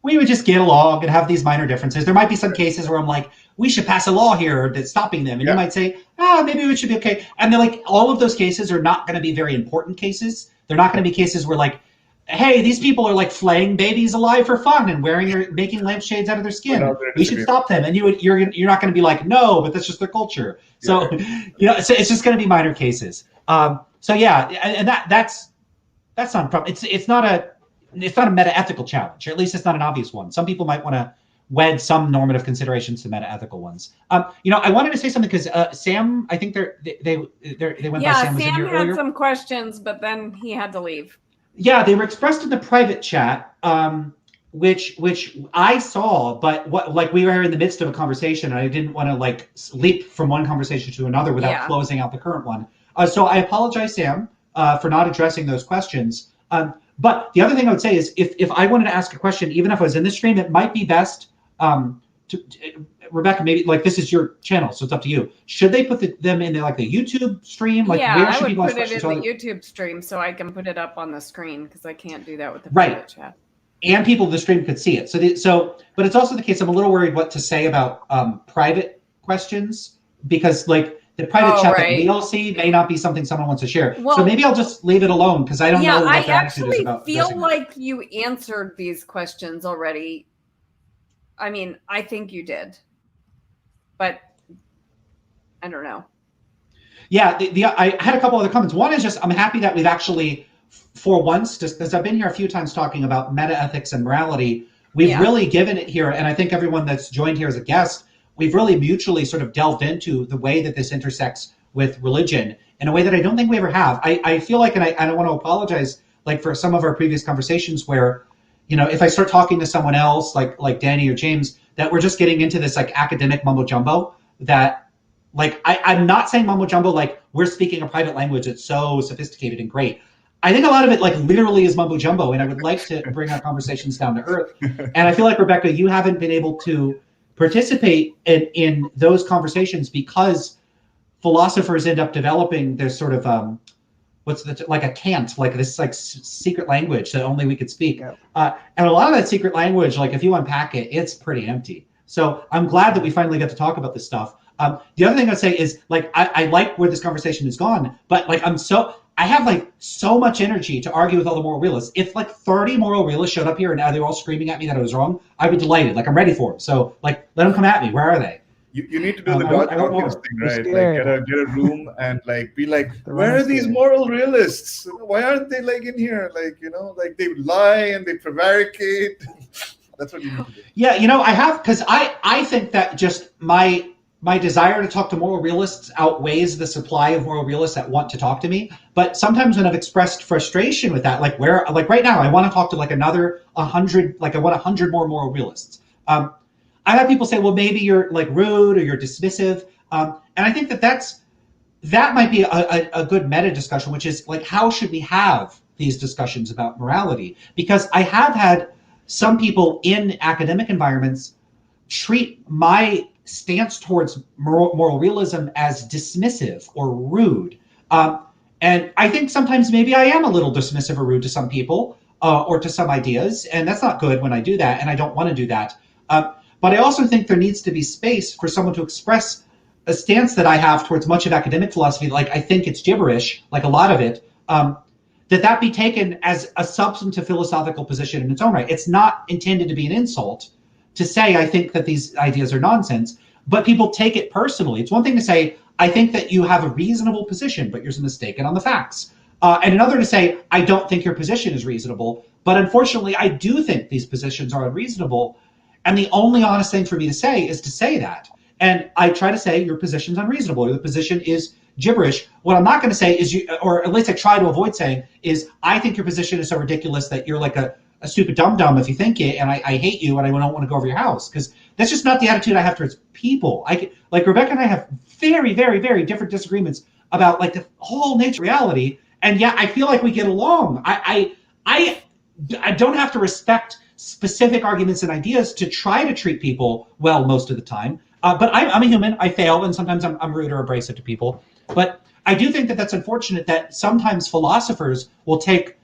We would just get along and have these minor differences. There might be some cases where I'm like, we should pass a law here that's stopping them, and you might say, maybe it should be okay. And they're like, all of those cases are not going to be very important cases. They're not going to be cases where like, hey, these people are like flaying babies alive for fun and making lampshades out of their skin. We should stop them. And you're not going to be like, no, but that's just their culture. So it's just going to be minor cases. So yeah, and that's not a problem. It's not a metaethical challenge, or at least it's not an obvious one. Some people might want to wed some normative considerations to metaethical ones. I wanted to say something because Sam, I think they went by Sam. Sam had some questions, but then he had to leave. Yeah, they were expressed in the private chat, which I saw, but we were in the midst of a conversation, and I didn't want to like leap from one conversation to another without closing out the current one. So I apologize, Sam, for not addressing those questions. But the other thing I would say is if I wanted to ask a question, even if I was in the stream, it might be best Rebecca, maybe like this is your channel, so it's up to you. Should they put them in the YouTube stream? Like, where should people ask questions? I would put it in the YouTube stream so I can put it up on the screen because I can't do that with the private chat. And people in the stream could see it. But it's also the case. I'm a little worried what to say about private questions because like the private chat that we all see may not be something someone wants to share. Well, so maybe I'll just leave it alone because I don't know what the attitude is about. I actually feel like you answered these questions already. I mean, I think you did, but I don't know. Yeah, I had a couple other comments. One is just I'm happy that we've actually, for once, just because I've been here a few times talking about metaethics and morality, we've really given it here, and I think everyone that's joined here as a guest, we've really mutually sort of delved into the way that this intersects with religion in a way that I don't think we ever have. I feel like, and I don't want to apologize, like for some of our previous conversations where, if I start talking to someone else, like Danny or James, that we're just getting into this like academic mumbo jumbo that, like, I'm not saying mumbo jumbo like we're speaking a private language that's so sophisticated and great. I think a lot of it like literally is mumbo jumbo, and I would like to bring our conversations down to earth. And I feel like, Rebecca, you haven't been able to participate in those conversations because philosophers end up developing their sort of like a cant, like this like secret language that only we could speak. And a lot of that secret language, like if you unpack it, it's pretty empty. So I'm glad that we finally get to talk about this stuff. The other thing I'd say is like I like where this conversation has gone, but like I have like so much energy to argue with all the moral realists. If like 30 moral realists showed up here and now they're all screaming at me that I was wrong, I'd be delighted. Like I'm ready for them. So like let them come at me. Where are they? You need to do the Dawkins thing, right? Like get a room and like be like, where are these moral realists? Why aren't they like in here? Like, like they lie and they prevaricate. That's what you need to do. Yeah, I have, because I think that just my desire to talk to moral realists outweighs the supply of moral realists that want to talk to me. But sometimes when I've expressed frustration with that, like right now, I want to talk to like another 100, like I want 100 more moral realists. I've had people say, well, maybe you're like rude or you're dismissive. And I think that might be a good meta discussion, which is like, how should we have these discussions about morality? Because I have had some people in academic environments treat my stance towards moral realism as dismissive or rude. And I think sometimes maybe I am a little dismissive or rude to some people or to some ideas, and that's not good when I do that, and I don't want to do that. But I also think there needs to be space for someone to express a stance that I have towards much of academic philosophy, like I think it's gibberish, like a lot of it, that be taken as a substantive philosophical position in its own right. It's not intended to be an insult to say I think that these ideas are nonsense, but people take it personally. It's one thing to say, I think that you have a reasonable position, but you're mistaken on the facts. And another to say, I don't think your position is reasonable, but unfortunately, I do think these positions are unreasonable. And the only honest thing for me to say is to say that. And I try to say your position's unreasonable, your position is gibberish. What I'm not going to say is, or at least I try to avoid saying, is I think your position is so ridiculous that you're like a stupid dum-dum if you think it, and I hate you and I don't want to go over your house, because that's just not the attitude I have towards people. Like Rebecca and I have very, very, very different disagreements about like the whole nature of reality, and yet I feel like we get along. I don't have to respect specific arguments and ideas to try to treat people well most of the time. But I'm a human. I fail, and sometimes I'm rude or abrasive to people. But I do think that that's unfortunate that sometimes philosophers will take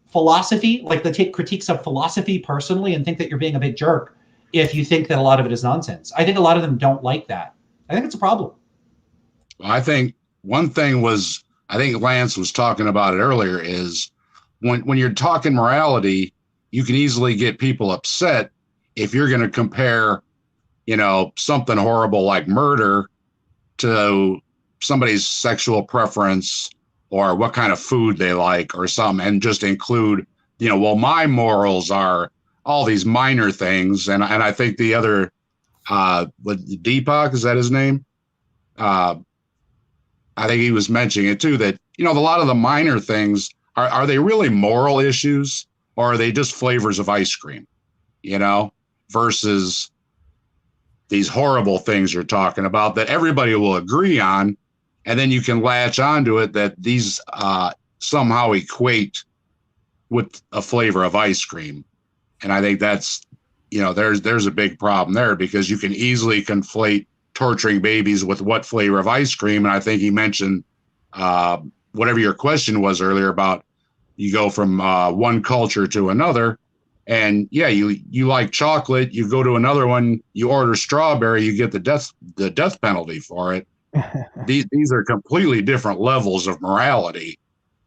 philosophy, like they take critiques of philosophy personally and think that you're being a big jerk if you think that a lot of it is nonsense. I think a lot of them don't like that. I think it's a problem. Well, I think one thing was, I think Lance was talking about it earlier, is when you're talking morality, you can easily get people upset if you're going to compare, something horrible like murder to somebody's sexual preference or what kind of food they like or something, and just include, well, my morals are all these minor things. And I think the other, Deepak, is that his name? I think he was mentioning it too, that, a lot of the minor things, are they really moral issues, or are they just flavors of ice cream, versus these horrible things you're talking about that everybody will agree on. And then you can latch onto it that these somehow equate with a flavor of ice cream. And I think that's, there's a big problem there, because you can easily conflate torturing babies with what flavor of ice cream. And I think he mentioned whatever your question was earlier about you go from one culture to another. And yeah, you like chocolate, you go to another one, you order strawberry, you get the death penalty for it. These are completely different levels of morality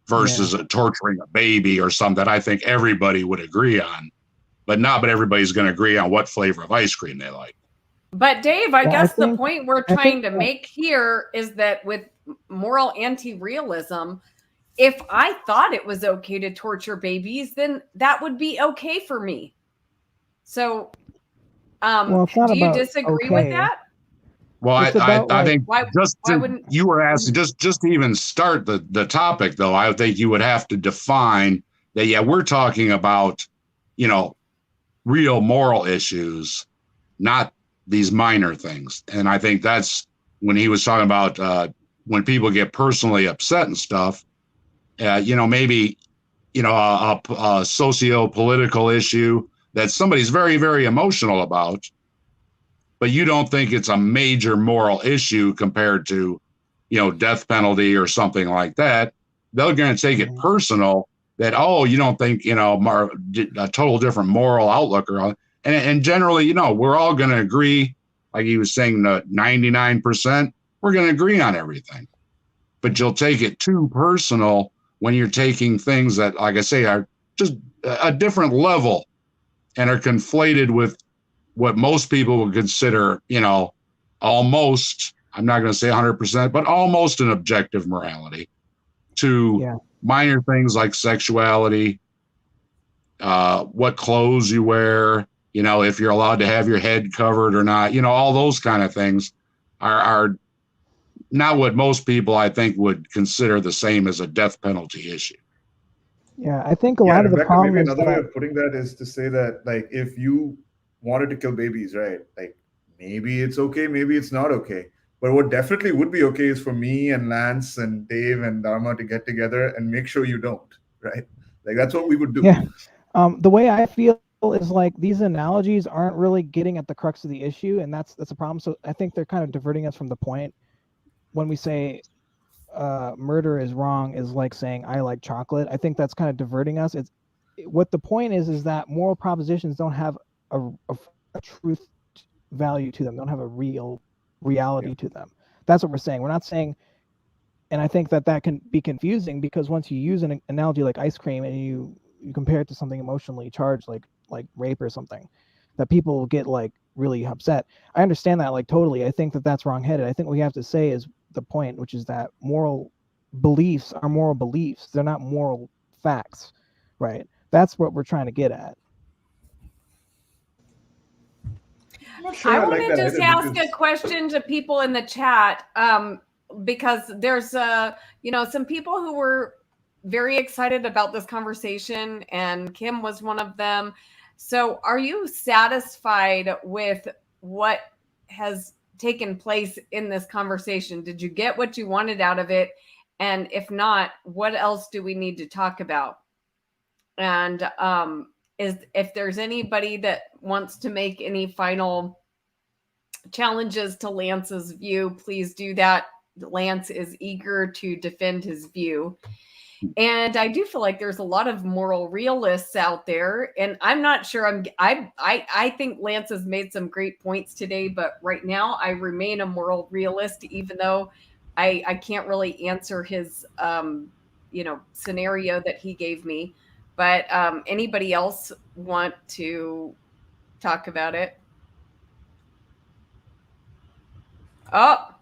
versus torturing a baby or something that I think everybody would agree on, but everybody's going to agree on what flavor of ice cream they like. But Dave, I guess the point we're trying to make here is that with moral anti-realism, if I thought it was okay to torture babies, then that would be okay for me. So, do you disagree with that? Well, I think you were asking just to even start the topic, though, I think you would have to define that. Yeah, we're talking about, real moral issues, not these minor things. And I think that's when he was talking about when people get personally upset and stuff. Maybe, a socio-political issue that somebody's very, very emotional about, but you don't think it's a major moral issue compared to, death penalty or something like that. They're going to take it personal that, you don't think, a total different moral outlook. And generally, we're all going to agree, like he was saying, 99%, we're going to agree on everything. But you'll take it too personal when you're taking things that, like I say, are just a different level and are conflated with what most people would consider, almost, I'm not going to say 100%, but almost an objective morality, to minor things like sexuality, what clothes you wear, if you're allowed to have your head covered or not, all those kind of things are not what most people, I think, would consider the same as a death penalty issue. Yeah, I think a lot of the problem maybe another way of putting that is to say that, like, if you wanted to kill babies, right? Like, maybe it's okay, maybe it's not okay. But what definitely would be okay is for me and Lance and Dave and Dharma to get together and make sure you don't, right? Like, that's what we would do. Yeah. The way I feel is like these analogies aren't really getting at the crux of the issue, and that's a problem. So I think they're kind of diverting us from the point. When we say murder is wrong, is like saying I like chocolate. I think that's kind of diverting us. It's what the point is that moral propositions don't have a truth value to them, don't have a real reality to them. That's what we're saying. We're not saying, and I think that can be confusing, because once you use an analogy like ice cream and you compare it to something emotionally charged like rape or something, that people get like really upset. I understand that like totally. I think that's wrong-headed. I think what we have to say is the point, which is that moral beliefs are moral beliefs. They're not moral facts, right? That's what we're trying to get at. I'm not sure I I want like to that just either, ask because a question to people in the chat, because there's some people who were very excited about this conversation, and Kim was one of them. So are you satisfied with what has taken place in this conversation? Did you get what you wanted out of it? And if not, what else do we need to talk about? And if there's anybody that wants to make any final challenges to Lance's view, please do that. Lance is eager to defend his view. And I do feel like there's a lot of moral realists out there, and I'm not sure I think Lance has made some great points today, but right now I remain a moral realist, even though I can't really answer his scenario that he gave me. But anybody else want to talk about it? Oh,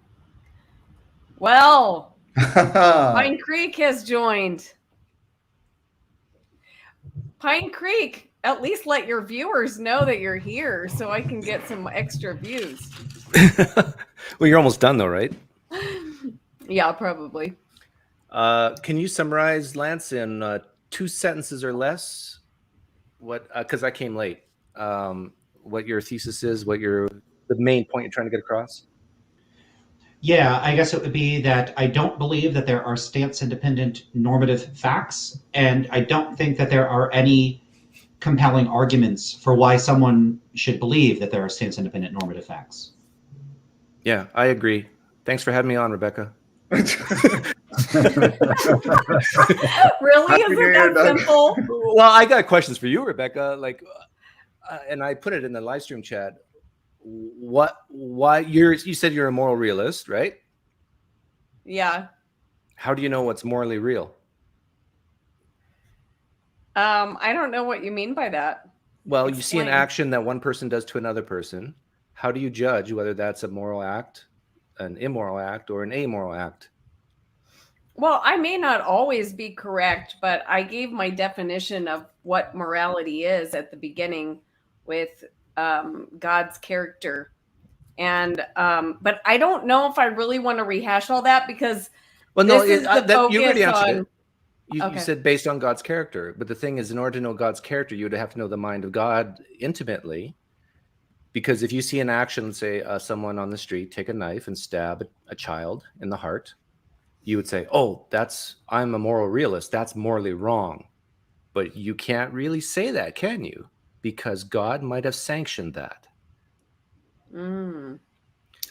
well, Pine Creek has joined. Pine Creek, at least let your viewers know that you're here so I can get some extra views. Well, you're almost done though, right? Yeah, probably. Can you summarize, Lance, in 2 sentences or less? What? Because I came late. What your thesis is? The main point you're trying to get across? Yeah, I guess it would be that I don't believe that there are stance-independent normative facts, and I don't think that there are any compelling arguments for why someone should believe that there are stance-independent normative facts. Yeah, I agree. Thanks for having me on, Rebecca. Really? Is it that simple? Well, I got questions for you, Rebecca. And I put it in the live stream chat. Why you said you're a moral realist, right? Yeah. How do you know what's morally real? I don't know what you mean by that. Well, you see an Explain. action that one person does to another person. How do you judge whether that's a moral act, an immoral act, or an amoral act? Well, I may not always be correct, but I gave my definition of what morality is at the beginning with God's character. And but I don't know if I really want to rehash all that, because Well, no, this is the you already focus answered on. it. You Okay. said based on God's character. But the thing is, in order to know God's character, you would have to know the mind of God intimately. Because if you see an action, say someone on the street take a knife and stab a child in the heart, you would say, oh, I'm a moral realist. That's morally wrong. But you can't really say that, can you? Because God might have sanctioned that. Mm.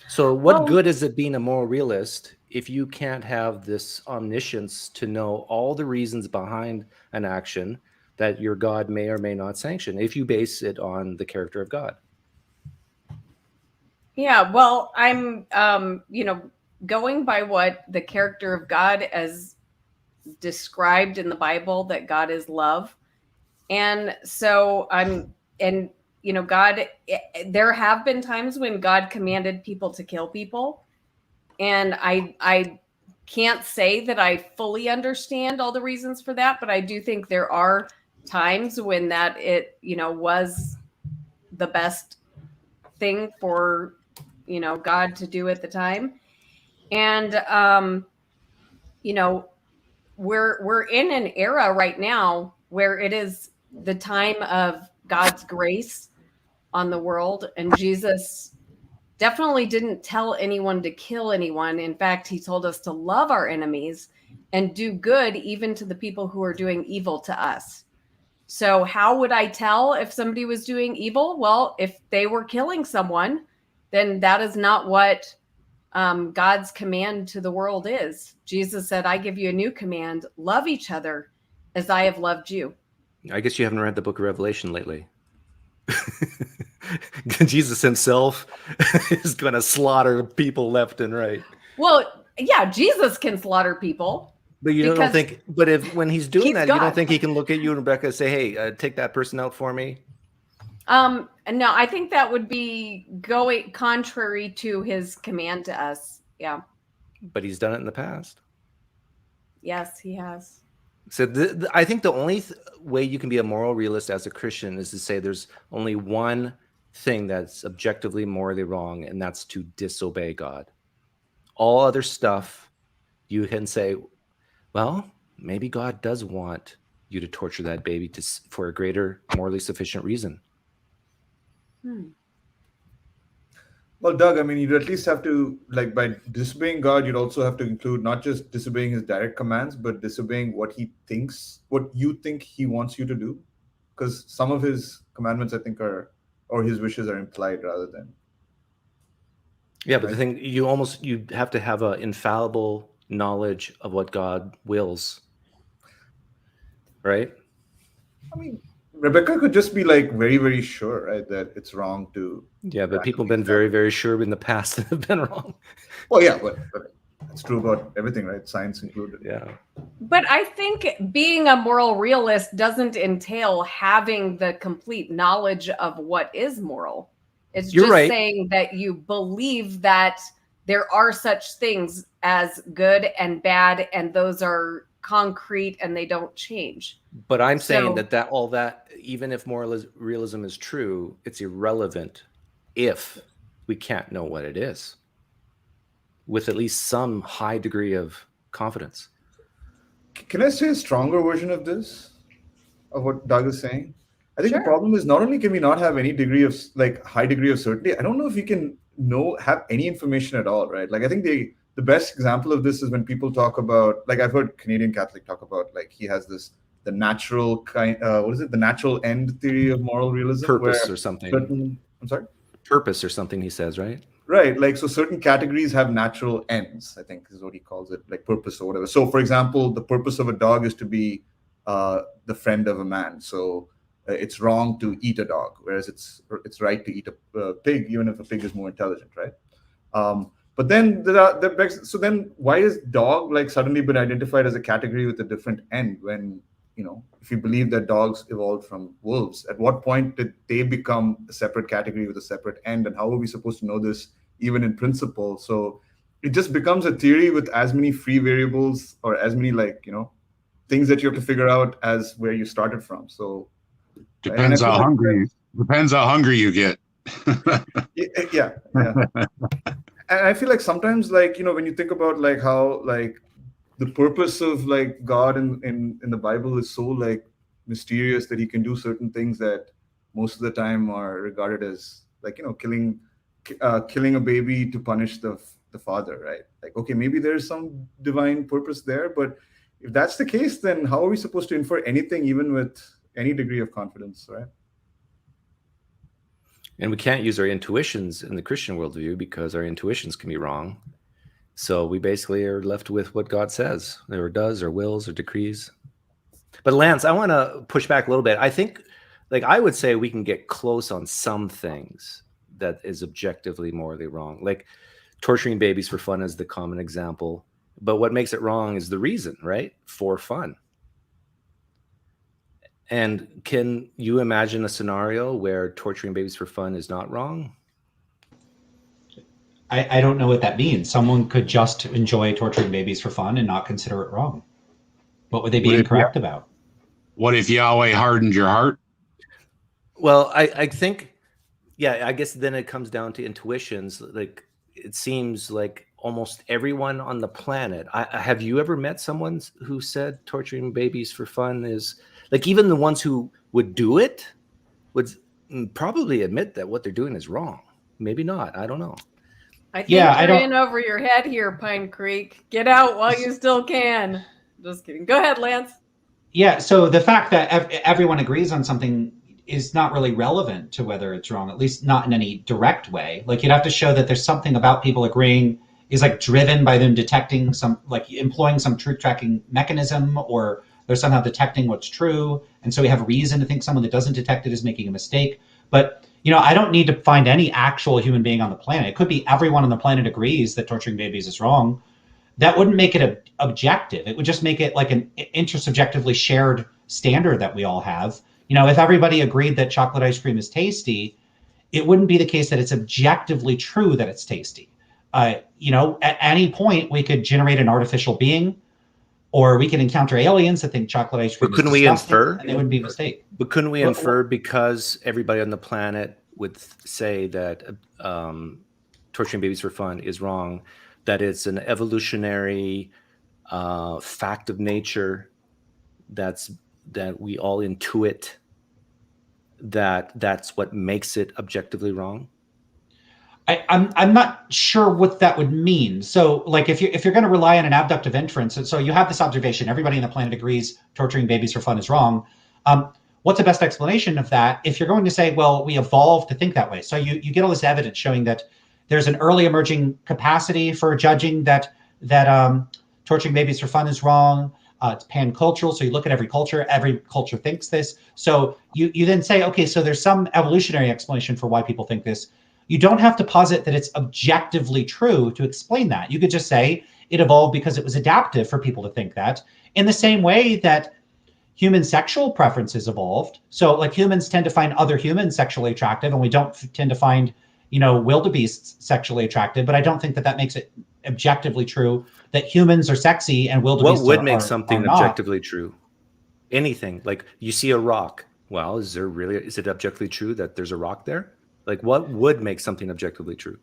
So what Well, good is it being a moral realist if you can't have this omniscience to know all the reasons behind an action that your God may or may not sanction, if you base it on the character of God? yeah, well, I'm going by what the character of God as described in the Bible, that God is love. And so God, there have been times when God commanded people to kill people. And I can't say that I fully understand all the reasons for that, but I do think there are times when that was the best thing for, God to do at the time. And, we're in an era right now where it is the time of God's grace on the world, and Jesus definitely didn't tell anyone to kill anyone. In fact, he told us to love our enemies and do good even to the people who are doing evil to us. So how would I tell if somebody was doing evil? Well, if they were killing someone, then that is not what God's command to the world is. Jesus said, I give you a new command, love each other as I have loved you. I guess you haven't read the book of Revelation lately. Jesus himself is going to slaughter people left and right. Well, yeah, Jesus can slaughter people. But you don't think, but when he's doing that, God. you don't think he can look at you and Rebecca and say, hey, take that person out for me? No, I think that would be going contrary to his command to us. Yeah. But he's done it in the past. Yes, he has. So I think the only way you can be a moral realist as a Christian is to say there's only one thing that's objectively morally wrong, and that's to disobey God. All other stuff, you can say, well, maybe God does want you to torture that baby for a greater, morally sufficient reason. Well, Doug, I mean, you'd at least have to, like, by disobeying God, you'd also have to include not just disobeying his direct commands, but disobeying what you think he wants you to do. Because some of his commandments, I think, or his wishes are implied rather than. Yeah, but the thing, you have to have an infallible knowledge of what God wills, right? I mean, Rebecca could just be like very, very sure, right, that it's wrong to. Yeah, but people have been very, very sure in the past that have been wrong. Well, yeah, but it's true about everything, right? Science included. Yeah. But I think being a moral realist doesn't entail having the complete knowledge of what is moral. It's You're just right. saying that you believe that there are such things as good and bad, and those are concrete and they don't change. But I'm saying that all that, even if moral realism is true, it's irrelevant if we can't know what it is with at least some high degree of confidence. Can I say a stronger version of this, of what Doug is saying? I think Sure. the problem is not only can we not have any degree of high degree of certainty, I don't know if we can have any information at all, right? Like, I think the best example of this is when people talk about, like, I've heard Canadian Catholic talk about, like, he has the natural kind, the natural end theory of moral realism, Purpose or something. I'm sorry? Purpose or something, he says, right? Right, like, so certain categories have natural ends, I think is what he calls it, like purpose or whatever. So, for example, the purpose of a dog is to be the friend of a man. So it's wrong to eat a dog, whereas it's right to eat a pig, even if a pig is more intelligent, right? But then so then why is dog like suddenly been identified as a category with a different end when, if you believe that dogs evolved from wolves, at what point did they become a separate category with a separate end? And how are we supposed to know this even in principle? So it just becomes a theory with as many free variables or as many things that you have to figure out as where you started from. So depends how hungry you get. yeah. And I feel like sometimes, when you think about how the purpose of God in the Bible is so mysterious that he can do certain things that most of the time are regarded as killing a baby to punish the father, right? Like, okay, maybe there's some divine purpose there, but if that's the case, then how are we supposed to infer anything, even with any degree of confidence, right? And we can't use our intuitions in the Christian worldview because our intuitions can be wrong. So we basically are left with what God says, or does, or wills, or decrees. But Lance, I want to push back a little bit. I think, I would say we can get close on some things that is objectively morally wrong. Like torturing babies for fun is the common example. But what makes it wrong is the reason, right? For fun. And can you imagine a scenario where torturing babies for fun is not wrong? I don't know what that means. Someone could just enjoy torturing babies for fun and not consider it wrong. What would they be incorrect about? What if Yahweh hardened your heart? Well, I think, I guess then it comes down to intuitions. Like, it seems like almost everyone on the planet. Have you ever met someone who said torturing babies for fun is, even the ones who would do it would probably admit that what they're doing is wrong. Maybe not. I don't know. I think you're in over your head here, Pine Creek. Get out while you still can. Just kidding. Go ahead, Lance. Yeah, so the fact that everyone agrees on something is not really relevant to whether it's wrong, at least not in any direct way. Like you'd have to show that there's something about people agreeing is like driven by them detecting some, like employing some truth tracking mechanism, or they're somehow detecting what's true. And so we have reason to think someone that doesn't detect it is making a mistake. But, you know, I don't need to find any actual human being on the planet. It could be everyone on the planet agrees that torturing babies is wrong. That wouldn't make it objective. It would just make it like an intersubjectively shared standard that we all have. You know, if everybody agreed that chocolate ice cream is tasty, it wouldn't be the case that it's objectively true that it's tasty. You know, at any point we could generate an artificial being, or we could encounter aliens that think chocolate ice cream But couldn't is we disgusting, infer? and it would be a mistake. But couldn't we infer, because everybody on the planet would say that torturing babies for fun is wrong, that it's an evolutionary fact of nature that we all intuit, that's what makes it objectively wrong? I'm not sure what that would mean. So, like, if you're going to rely on an abductive inference, and so you have this observation, everybody on the planet agrees torturing babies for fun is wrong. What's the best explanation of that? If you're going to say, well, we evolved to think that way, so you get all this evidence showing that there's an early emerging capacity for judging that torturing babies for fun is wrong. It's pan-cultural, so you look at every culture thinks this. So you then say, okay, so there's some evolutionary explanation for why people think this. You don't have to posit that it's objectively true to explain that. You could just say it evolved because it was adaptive for people to think that, in the same way that human sexual preferences evolved. So like humans tend to find other humans sexually attractive, and we don't tend to find, you know, wildebeests sexually attractive. But I don't think that makes it objectively true that humans are sexy and wildebeests What would are make something not. objectively true? Anything. Like you see a rock. Well, is it objectively true that there's a rock there? Like what would make something objectively true?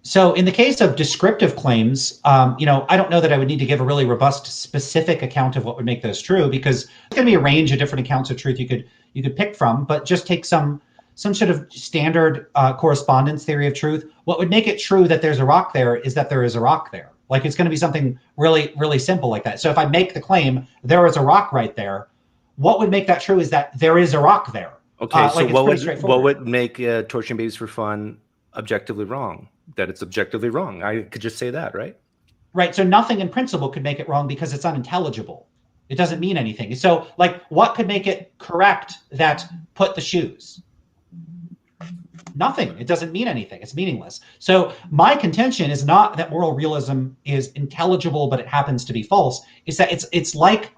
So in the case of descriptive claims, you know, I don't know that I would need to give a really robust, specific account of what would make those true, because there's going to be a range of different accounts of truth you could pick from. But just take some sort of standard correspondence theory of truth. What would make it true that there's a rock there is that there is a rock there. Like it's going to be something really, really simple like that. So if I make the claim there is a rock right there, what would make that true is that there is a rock there. Okay, so what would make torturing babies for fun objectively wrong? That it's objectively wrong. I could just say that, right? Right. So nothing in principle could make it wrong because it's unintelligible. It doesn't mean anything. So like what could make it correct that put the shoes? Nothing. It doesn't mean anything. It's meaningless. So my contention is not that moral realism is intelligible, but it happens to be false. It's that it's like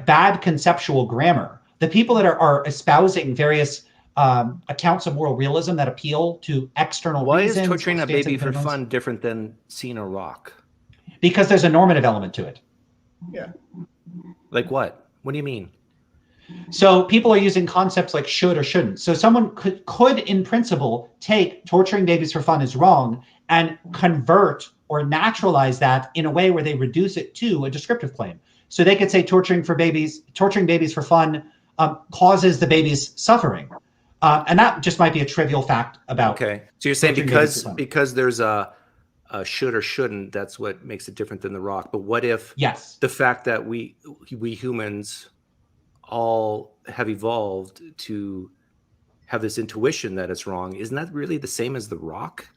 bad conceptual grammar. The people that are espousing various accounts of moral realism that appeal to external reasons. Why is torturing a baby for fun different than seeing a rock? Because there's a normative element to it. Yeah. Like what? What do you mean? So people are using concepts like should or shouldn't. So someone could in principle take torturing babies for fun is wrong and convert or naturalize that in a way where they reduce it to a descriptive claim. So they could say torturing babies for fun causes the baby's suffering. And that just might be a trivial fact about. Okay. So you're saying because there's a should or shouldn't, that's what makes it different than the rock. But what if the fact that we humans all have evolved to have this intuition that it's wrong, isn't that really the same as the rock?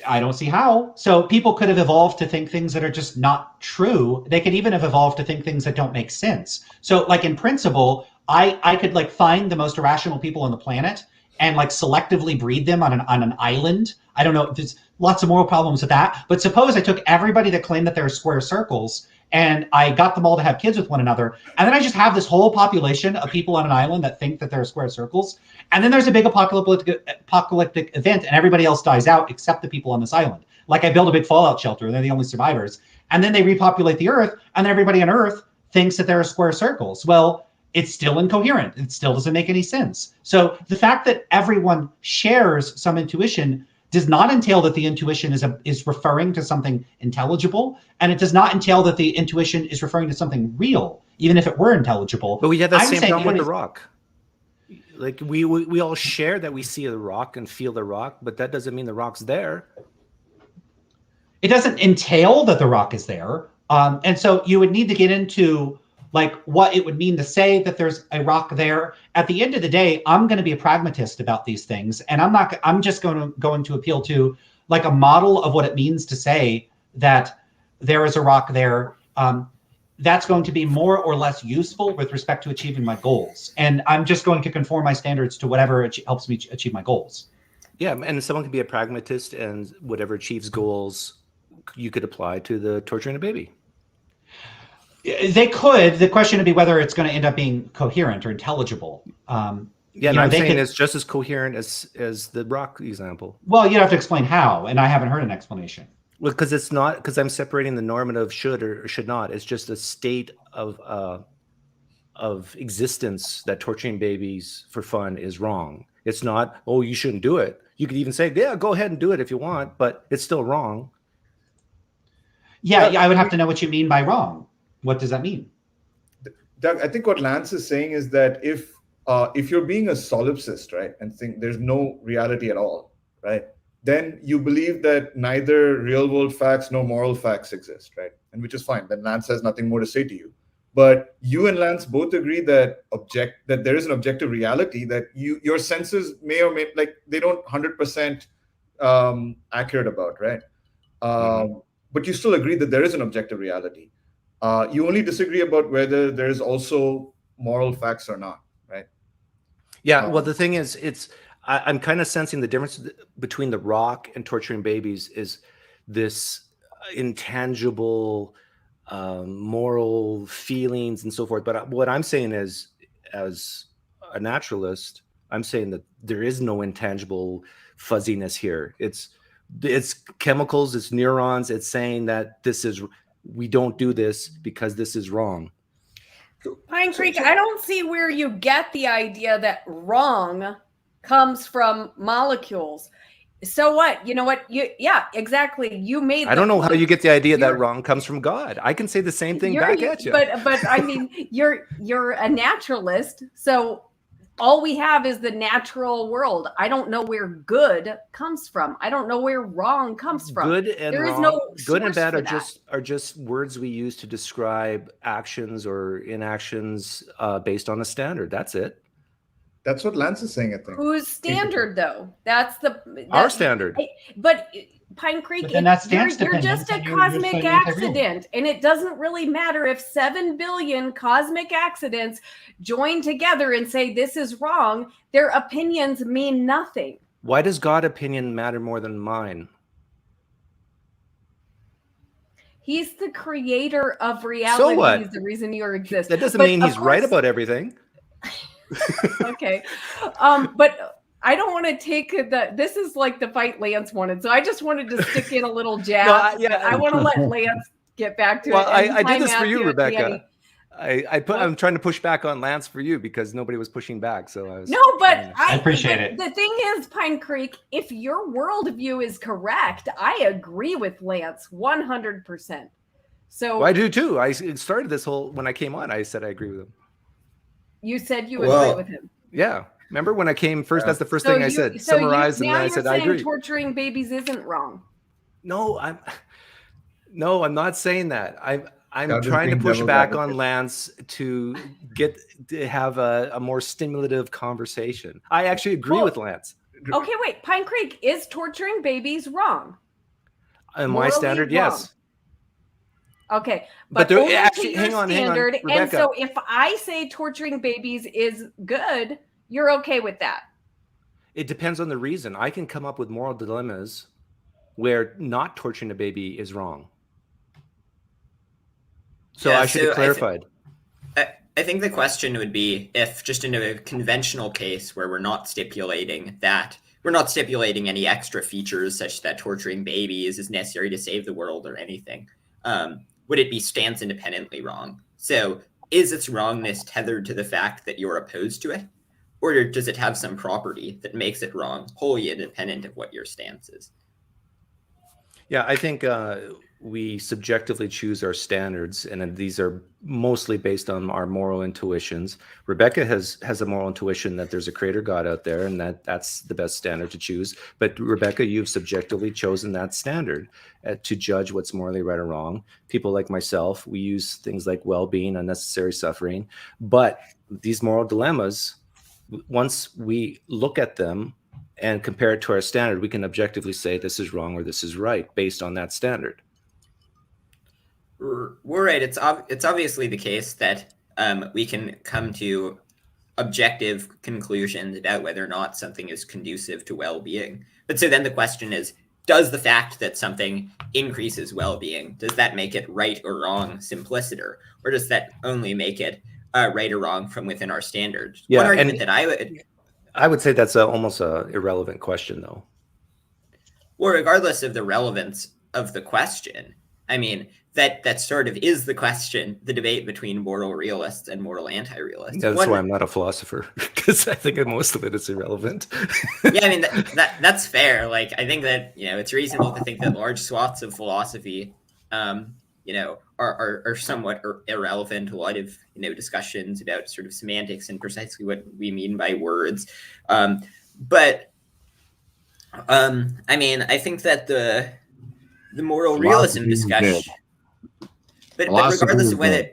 I don't see how. So people could have evolved to think things that are just not true. They could even have evolved to think things that don't make sense. So like in principle, I could like find the most irrational people on the planet and like selectively breed them on an island. I don't know. There's lots of moral problems with that. But suppose I took everybody that claimed that there are square circles and I got them all to have kids with one another. And then I just have this whole population of people on an island that think that there are square circles. And then there's a big apocalyptic event and everybody else dies out except the people on this island. Like I build a big fallout shelter and they're the only survivors. And then they repopulate the earth and then everybody on earth thinks that there are square circles. Well, it's still incoherent. It still doesn't make any sense. So the fact that everyone shares some intuition does not entail that the intuition is referring to something intelligible, and it does not entail that the intuition is referring to something real, even if it were intelligible. But we have that same problem with the rock. Like we all share that we see the rock and feel the rock, but that doesn't mean the rock's there. It doesn't entail that the rock is there. And so you would need to get into like what it would mean to say that there's a rock there. At the end of the day, I'm going to be a pragmatist about these things, and I'm just going to appeal to like a model of what it means to say that there is a rock there. That's going to be more or less useful with respect to achieving my goals. And I'm just going to conform my standards to whatever helps me achieve my goals. Yeah, and someone can be a pragmatist, and whatever achieves goals, you could apply to the torturing a baby. They could. The question would be whether it's going to end up being coherent or intelligible. Yeah, and I'm saying it's just as coherent as the rock example. Well, you have to explain how, and I haven't heard an explanation. Well, because I'm separating the normative should or should not. It's just a state of existence that torturing babies for fun is wrong. It's not, oh, you shouldn't do it. You could even say, yeah, go ahead and do it if you want, but it's still wrong. Yeah, I would have to know what you mean by wrong. What does that mean? Doug, I think what Lance is saying is that if you're being a solipsist, right, and think there's no reality at all, right, then you believe that neither real world facts nor moral facts exist, right? And which is fine. Then Lance has nothing more to say to you. But you and Lance both agree that there is an objective reality that your senses may or may they don't 100% accurate about, right? But you still agree that there is an objective reality. You only disagree about whether there is also moral facts or not, right? Yeah. Well, the thing is, I'm kind of sensing the difference between the rock and torturing babies is this intangible moral feelings and so forth. But what I'm saying is, as a naturalist, I'm saying that there is no intangible fuzziness here. It's chemicals, it's neurons. It's saying that we don't do this because this is wrong. Pine Creek, I don't see where you get the idea that wrong comes from molecules. So what? You know what? Yeah, exactly. You made. I don't know how you get the idea that wrong comes from God. I can say the same thing back at you. But I mean, you're a naturalist, so all we have is the natural world. I don't know where good comes from. I don't know where wrong comes from. Good and there wrong, is no good and bad are just words we use to describe actions or inactions based on a standard. That's it. That's what Lance is saying, I think. Whose standard, though? That's our standard. But Pine Creek, but then that's you're just a cosmic accident, and it doesn't really matter if 7 billion cosmic accidents join together and say this is wrong. Their opinions mean nothing. Why does God's opinion matter more than mine? He's the creator of reality. So what? He's the reason you exist. That doesn't mean he's right about everything. Okay. But I don't want to take this is like the fight Lance wanted. So I just wanted to stick in a little jab. No, I want to let Lance get back to it. I did this for you, Rebecca. I'm trying to push back on Lance for you because nobody was pushing back. So I was. No, but I appreciate it. The thing is, Pine Creek, if your worldview is correct, I agree with Lance 100%. So well, I do too. I started this whole when I came on. I said I agree with him. You said you agree with him. Yeah. Remember when I came first? That's the first thing I said. Summarize, and then I said I agree. Torturing babies isn't wrong. No, I'm not saying that. I'm trying to push back on Lance to have a more stimulative conversation. I actually agree with Lance. Okay, wait. Pine Creek, is torturing babies wrong? In my standard, yes. Okay, but there, actually, hang on, Rebecca. And so if I say torturing babies is good, you're okay with that? It depends on the reason. I can come up with moral dilemmas where not torturing a baby is wrong. So I should have clarified. I think the question would be if just in a conventional case where we're not stipulating any extra features such that torturing babies is necessary to save the world or anything. Would it be stance independently wrong? So is its wrongness tethered to the fact that you're opposed to it? Or does it have some property that makes it wrong, wholly independent of what your stance is? Yeah, I think we subjectively choose our standards, and these are mostly based on our moral intuitions. Rebecca has a moral intuition that there's a creator God out there, and that's the best standard to choose. But Rebecca, you've subjectively chosen that standard to judge what's morally right or wrong. People like myself, we use things like well-being, unnecessary suffering. But these moral dilemmas, once we look at them and compare it to our standard, we can objectively say this is wrong or this is right based on that standard. We're right. It's obviously the case that we can come to objective conclusions about whether or not something is conducive to well-being. But so then the question is, does the fact that something increases well-being, does that make it right or wrong simpliciter? Or does that only make it right or wrong from within our standards? Yeah, one argument that I would say that's almost an irrelevant question, though. Well, regardless of the relevance of the question, I mean, that sort of is the question, the debate between moral realists and moral anti-realists. That's why I'm not a philosopher, because I think most of it is irrelevant. Yeah, I mean, that's fair. Like, I think that, it's reasonable to think that large swaths of philosophy, are somewhat irrelevant. A lot of, discussions about sort of semantics and precisely what we mean by words. But I mean, I think that the moral realism discussion, but regardless of whether,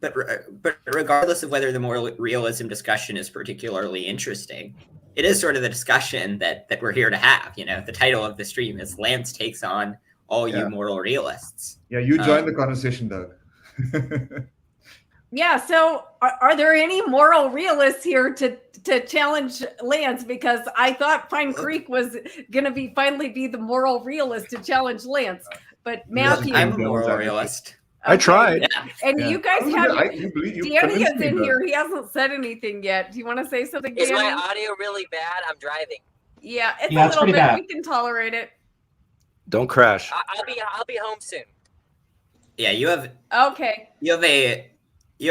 but regardless of whether the moral realism discussion is particularly interesting, it is sort of the discussion that we're here to have. The title of the stream is Lance Takes On All You Moral Realists. Yeah, you joined the conversation, Doug. Yeah, so are there any moral realists here to challenge Lance? Because I thought Pine Creek was going to finally be the moral realist to challenge Lance. But Matthew... I'm a moral realist. Okay. I tried. Yeah. And you guys have... Danny is in Doug. here. He hasn't said anything yet. Do you want to say something, Danny? Is my audio really bad? I'm driving. Yeah, it's a little bit. Bad. We can tolerate it. Don't crash. I'll be home soon. Yeah, you have... Okay. You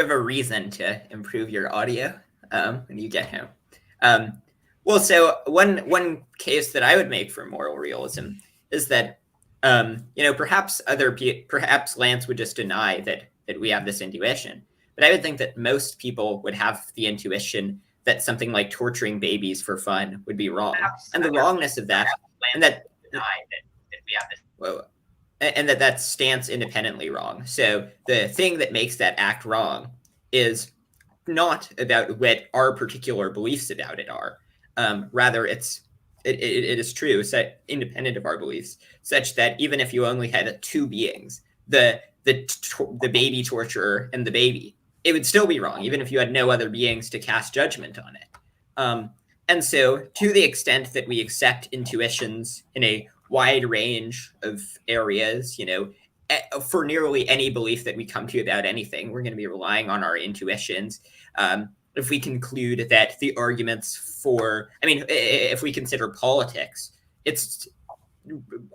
have a reason to improve your audio when you get home. Well, so one case that I would make for moral realism is that perhaps Lance would just deny that we have this intuition, but I would think that most people would have the intuition that something like torturing babies for fun would be wrong, and the wrongness of that, and that deny that we have this. Whoa. And that stance independently wrong. So the thing that makes that act wrong is not about what our particular beliefs about it are. Rather, it is true, so independent of our beliefs, such that even if you only had two beings, the baby torturer and the baby, it would still be wrong, even if you had no other beings to cast judgment on it. And so to the extent that we accept intuitions in a wide range of areas, for nearly any belief that we come to about anything, we're going to be relying on our intuitions. If we conclude that the arguments if we consider politics, it's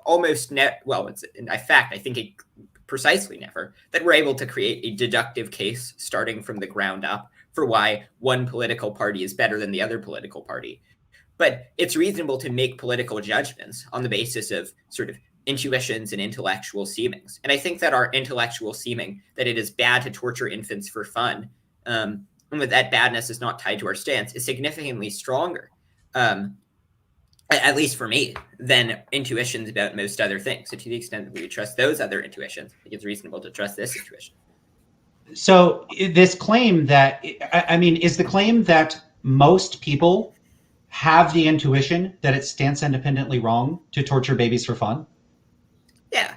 almost it's in fact, I think it precisely never that we're able to create a deductive case starting from the ground up for why one political party is better than the other political party. But it's reasonable to make political judgments on the basis of sort of intuitions and intellectual seemings. And I think that our intellectual seeming that it is bad to torture infants for fun, and that badness is not tied to our stance, is significantly stronger, at least for me, than intuitions about most other things. So to the extent that we trust those other intuitions, I think it's reasonable to trust this intuition. So this claim that, is the claim that most people have the intuition that it stands independently wrong to torture babies for fun? Yeah.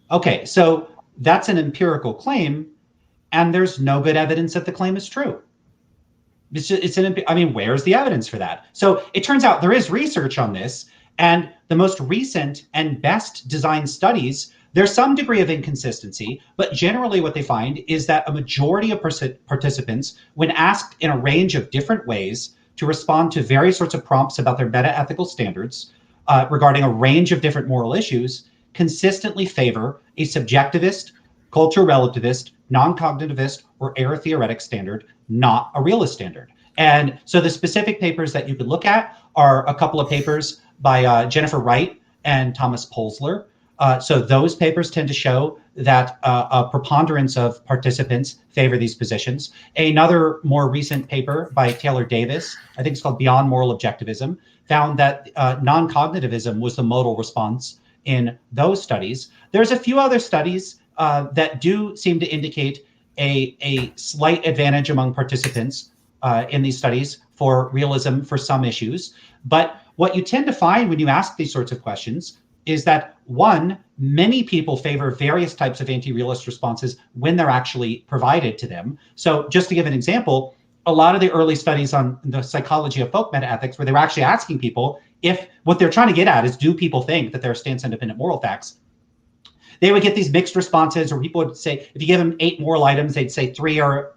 Okay, so that's an empirical claim, and there's no good evidence that the claim is true. Where's the evidence for that? So it turns out there is research on this, and the most recent and best designed studies, there's some degree of inconsistency, but generally what they find is that a majority of participants, when asked in a range of different ways to respond to various sorts of prompts about their metaethical standards regarding a range of different moral issues, consistently favor a subjectivist, cultural relativist, non-cognitivist, or error theoretic standard, not a realist standard. And so the specific papers that you could look at are a couple of papers by Jennifer Wright and Thomas Polsler. So those papers tend to show that a preponderance of participants favor these positions. Another more recent paper by Taylor Davis, I think it's called Beyond Moral Objectivism, found that non-cognitivism was the modal response in those studies. There's a few other studies that do seem to indicate a slight advantage among participants in these studies for realism for some issues. But what you tend to find when you ask these sorts of questions is that, one, many people favor various types of anti-realist responses when they're actually provided to them. So just to give an example, a lot of the early studies on the psychology of folk metaethics, where they were actually asking people if what they're trying to get at is, do people think that there are stance-independent moral facts? They would get these mixed responses, or people would say, if you give them 8 moral items, they'd say 3 are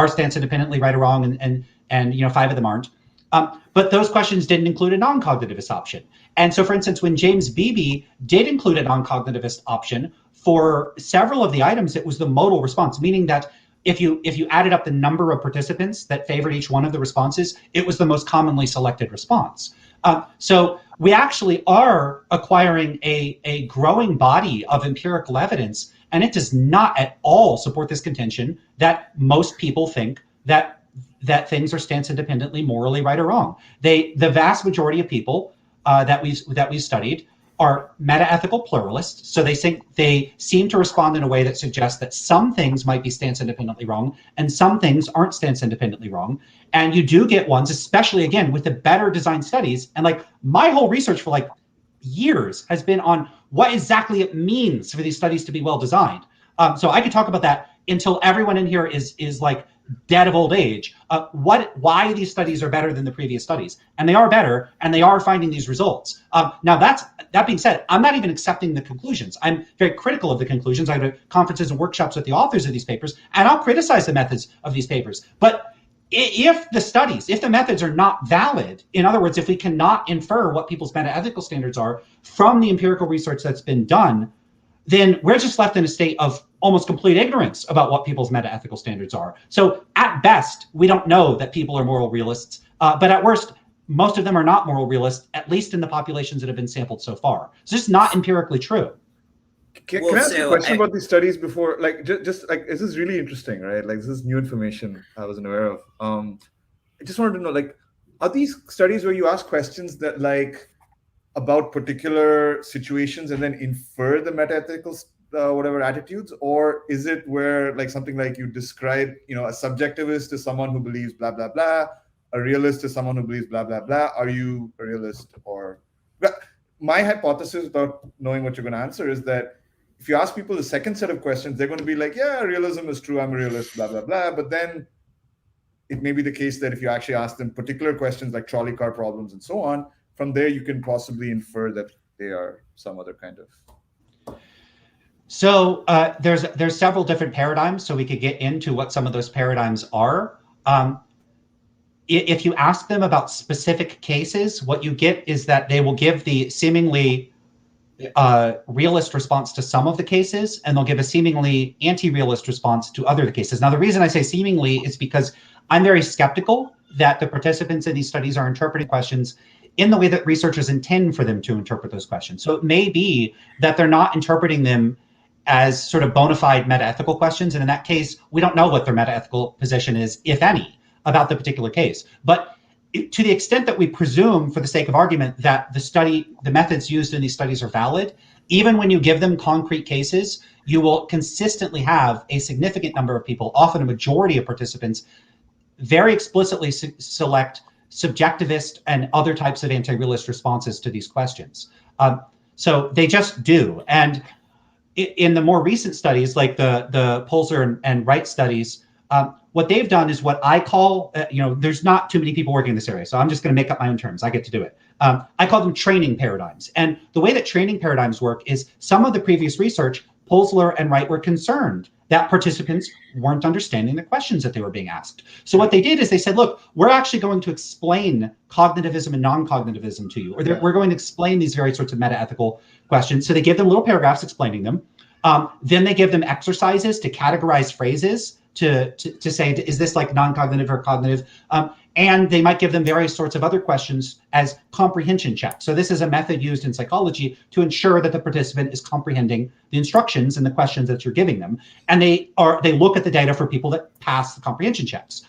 stance independently right or wrong, and 5 of them aren't. But those questions didn't include a non-cognitivist option. And so, for instance, when James Beebe did include a non-cognitivist option for several of the items, it was the modal response, meaning that if you added up the number of participants that favored each one of the responses, it was the most commonly selected response. So we actually are acquiring a growing body of empirical evidence, and it does not at all support this contention that most people think that things are stance independently morally right or wrong. The vast majority of people that we've studied are metaethical pluralists. So they seem to respond in a way that suggests that some things might be stance independently wrong and some things aren't stance independently wrong. And you do get ones, especially again with the better designed studies. And like my whole research for like years has been on what exactly it means for these studies to be well designed. So I could talk about that until everyone in here is like dead of old age. Why these studies are better than the previous studies, and they are better, and they are finding these results. Now that being said, I'm not even accepting the conclusions. I'm very critical of the conclusions. I go to conferences and workshops with the authors of these papers, and I'll criticize the methods of these papers. But if the methods are not valid, in other words, if we cannot infer what people's metaethical standards are from the empirical research that's been done, then we're just left in a state of almost complete ignorance about what people's metaethical standards are. So at best, we don't know that people are moral realists, but at worst, most of them are not moral realists, at least in the populations that have been sampled so far. It's just not empirically true. Can I ask you a question about these studies before? Like, just like, this is really interesting, right? Like, this is new information I wasn't aware of. I just wanted to know, like, are these studies where you ask questions that like about particular situations and then infer the metaethical whatever attitudes, or is it where like something like you describe, a subjectivist is someone who believes blah blah blah, a realist is someone who believes blah blah blah? Are you a realist? Or my hypothesis, without knowing what you're going to answer, is that if you ask people the second set of questions, they're going to be like, yeah, realism is true, I'm a realist, blah blah blah. But then it may be the case that if you actually ask them particular questions like trolley car problems and so on, from there you can possibly infer that they are some other kind of. So there's several different paradigms, so we could get into what some of those paradigms are. If you ask them about specific cases, what you get is that they will give the seemingly realist response to some of the cases, and they'll give a seemingly anti-realist response to other cases. Now, the reason I say seemingly is because I'm very skeptical that the participants in these studies are interpreting questions in the way that researchers intend for them to interpret those questions. So it may be that they're not interpreting them as sort of bona fide metaethical questions. And in that case, we don't know what their metaethical position is, if any, about the particular case. But to the extent that we presume, for the sake of argument, that the methods used in these studies are valid, even when you give them concrete cases, you will consistently have a significant number of people, often a majority of participants, very explicitly select subjectivist and other types of anti-realist responses to these questions. So they just do. And in the more recent studies, like the Polzer and Wright studies, what they've done is what I call, there's not too many people working in this area, so I'm just going to make up my own terms. I get to do it. I call them training paradigms. And the way that training paradigms work is some of the previous research, Polzer and Wright were concerned that participants weren't understanding the questions that they were being asked. So what they did is they said, look, we're actually going to explain cognitivism and non-cognitivism to you, or we're going to explain these various sorts of metaethical questions. So they give them little paragraphs explaining them. Then they give them exercises to categorize phrases to say, is this like non-cognitive or cognitive? And they might give them various sorts of other questions as comprehension checks. So this is a method used in psychology to ensure that the participant is comprehending the instructions and the questions that you're giving them. And they look at the data for people that pass the comprehension checks.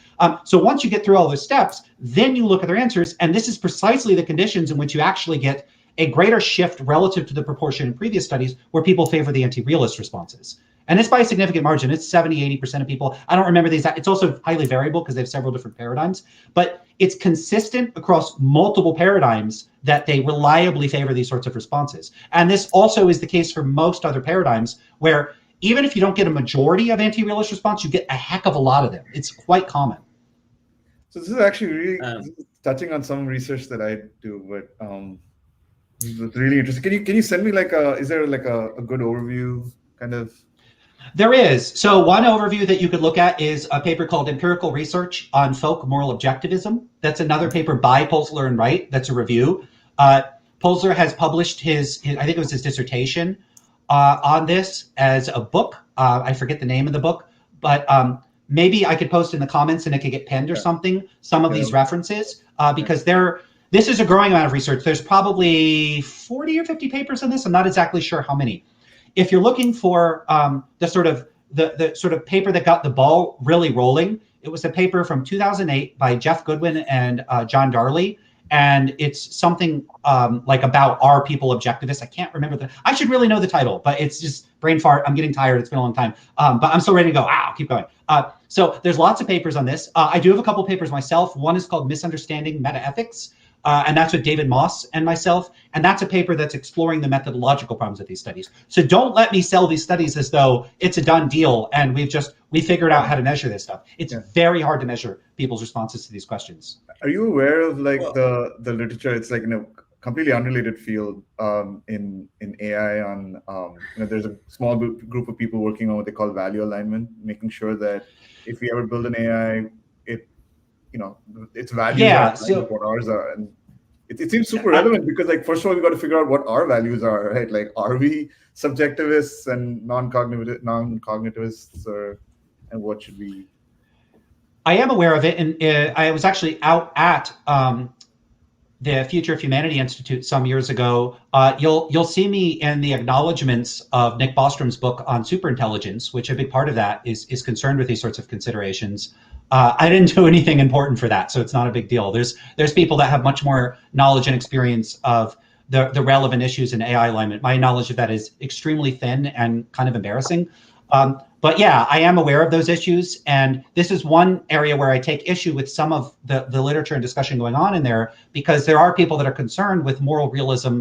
So once you get through all those steps, then you look at their answers. And this is precisely the conditions in which you actually get a greater shift relative to the proportion in previous studies where people favor the anti-realist responses. And it's by a significant margin. It's 70-80% of people. I don't remember the exact. It's also highly variable because they have several different paradigms. But it's consistent across multiple paradigms that they reliably favor these sorts of responses. And this also is the case for most other paradigms where even if you don't get a majority of anti-realist response, you get a heck of a lot of them. It's quite common. So this is actually really touching on some research that I do, but it's really interesting. Can you send me is there like a good overview kind of? There is. So one overview that you could look at is a paper called Empirical Research on Folk Moral Objectivism. That's another paper by Pulsler and Wright. That's a review. Pulsler has published his I think it was his dissertation on this as a book. I forget the name of the book, but maybe I could post in the comments and it could get pinned or something, some of these references, because this is a growing amount of research. There's probably 40 or 50 papers on this. I'm not exactly sure how many. If you're looking for the sort of paper that got the ball really rolling, it was a paper from 2008 by Jeff Goodwin and John Darley, and it's something like about are people objectivists? I can't remember I should really know the title, but it's just brain fart. I'm getting tired. It's been a long time, but I'm still ready to go. I'll keep going. So there's lots of papers on this. I do have a couple papers myself. One is called Misunderstanding Metaethics. And that's with David Moss and myself. And that's a paper that's exploring the methodological problems of these studies. So don't let me sell these studies as though it's a done deal and we figured out how to measure this stuff. It's very hard to measure people's responses to these questions. Are you aware of the literature? It's like in a completely unrelated field in AI on there's a small group of people working on what they call value alignment, making sure that if we ever build an AI, its values are what ours are, and it seems super relevant because first of all we got to figure out what our values are, right? Like, are we subjectivists and non-cognitivists, and what should we? I am aware of it, and I was actually out at the Future of Humanity Institute some years ago. You'll see me in the acknowledgments of Nick Bostrom's book on superintelligence, which a big part of that is concerned with these sorts of considerations. I didn't do anything important for that, so it's not a big deal. There's people that have much more knowledge and experience of the relevant issues in AI alignment. My knowledge of that is extremely thin and kind of embarrassing. But yeah, I am aware of those issues, and this is one area where I take issue with some of the literature and discussion going on in there, because there are people that are concerned with moral realism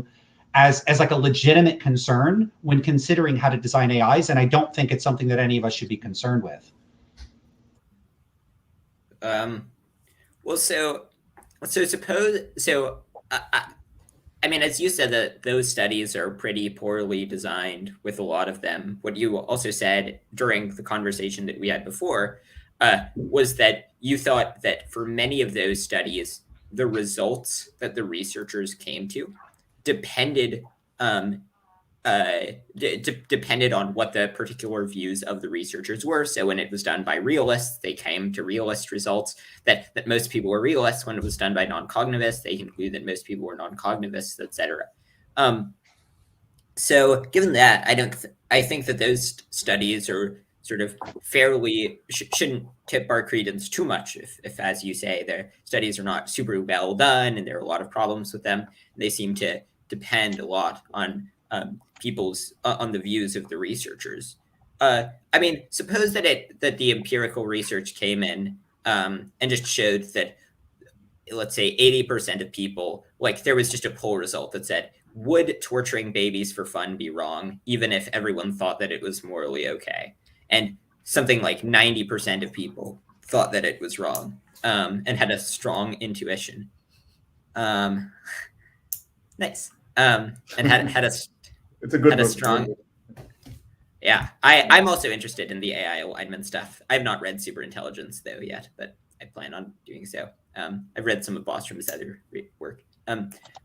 as like a legitimate concern when considering how to design AIs, and I don't think it's something that any of us should be concerned with. Well, so suppose, I mean, as you said, that those studies are pretty poorly designed with a lot of them. What you also said during the conversation that we had before was that you thought that for many of those studies, the results that the researchers came to depended depended on what the particular views of the researchers were. So when it was done by realists, they came to realist results, that most people were realists. When it was done by non-cognitivists, they concluded that most people were non-cognitivists, etc. So given that, I think that those studies are sort of fairly, shouldn't tip our credence too much if, as you say, their studies are not super well done and there are a lot of problems with them. They seem to depend a lot on on the views of the researchers. I mean, suppose that the empirical research came in and just showed that, let's say, 80% of people, like there was just a poll result that said, would torturing babies for fun be wrong, even if everyone thought that it was morally okay? And something like 90% of people thought that it was wrong and had a strong intuition. Nice. And had a it's a good had a strong. Yeah, I'm also interested in the AI alignment stuff. I have not read Superintelligence though yet, but I plan on doing so. I've read some of Bostrom's other work.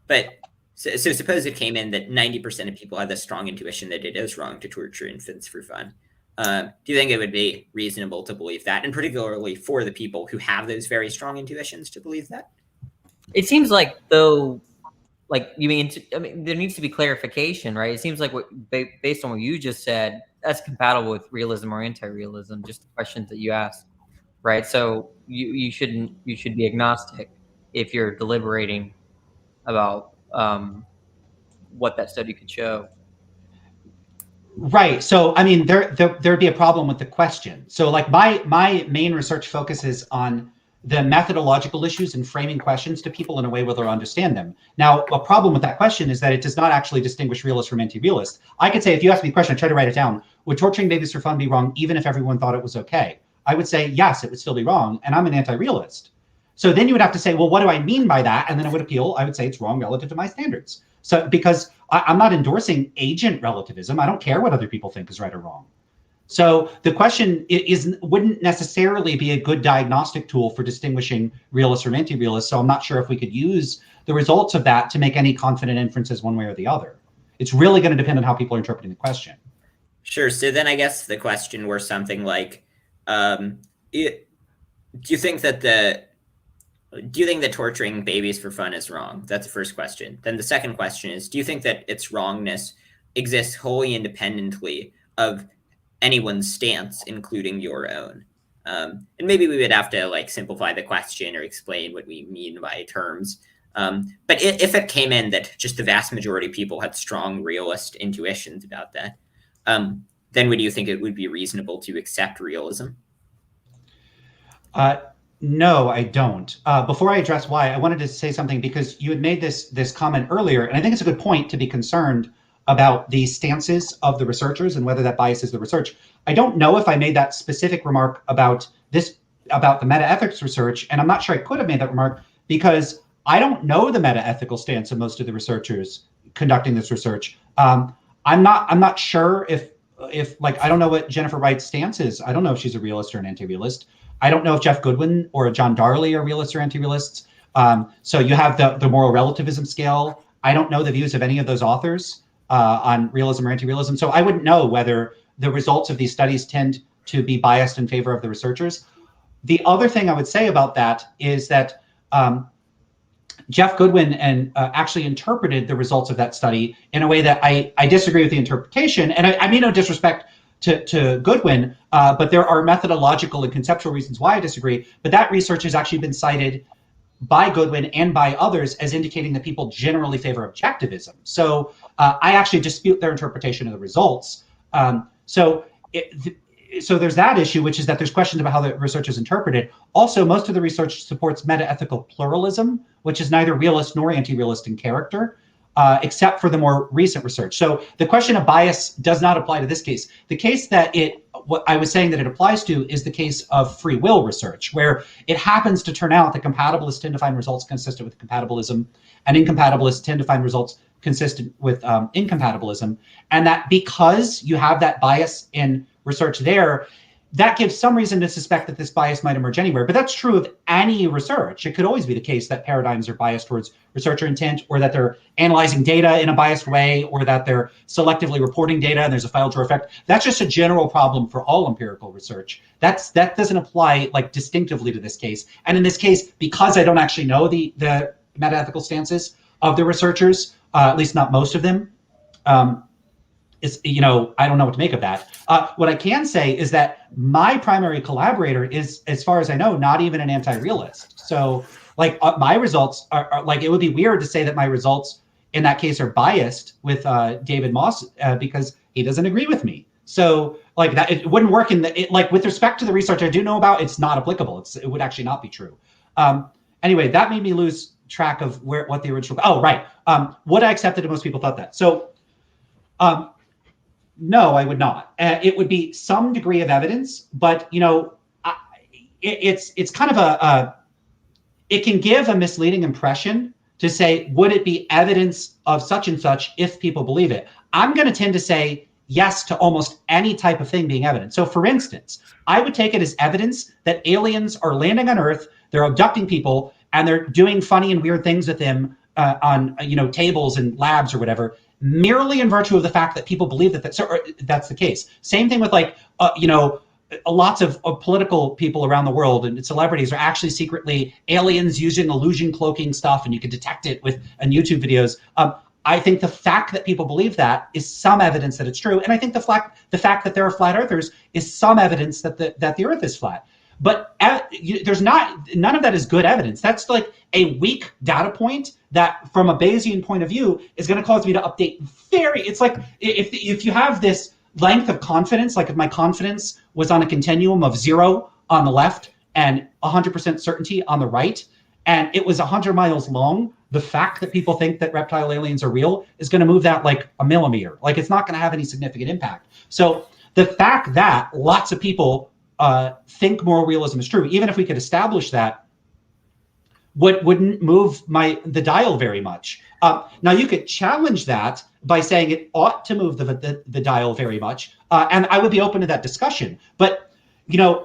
But so suppose it came in that 90% of people had a strong intuition that it is wrong to torture infants for fun. Do you think it would be reasonable to believe that, and particularly for the people who have those very strong intuitions to believe that? It seems like, though, like you mean, I mean, there needs to be clarification, right? It seems like based on what you just said, that's compatible with realism or anti-realism, just the questions that you asked, right? So you should be agnostic if you're deliberating about what that study could show. Right. So, I mean, there'd be a problem with the question. So, like, my main research focuses on the methodological issues and framing questions to people in a way where they'll understand them. Now, a problem with that question is that it does not actually distinguish realist from anti-realist. I could say, if you ask me a question, I try to write it down. Would torturing babies for fun be wrong even if everyone thought it was okay? I would say, yes, it would still be wrong, and I'm an anti-realist. So then you would have to say, well, what do I mean by that? And then I would appeal. I would say it's wrong relative to my standards. So because I'm not endorsing agent relativism. I don't care what other people think is right or wrong. So the question wouldn't necessarily be a good diagnostic tool for distinguishing realists from anti-realists. So I'm not sure if we could use the results of that to make any confident inferences one way or the other. It's really going to depend on how people are interpreting the question. Sure. So then I guess the question were something like, do you think that torturing babies for fun is wrong? That's the first question. Then the second question is, do you think that its wrongness exists wholly independently of anyone's stance, including your own? And maybe we would have to like simplify the question or explain what we mean by terms. But if it came in that just the vast majority of people had strong realist intuitions about that, then would you think it would be reasonable to accept realism? No, I don't. Before I address why, I wanted to say something because you had made this comment earlier, and I think it's a good point to be concerned about the stances of the researchers and whether that biases the research. I don't know if I made that specific remark about the metaethics research, and I'm not sure I could have made that remark because I don't know the metaethical stance of most of the researchers conducting this research. I'm not sure if like, I don't know what Jennifer Wright's stance is. I don't know if she's a realist or an anti-realist. I don't know if Jeff Goodwin or John Darley are realists or anti-realists. So you have the moral relativism scale. I don't know the views of any of those authors on realism or anti-realism. So I wouldn't know whether the results of these studies tend to be biased in favor of the researchers. The other thing I would say about that is that Jeff Goodwin actually interpreted the results of that study in a way that I disagree with the interpretation. And I mean no disrespect to Goodwin, but there are methodological and conceptual reasons why I disagree. But that research has actually been cited by Goodwin and by others as indicating that people generally favor objectivism. So I actually dispute their interpretation of the results. So there's that issue, which is that there's questions about how the research is interpreted. Also, most of the research supports metaethical pluralism, which is neither realist nor anti-realist in character. Except for the more recent research. So the question of bias does not apply to this case. The case that what I was saying that it applies to is the case of free will research, where it happens to turn out that compatibilists tend to find results consistent with compatibilism, and incompatibilists tend to find results consistent with incompatibilism. And that because you have that bias in research there, that gives some reason to suspect that this bias might emerge anywhere. But that's true of any research. It could always be the case that paradigms are biased towards researcher intent, or that they're analyzing data in a biased way, or that they're selectively reporting data and there's a file drawer effect. That's just a general problem for all empirical research. That doesn't apply like distinctively to this case. And in this case, because I don't actually know the metaethical stances of the researchers, at least not most of them, I don't know what to make of that. What I can say is that my primary collaborator is, as far as I know, not even an anti-realist. So like my results are like, it would be weird to say that my results in that case are biased with David Moss because he doesn't agree with me. So like that, it wouldn't work like with respect to the research I do know about, it's not applicable. It would actually not be true. Anyway, that made me lose track of what the original, oh, right. Would I accept it if most people thought that? So, no, I would not. It would be some degree of evidence, but it's kind of it can give a misleading impression to say, would it be evidence of such and such if people believe it? I'm going to tend to say yes to almost any type of thing being evidence. So for instance, I would take it as evidence that aliens are landing on Earth, they're abducting people, and they're doing funny and weird things with them on tables and labs or whatever. merely in virtue of the fact that people believe that that's the case. Same thing with lots of political people around the world and celebrities are actually secretly aliens using illusion cloaking stuff, and you can detect it in YouTube videos. I think the fact that people believe that is some evidence that it's true, and I think the fact that there are flat earthers is some evidence that the Earth is flat. But there's none of that is good evidence. That's like a weak data point that, from a Bayesian point of view, is going to cause me to update It's like if you have this length of confidence, like if my confidence was on a continuum of 0 on the left and 100% certainty on the right, and it was 100 miles long, the fact that people think that reptile aliens are real is going to move that like a millimeter. Like, it's not going to have any significant impact. So the fact that lots of people think moral realism is true, even if we could establish that, wouldn't move the dial very much. Now, you could challenge that by saying it ought to move the dial very much, and I would be open to that discussion. But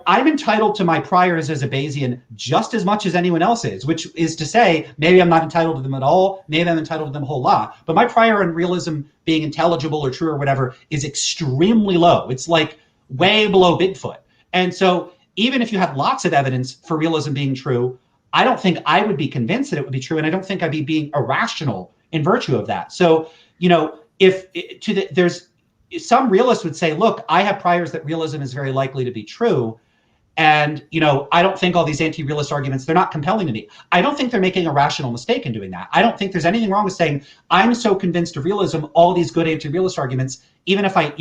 I'm entitled to my priors as a Bayesian just as much as anyone else is, which is to say, maybe I'm not entitled to them at all, maybe I'm entitled to them a whole lot, but my prior on realism being intelligible or true or whatever is extremely low. It's like way below Bigfoot. And so even if you had lots of evidence for realism being true, I don't think I would be convinced that it would be true, and I don't think I'd be being irrational in virtue of that. So, there's some realists would say, look, I have priors that realism is very likely to be true, and I don't think all these anti-realist arguments, they're not compelling to me. I don't think they're making a rational mistake in doing that. I don't think there's anything wrong with saying, I'm so convinced of realism, all these good anti-realist arguments, even if I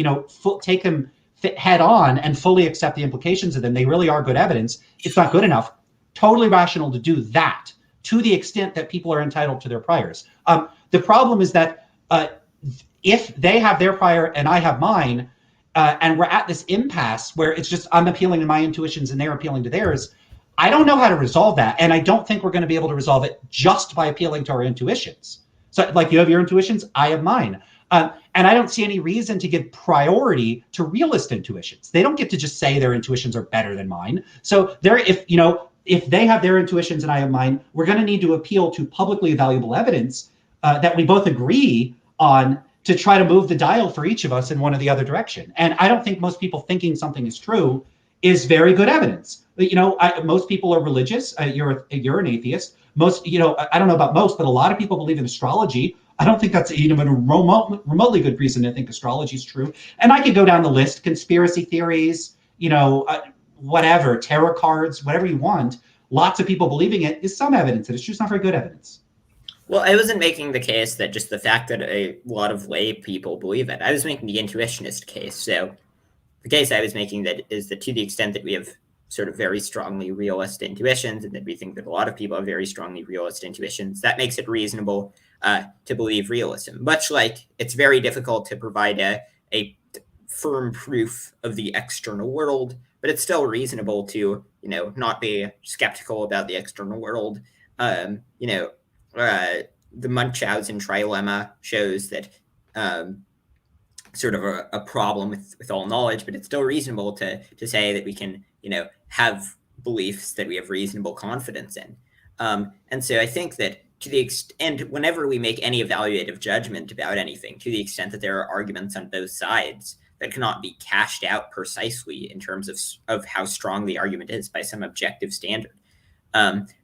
take them head on and fully accept the implications of them, they really are good evidence, it's not good enough. Totally rational to do that to the extent that people are entitled to their priors. The problem is that if they have their prior and I have mine, and we're at this impasse where it's just I'm appealing to my intuitions and they're appealing to theirs, I don't know how to resolve that. And I don't think we're going to be able to resolve it just by appealing to our intuitions. So like you have your intuitions, I have mine. And I don't see any reason to give priority to realist intuitions. They don't get to just say their intuitions are better than mine. So if they have their intuitions and I have mine, we're going to need to appeal to publicly valuable evidence that we both agree on to try to move the dial for each of us in one or the other direction. And I don't think most people thinking something is true is very good evidence. Most people are religious. You're an atheist. Most, I don't know about most, but a lot of people believe in astrology. I don't think that's even a remotely good reason to think astrology is true. And I could go down the list: conspiracy theories, whatever, tarot cards, whatever you want. Lots of people believing it is some evidence, and it's just not very good evidence. Well, I wasn't making the case that just the fact that a lot of lay people believe it. I was making the intuitionist case. So the case I was making is that to the extent that we have sort of very strongly realist intuitions, and that we think that a lot of people have very strongly realist intuitions, that makes it reasonable to believe realism. Much like it's very difficult to provide a firm proof of the external world, but it's still reasonable to, not be skeptical about the external world. The Munchausen trilemma shows that sort of a problem with all knowledge, but it's still reasonable to say that we can, have beliefs that we have reasonable confidence in. And so I think that to the extent, whenever we make any evaluative judgment about anything, to the extent that there are arguments on both sides that cannot be cashed out precisely in terms of how strong the argument is by some objective standard,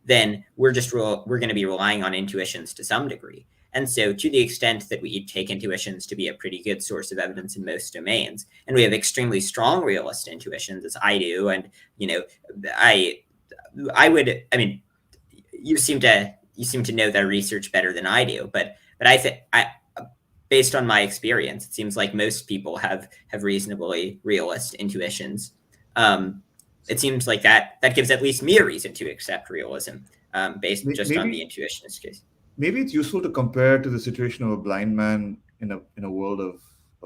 then we're going to be relying on intuitions to some degree. And so to the extent that we take intuitions to be a pretty good source of evidence in most domains, and we have extremely strong realist intuitions, as I do, and, you seem to know their research better than I do, but I think based on my experience, it seems like most people have reasonably realist intuitions. It seems like that gives at least me a reason to accept realism based just on the intuitionist case. Maybe it's useful to compare to the situation of a blind man in a world of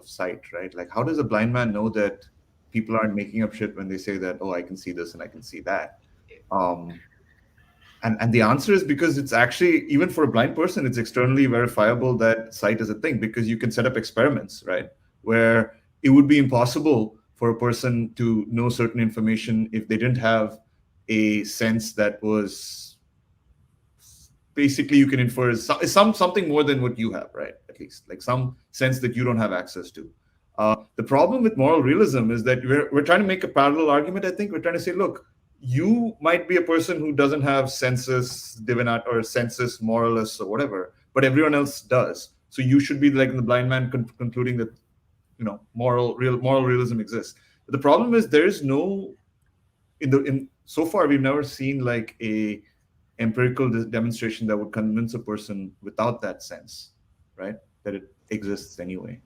sight, right? Like, how does a blind man know that people aren't making up shit when they say that, oh, I can see this and I can see that? And the answer is because it's actually, even for a blind person, it's externally verifiable that sight is a thing, because you can set up experiments, right? Where it would be impossible for a person to know certain information if they didn't have a sense that was basically you can infer is something more than what you have, right? At least like some sense that you don't have access to. The problem with moral realism is that we're trying to make a parallel argument. I think we're trying to say, look, you might be a person who doesn't have sensus divinat or sensus moralis or whatever, but everyone else does. So you should be like the blind man concluding that, you know, moral realism exists. But the problem is there is no so far we've never seen like a empirical demonstration that would convince a person without that sense, right, that it exists anyway.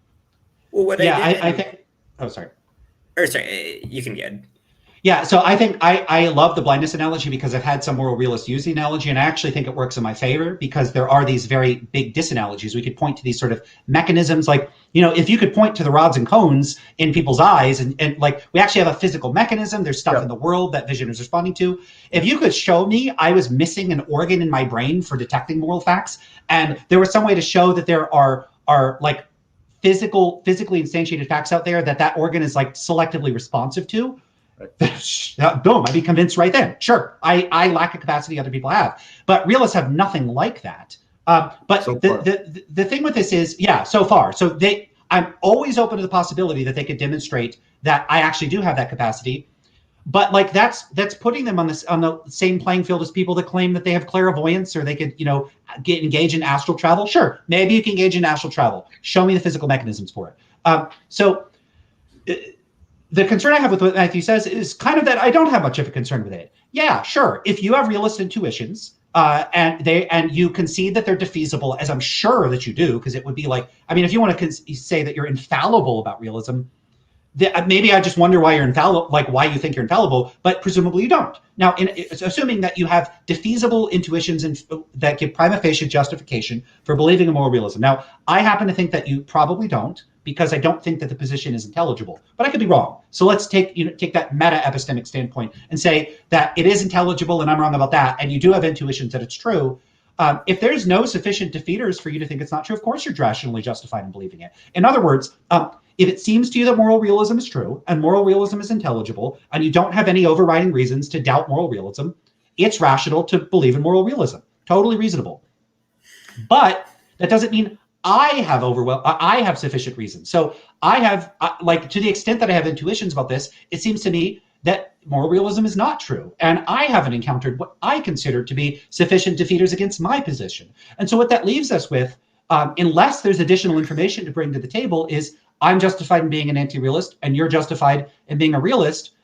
Well, what Yeah, I think. Oh, sorry. Or sorry, you can get. Yeah, so I think I love the blindness analogy because I've had some moral realists use the analogy, and I actually think it works in my favor because there are these very big disanalogies. We could point to these sort of mechanisms, like, you know, if you could point to the rods and cones in people's eyes, and like we actually have a physical mechanism, there's stuff in the world that vision is responding to. If you could show me I was missing an organ in my brain for detecting moral facts, and there was some way to show that there are like physically instantiated facts out there that organ is like selectively responsive to, boom, I'd be convinced right then. Sure, I lack a capacity other people have, but realists have nothing like that. But so the thing with this is, yeah, so far. So I'm always open to the possibility that they could demonstrate that I actually do have that capacity. But like that's putting them on the same playing field as people that claim that they have clairvoyance or they could, you know, engage in astral travel. Sure, maybe you can engage in astral travel. Show me the physical mechanisms for it. The concern I have with what Matthew says is kind of that I don't have much of a concern with it. Yeah, sure. If you have realist intuitions and you concede that they're defeasible, as I'm sure that you do, because it would be like, I mean, if you want to say that you're infallible about realism, maybe I just wonder why you're infallible, like why you think you're infallible, but presumably you don't. Now, assuming that you have defeasible intuitions that give prima facie justification for believing in moral realism. Now, I happen to think that you probably don't, because I don't think that the position is intelligible, but I could be wrong. So let's take that meta-epistemic standpoint and say that it is intelligible and I'm wrong about that, and you do have intuitions that it's true. If there's no sufficient defeaters for you to think it's not true, of course you're rationally justified in believing it. In other words, if it seems to you that moral realism is true and moral realism is intelligible, and you don't have any overriding reasons to doubt moral realism, it's rational to believe in moral realism. Totally reasonable. But that doesn't mean I have sufficient reasons. So I have, like, to the extent that I have intuitions about this, it seems to me that moral realism is not true. And I haven't encountered what I consider to be sufficient defeaters against my position. And so what that leaves us with, unless there's additional information to bring to the table, is I'm justified in being an anti-realist and you're justified in being a realist.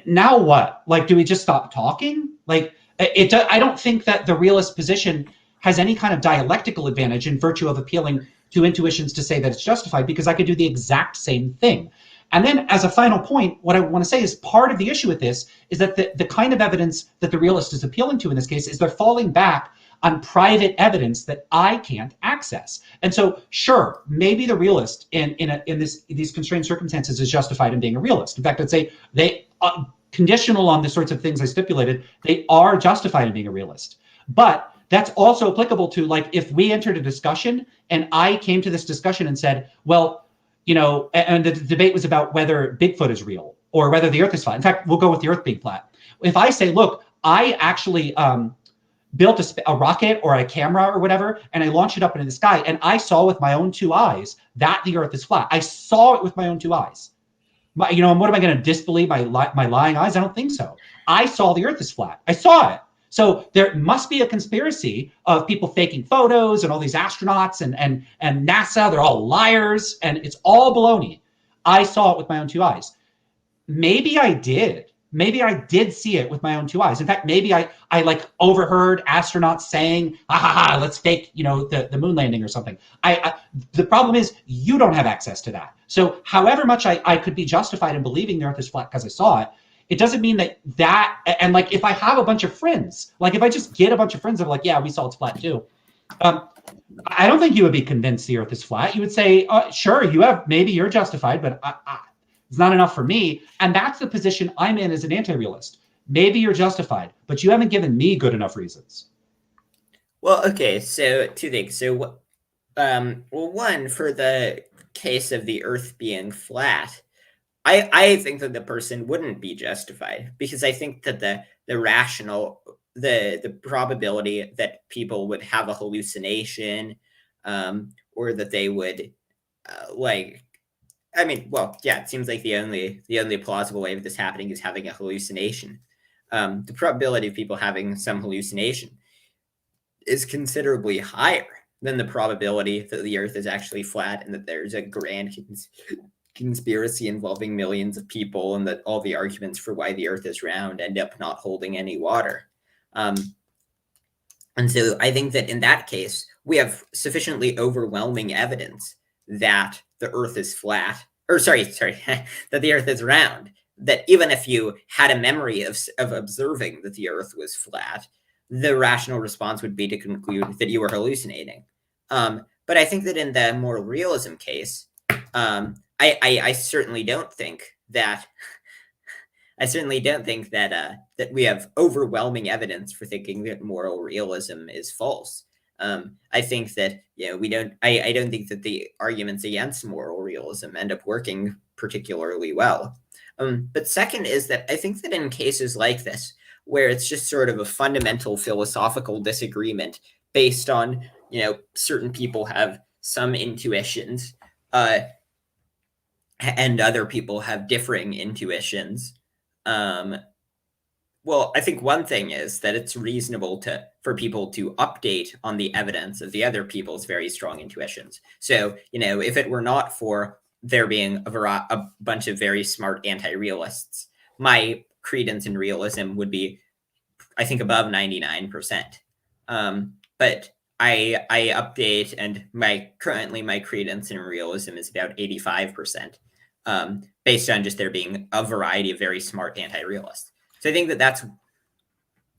Now what? Like, do we just stop talking? Like, I don't think that the realist position has any kind of dialectical advantage in virtue of appealing to intuitions to say that it's justified, because I could do the exact same thing. And then as a final point, what I want to say is part of the issue with this is that the kind of evidence that the realist is appealing to in this case is they're falling back on private evidence that I can't access. And so, sure, maybe the realist in these constrained circumstances is justified in being a realist. In fact, I'd say they, conditional on the sorts of things I stipulated, they are justified in being a realist. But that's also applicable to, like, if we entered a discussion and I came to this discussion and said, well, you know, and the debate was about whether Bigfoot is real or whether the earth is flat. In fact, we'll go with the earth being flat. If I say, look, I actually built a rocket or a camera or whatever, and I launched it up into the sky, and I saw with my own two eyes that the earth is flat. I saw it with my own two eyes. And what am I going to disbelieve my lying eyes? I don't think so. I saw the earth is flat. I saw it. So there must be a conspiracy of people faking photos and all these astronauts and NASA. They're all liars, and it's all baloney. I saw it with my own two eyes. Maybe I did. Maybe I did see it with my own two eyes. In fact, maybe I like overheard astronauts saying, let's fake, the moon landing or something. The problem is you don't have access to that. So however much I could be justified in believing the earth is flat because I saw it, it doesn't mean that, and like if I have a bunch of friends, like if I just get a bunch of friends that are like, yeah, we saw it's flat too. I don't think you would be convinced the earth is flat. You would say, sure, maybe you're justified, but it's not enough for me. And that's the position I'm in as an anti-realist. Maybe you're justified, but you haven't given me good enough reasons. Well, okay, so two things. So, one, for the case of the earth being flat, I think that the person wouldn't be justified, because I think that the rational the probability that people would have a hallucination, or that they would it seems like the only plausible way of this happening is having a hallucination. The probability of people having some hallucination is considerably higher than the probability that the Earth is actually flat and that there's a grand conspiracy involving millions of people and that all the arguments for why the Earth is round end up not holding any water. And so I think that in that case, we have sufficiently overwhelming evidence that the Earth is flat, or sorry, that the Earth is round, that even if you had a memory of observing that the Earth was flat, the rational response would be to conclude that you were hallucinating. But I think that in the moral realism case, I certainly don't think that that we have overwhelming evidence for thinking that moral realism is false. I think that I don't think that the arguments against moral realism end up working particularly well. But second is that I think that in cases like this, where it's just sort of a fundamental philosophical disagreement based on certain people have some intuitions, and other people have differing intuitions. Well, I think one thing is that it's reasonable for people to update on the evidence of the other people's very strong intuitions. So, if it were not for there being a bunch of very smart anti-realists, my credence in realism would be, I think, above 99%. But I update, and currently my credence in realism is about 85%, based on just there being a variety of very smart anti-realists. So I think that that's.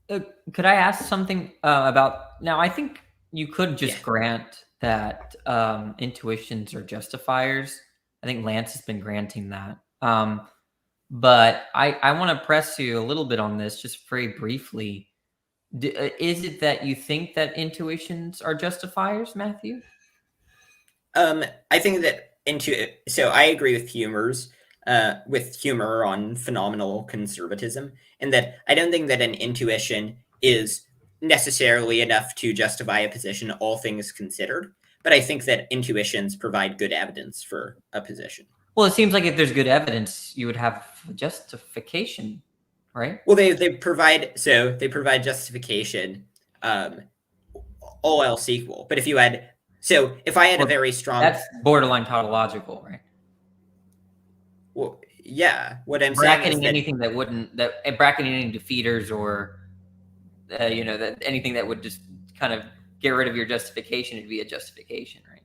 Could I ask something about now? I think you could just grant that intuitions are justifiers. I think Lance has been granting that. But I want to press you a little bit on this, just very briefly. Is it that you think that intuitions are justifiers, Matthew? I think that so I agree with Humer on phenomenal conservatism, and that I don't think that an intuition is necessarily enough to justify a position, all things considered. But I think that intuitions provide good evidence for a position. Well, it seems like if there's good evidence, you would have justification, right? Well, they provide justification, all else equal. But if I had a very strong, that's borderline tautological, right? Well, yeah. What I'm bracketing saying is anything bracketing any defeaters or that anything that would just kind of get rid of your justification would be a justification, right?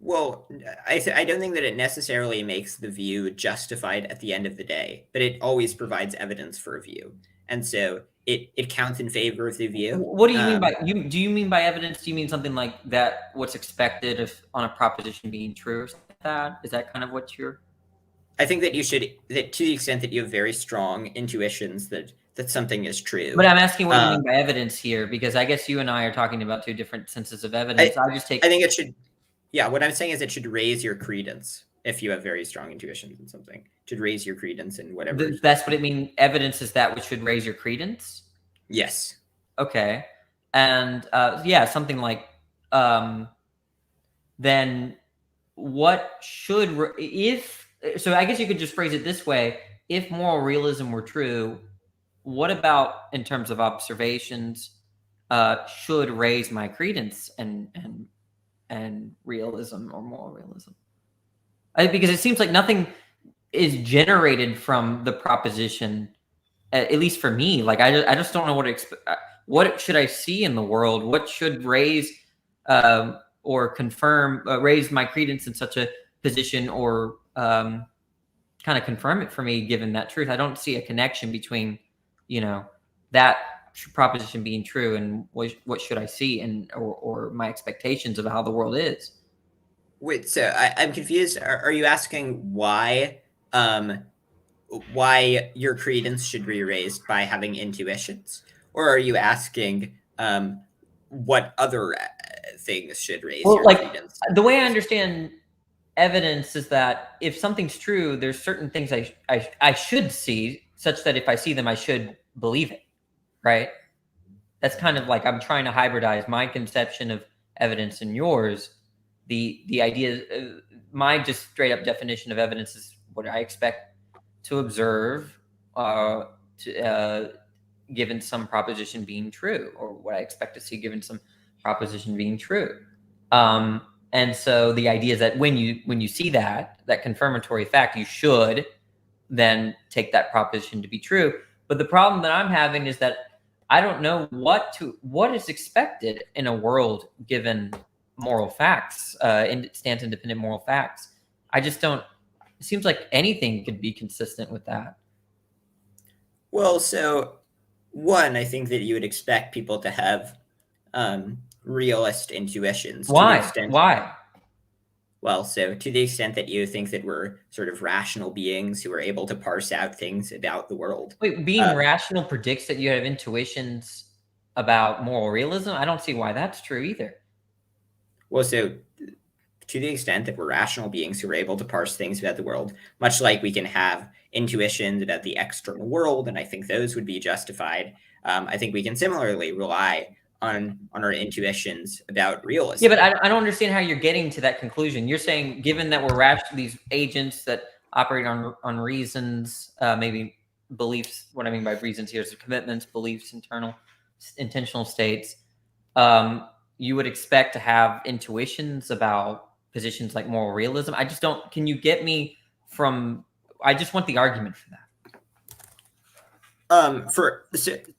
Well, I don't think that it necessarily makes the view justified at the end of the day, but it always provides evidence for a view, and so it counts in favor of the view. What do you mean by do you mean by evidence? Do you mean something like that? What's expected on a proposition being true, or something like that? Is that kind of what you're? I think that that to the extent that you have very strong intuitions that something is true. But I'm asking what you mean by evidence here, because I guess you and I are talking about two different senses of evidence. I think it should. Yeah, what I'm saying is it should raise your credence if you have very strong intuitions in something. It should raise your credence in whatever. That's what it means. Evidence is that which should raise your credence? Yes. Okay. And something like then what should so I guess you could just phrase it this way. If moral realism were true, what about in terms of observations should raise my credence and realism or moral realism? Because it seems like nothing is generated from the proposition, at least for me. Like I just don't know what should I see in the world? What should raise or confirm, raise my credence in such a position, or kind of confirm it for me, given that truth? I don't see a connection between, that proposition being true and what should I see and or my expectations of how the world is. Wait, so I'm confused. Are you asking why your credence should be raised by having intuitions, or are you asking what other things should raise your credence? The way I understand evidence is that if something's true, there's certain things I should see, such that if I see them, I should believe it, right? that's kind of like I'm trying to hybridize my conception of evidence and yours. The idea, my just straight up definition of evidence is what I expect to observe, given some proposition being true, or what I expect to see given some proposition being true. And so the idea is that when you see that confirmatory fact, you should then take that proposition to be true. But the problem that I'm having is that I don't know what is expected in a world given moral facts, stands independent moral facts. I just don't. It seems like anything could be consistent with that. Well, so one, I think that you would expect people to have realist intuitions. Why? To the extent, Why? Well, so to the extent that you think that we're sort of rational beings who are able to parse out things about the world. Wait, being rational predicts that you have intuitions about moral realism? I don't see why that's true either. Well, so to the extent that we're rational beings who are able to parse things about the world, much like we can have intuitions about the external world, and I think those would be justified, I think we can similarly rely on our intuitions about realism. Yeah, but I don't understand how you're getting to that conclusion. You're saying, given that we're these agents that operate on reasons, maybe beliefs. What I mean by reasons here is commitments, beliefs, intentional states. You would expect to have intuitions about positions like moral realism. I just don't. Can you get me from? I just want the argument for that. So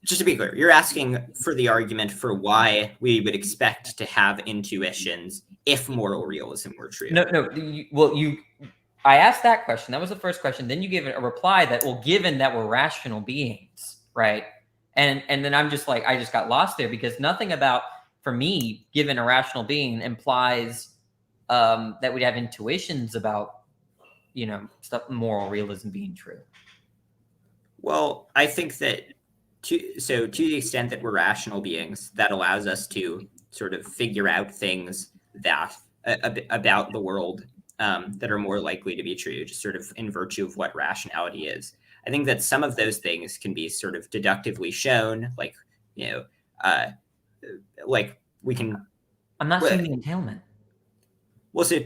just to be clear, you're asking for the argument for why we would expect to have intuitions if moral realism were true. No. I asked that question. That was the first question. Then you gave a reply that, well, given that we're rational beings, right? And then I'm just like, I just got lost there because nothing about, for me, given a rational being implies that we'd have intuitions about, stuff, moral realism being true. Well, I think that to the extent that we're rational beings, that allows us to sort of figure out things that about the world that are more likely to be true, just sort of in virtue of what rationality is. I think that some of those things can be sort of deductively shown, like we can. I'm not seeing the entailment. Well, so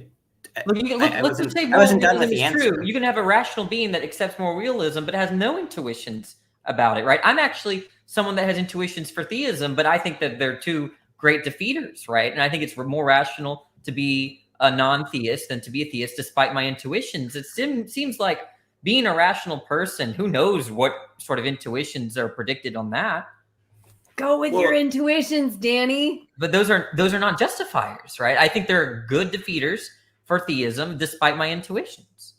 let's just say moral realism is true. You can have a rational being that accepts moral realism, but has no intuitions about it, right? I'm actually someone that has intuitions for theism, but I think that they're two great defeaters, right? And I think it's more rational to be a non-theist than to be a theist, despite my intuitions. It seems like being a rational person, who knows what sort of intuitions are predicted on that. Go with your intuitions, Danny. But those are not justifiers, right? I think they're good defeaters for theism, despite my intuitions.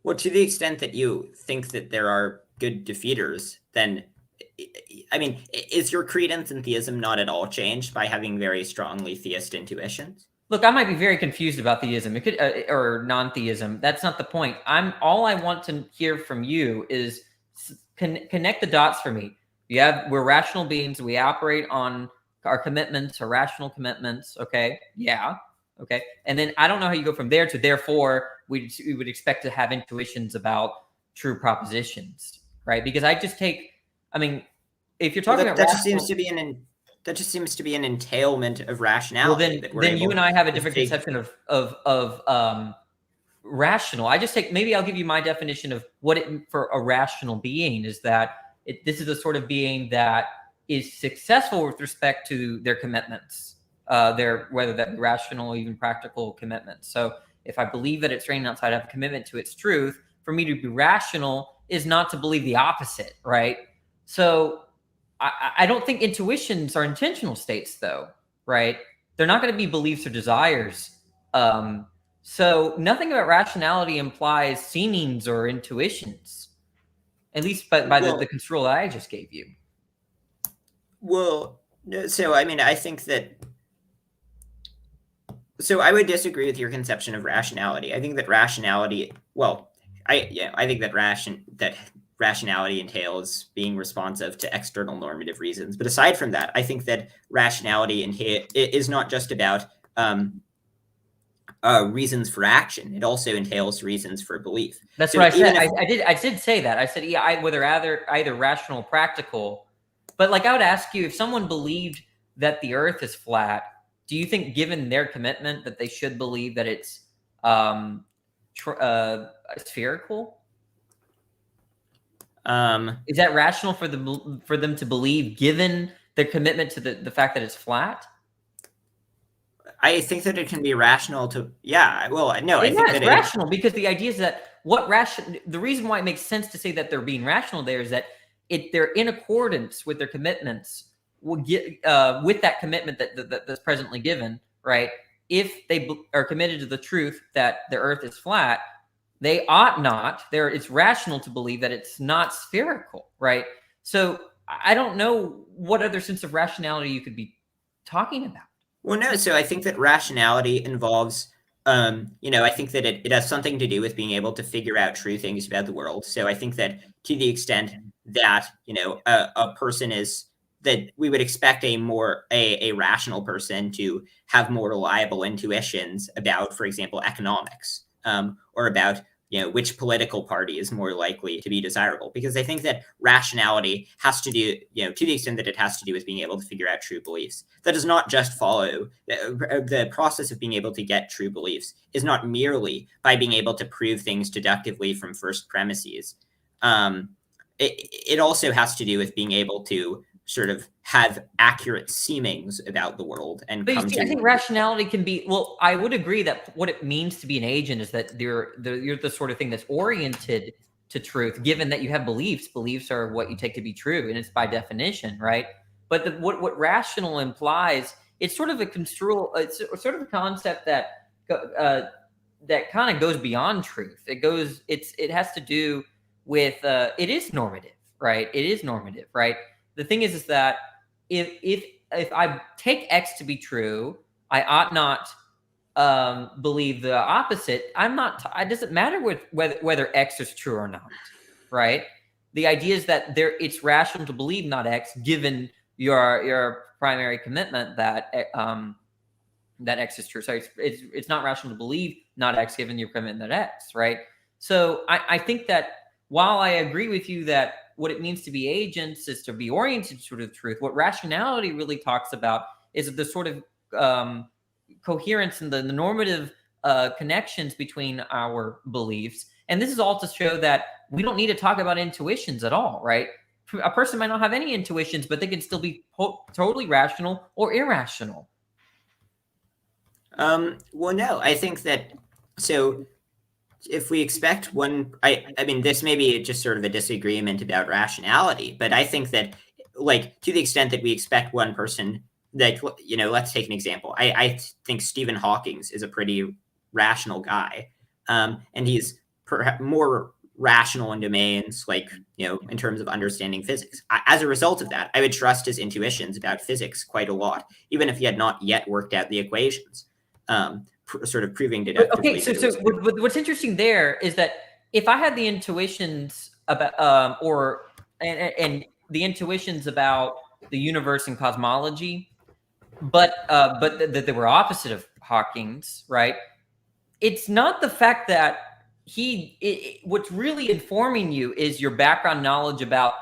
Well, to the extent that you think that there are good defeaters, then, I mean, is your credence in theism not at all changed by having very strongly theist intuitions? Look, I might be very confused about theism. It could or non-theism. That's not the point. All I want to hear from you is connect the dots for me. We're rational beings. We operate on our commitments, our rational commitments. Okay, yeah. Okay. And then I don't know how you go from there to therefore we would expect to have intuitions about true propositions, right? Because if you're talking about that just seems to be an entailment of rationality. Well, then you and I have a different conception of rational. Maybe I'll give you my definition of what for a rational being is that this is a sort of being that is successful with respect to their commitments. Whether that be rational or even practical commitments. So if I believe that it's raining outside, I have a commitment to its truth. For me to be rational is not to believe the opposite, right? So I don't think intuitions are intentional states, though, right? They're not going to be beliefs or desires. So nothing about rationality implies seemings or intuitions, at least by the construal that I just gave you. Well, so I mean, I think that. So I would disagree with your conception of rationality. I think that rationality. Well, I think that rationality entails being responsive to external normative reasons. But aside from that, I think that rationality is not just about reasons for action. It also entails reasons for belief. That's what I said. I did say that. I said, yeah, whether either rational or practical But like, I would ask you, if someone believed that the Earth is flat, do you think, given their commitment, that they should believe that it's spherical? Is that rational for them to believe, given their commitment to the fact that it's flat? I think that it can be rational to, yeah. Well, no, I Yeah, think it's that rational, because the idea is that the reason why it makes sense to say that they're being rational there is that they're in accordance with their commitments, will get with that commitment that's presently given, right? If they are committed to the truth that the Earth is flat, they ought not. It's rational to believe that it's not spherical, right? So I don't know what other sense of rationality you could be talking about. Well, no. So I think that rationality involves, I think that it has something to do with being able to figure out true things about the world. So I think that to the extent that, a person is, that we would expect a rational person to have more reliable intuitions about, for example, economics, or about, which political party is more likely to be desirable. Because I think that rationality has to do, to the extent that it has to do with being able to figure out true beliefs. That does not just follow, the process of being able to get true beliefs is not merely by being able to prove things deductively from first premises. It also has to do with being able to sort of have accurate seemings about the world. And but I think rationality can be, well, I would agree that what it means to be an agent is that you're the sort of thing that's oriented to truth, given that you have beliefs. Beliefs are what you take to be true, and it's by definition, right? But what rational implies, it's sort of a construal, it's sort of a concept that that kind of goes beyond truth. It has to do with it is normative, right? It is normative, right? The thing is that if I take X to be true, I ought not believe the opposite. It doesn't matter whether X is true or not, right? The idea is that it's rational to believe not X, given your primary commitment that that X is true. So it's not rational to believe not X, given your commitment that X, right? So I think that while I agree with you that what it means to be agents is to be oriented to the truth, what rationality really talks about is the sort of coherence and the normative connections between our beliefs. And this is all to show that we don't need to talk about intuitions at all, right? A person might not have any intuitions, but they can still be totally rational or irrational. Well, no, I think that, so if we expect one, I mean, this may be just sort of a disagreement about rationality, but I think that, like, to the extent that we expect one person, that, let's take an example. I think Stephen Hawking is a pretty rational guy, and he's perhaps more rational in domains like, in terms of understanding physics. As a result of that, I would trust his intuitions about physics quite a lot, even if he had not yet worked out the equations. Sort of proving deductively. Okay, so what's interesting there is that if I had the intuitions about and the intuitions about the universe and cosmology, but that they were opposite of Hawking's, right? It's not the fact that what's really informing you is your background knowledge about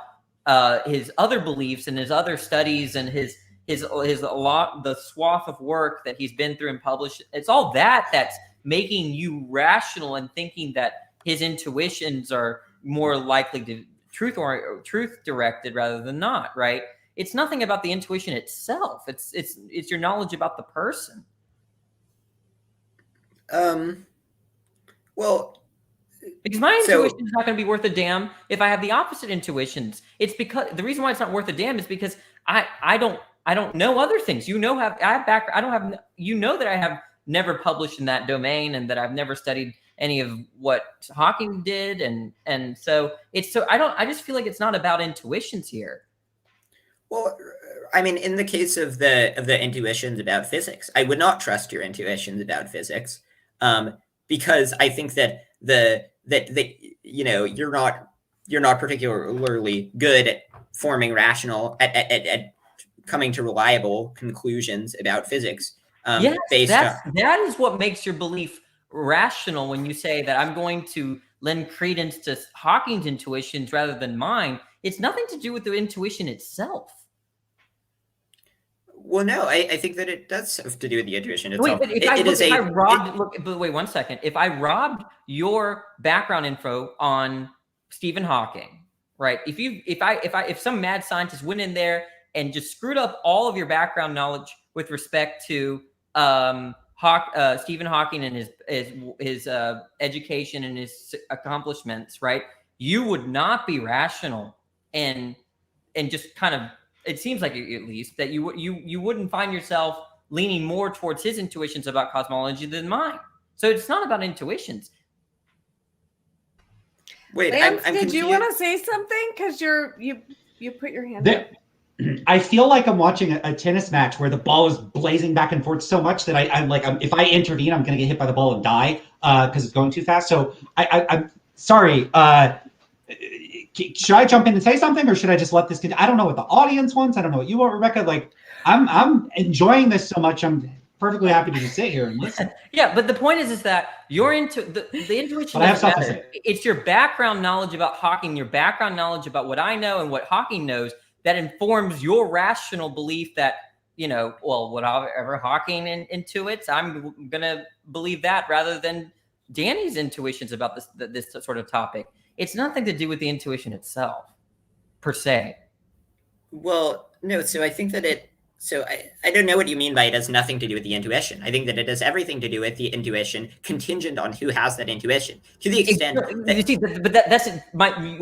his other beliefs and his other studies and his the swath of work that he's been through and published. It's all that's making you rational and thinking that his intuitions are more likely to truth directed rather than not, right? It's nothing about the intuition itself. It's your knowledge about the person. Well, because my intuition is not going to be worth a damn if I have the opposite intuitions. It's because the reason why it's not worth a damn is because I don't know other things. that I have never published in that domain, and that I've never studied any of what Hawking did, and so I just feel like it's not about intuitions here. Well, I mean, in the case of the intuitions about physics, I would not trust your intuitions about physics, because I think that you're not particularly good at forming rational at coming to reliable conclusions about physics. Yes, that is what makes your belief rational. When you say that I'm going to lend credence to Hawking's intuitions rather than mine, it's nothing to do with the intuition itself. Well, no, I think that it does have to do with the intuition Wait, itself. but if I robbed your background info on Stephen Hawking, right? If some mad scientist went in there and just screwed up all of your background knowledge with respect to Stephen Hawking and his education and his accomplishments, right? You would not be rational and just kind of, it seems like at least that you wouldn't find yourself leaning more towards his intuitions about cosmology than mine. So it's not about intuitions. Wait, Lance, I'm did you confused. want to say something? Because you put your hand up. I feel like I'm watching a tennis match where the ball is blazing back and forth so much that I'm if I intervene, I'm going to get hit by the ball and die because it's going too fast. So I'm sorry. Should I jump in and say something, or should I just let this continue? I don't know what the audience wants. I don't know what you want, Rebecca. Like, I'm enjoying this so much. I'm perfectly happy to just sit here and listen. Yeah, but the point is that you're into the intuition. But I have doesn't something to matter. It's your background knowledge about Hawking, your background knowledge about what I know and what Hawking knows that informs your rational belief that, well, whatever Hawking intuits, I'm gonna believe that rather than Danny's intuitions about this sort of topic. It's nothing to do with the intuition itself, per se. Well, no. So I think that I don't know what you mean by it has nothing to do with the intuition. I think that it has everything to do with the intuition, contingent on who has that intuition. To the extent that's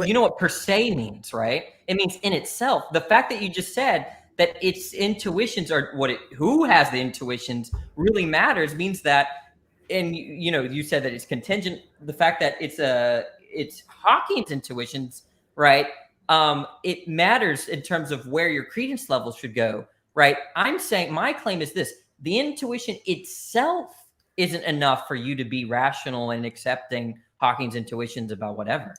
you know what per se means, right? It means in itself. The fact that you just said that its intuitions are who has the intuitions really matters means that, and you said that it's contingent. The fact that it's Hawking's intuitions, right? It matters in terms of where your credence levels should go, right? I'm saying my claim is this: the intuition itself isn't enough for you to be rational and accepting Hawking's intuitions about whatever.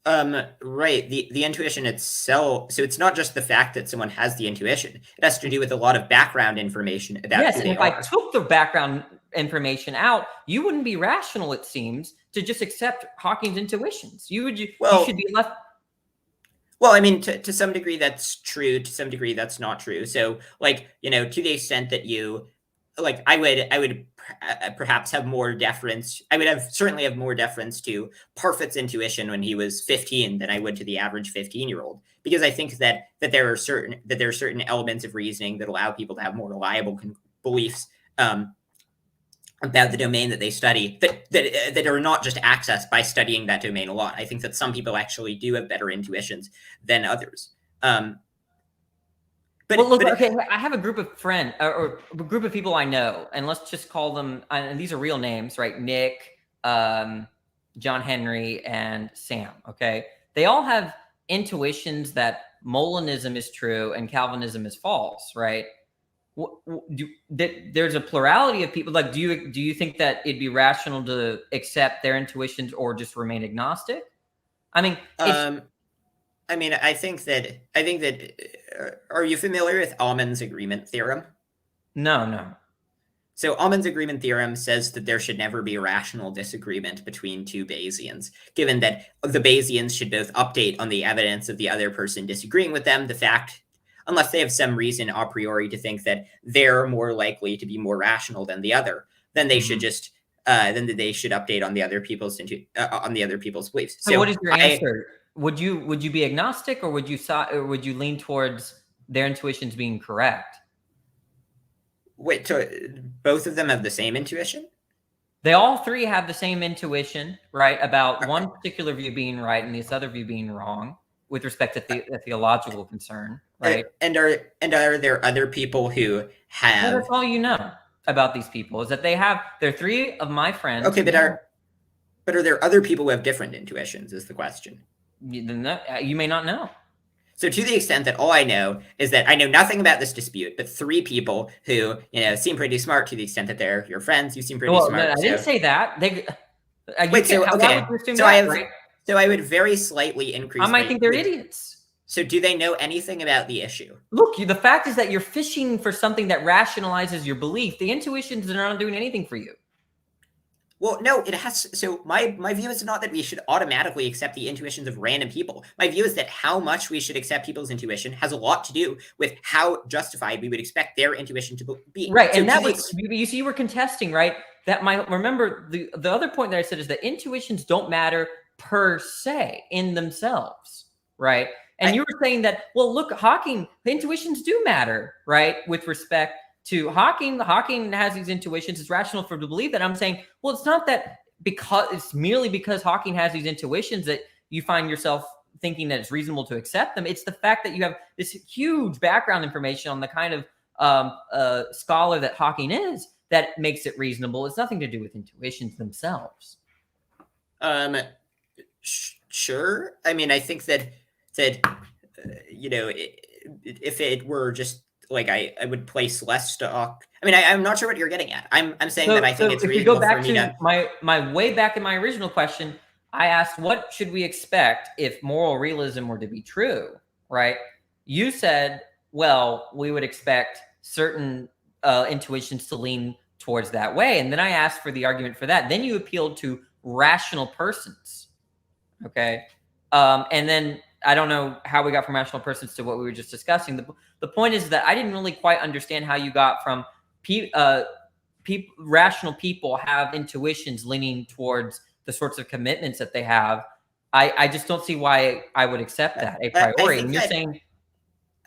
Right. The intuition itself. So it's not just the fact that someone has the intuition. It has to do with a lot of background information about yes, who and they if are. I took the background information out, you wouldn't be rational, it seems, to just accept Hawking's intuitions. You should be left. Well, I mean, to some degree that's true. To some degree that's not true. So, to the extent that you, I would perhaps have more deference. I would certainly have more deference to Parfit's intuition when he was 15 than I would to the average 15-year-old, because I think that there are certain elements of reasoning that allow people to have more reliable beliefs about the domain that they study that are not just accessed by studying that domain a lot. I think that some people actually do have better intuitions than others. Okay, I have a group of friends or a group of people I know, and let's just call them, and these are real names, right? Nick, John Henry, and Sam, okay? They all have intuitions that Molinism is true and Calvinism is false, right? There's a plurality of people. Do you think that it'd be rational to accept their intuitions or just remain agnostic? I mean, I think that. Are you familiar with Allman's agreement theorem? No. So Allman's agreement theorem says that there should never be a rational disagreement between two Bayesians, given that the Bayesians should both update on the evidence of the other person disagreeing with them. Unless they have some reason a priori to think that they're more likely to be more rational than the other, then they should just they should update on the other people's beliefs. So what is your answer? Would you be agnostic, or would you lean towards their intuitions being correct? Wait, so both of them have the same intuition? They all three have the same intuition, right, about one particular view being right and this other view being wrong with respect to the theological concern, right? And are there other people who have? Well, that's all you know about these people is that they're three of my friends. Okay, but are there other people who have different intuitions? Is the question. You may not know. So to the extent that all I know is that I know nothing about this dispute, but three people who seem pretty smart, to the extent that they're your friends, you seem pretty smart. No, I didn't say that. So I would very slightly increase. I might think they're idiots. So do they know anything about the issue? Look, the fact is that you're fishing for something that rationalizes your belief. The intuitions are not doing anything for you. Well, no, it has. So my view is not that we should automatically accept the intuitions of random people. My view is that how much we should accept people's intuition has a lot to do with how justified we would expect their intuition to be. Right, So and that to the was you see, you were contesting, right? That remember the other point that I said is that intuitions don't matter per se in themselves, right? And you were saying that, well, look, Hawking, intuitions do matter, right? With respect to Hawking has these intuitions. It's rational for to believe that. I'm saying, well, it's not that because it's merely because Hawking has these intuitions that you find yourself thinking that it's reasonable to accept them. It's the fact that you have this huge background information on the kind of scholar that Hawking is that makes it reasonable. It's nothing to do with intuitions themselves. Sure. I mean, I think that you know, if it were just like I would place less stock. I mean, I'm not sure what you're getting at. I'm saying that I think it's reasonable for me to my way back in my original question. I asked, what should we expect if moral realism were to be true, right? You said, well, we would expect certain intuitions to lean towards that way. And then I asked for the argument for that. Then you appealed to rational persons, okay? And then I don't know how we got from rational persons to what we were just discussing. The point is that I didn't really quite understand how you got from rational people have intuitions leaning towards the sorts of commitments that they have. I just don't see why I would accept that a priori. And you're saying,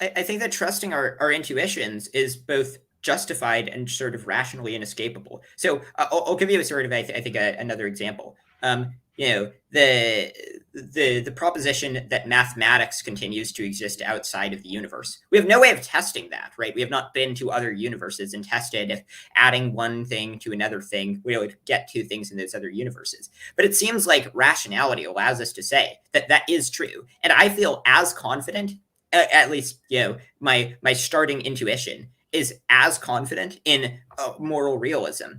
I think that trusting our intuitions is both justified and sort of rationally inescapable. So I'll give you a sort of, I think another example. You know, the proposition that mathematics continues to exist outside of the universe. We have no way of testing that, right? We have not been to other universes and tested if adding one thing to another thing, we would get two things in those other universes. But it seems like rationality allows us to say that that is true. And I feel as confident, at least, you know, my starting intuition is as confident in moral realism,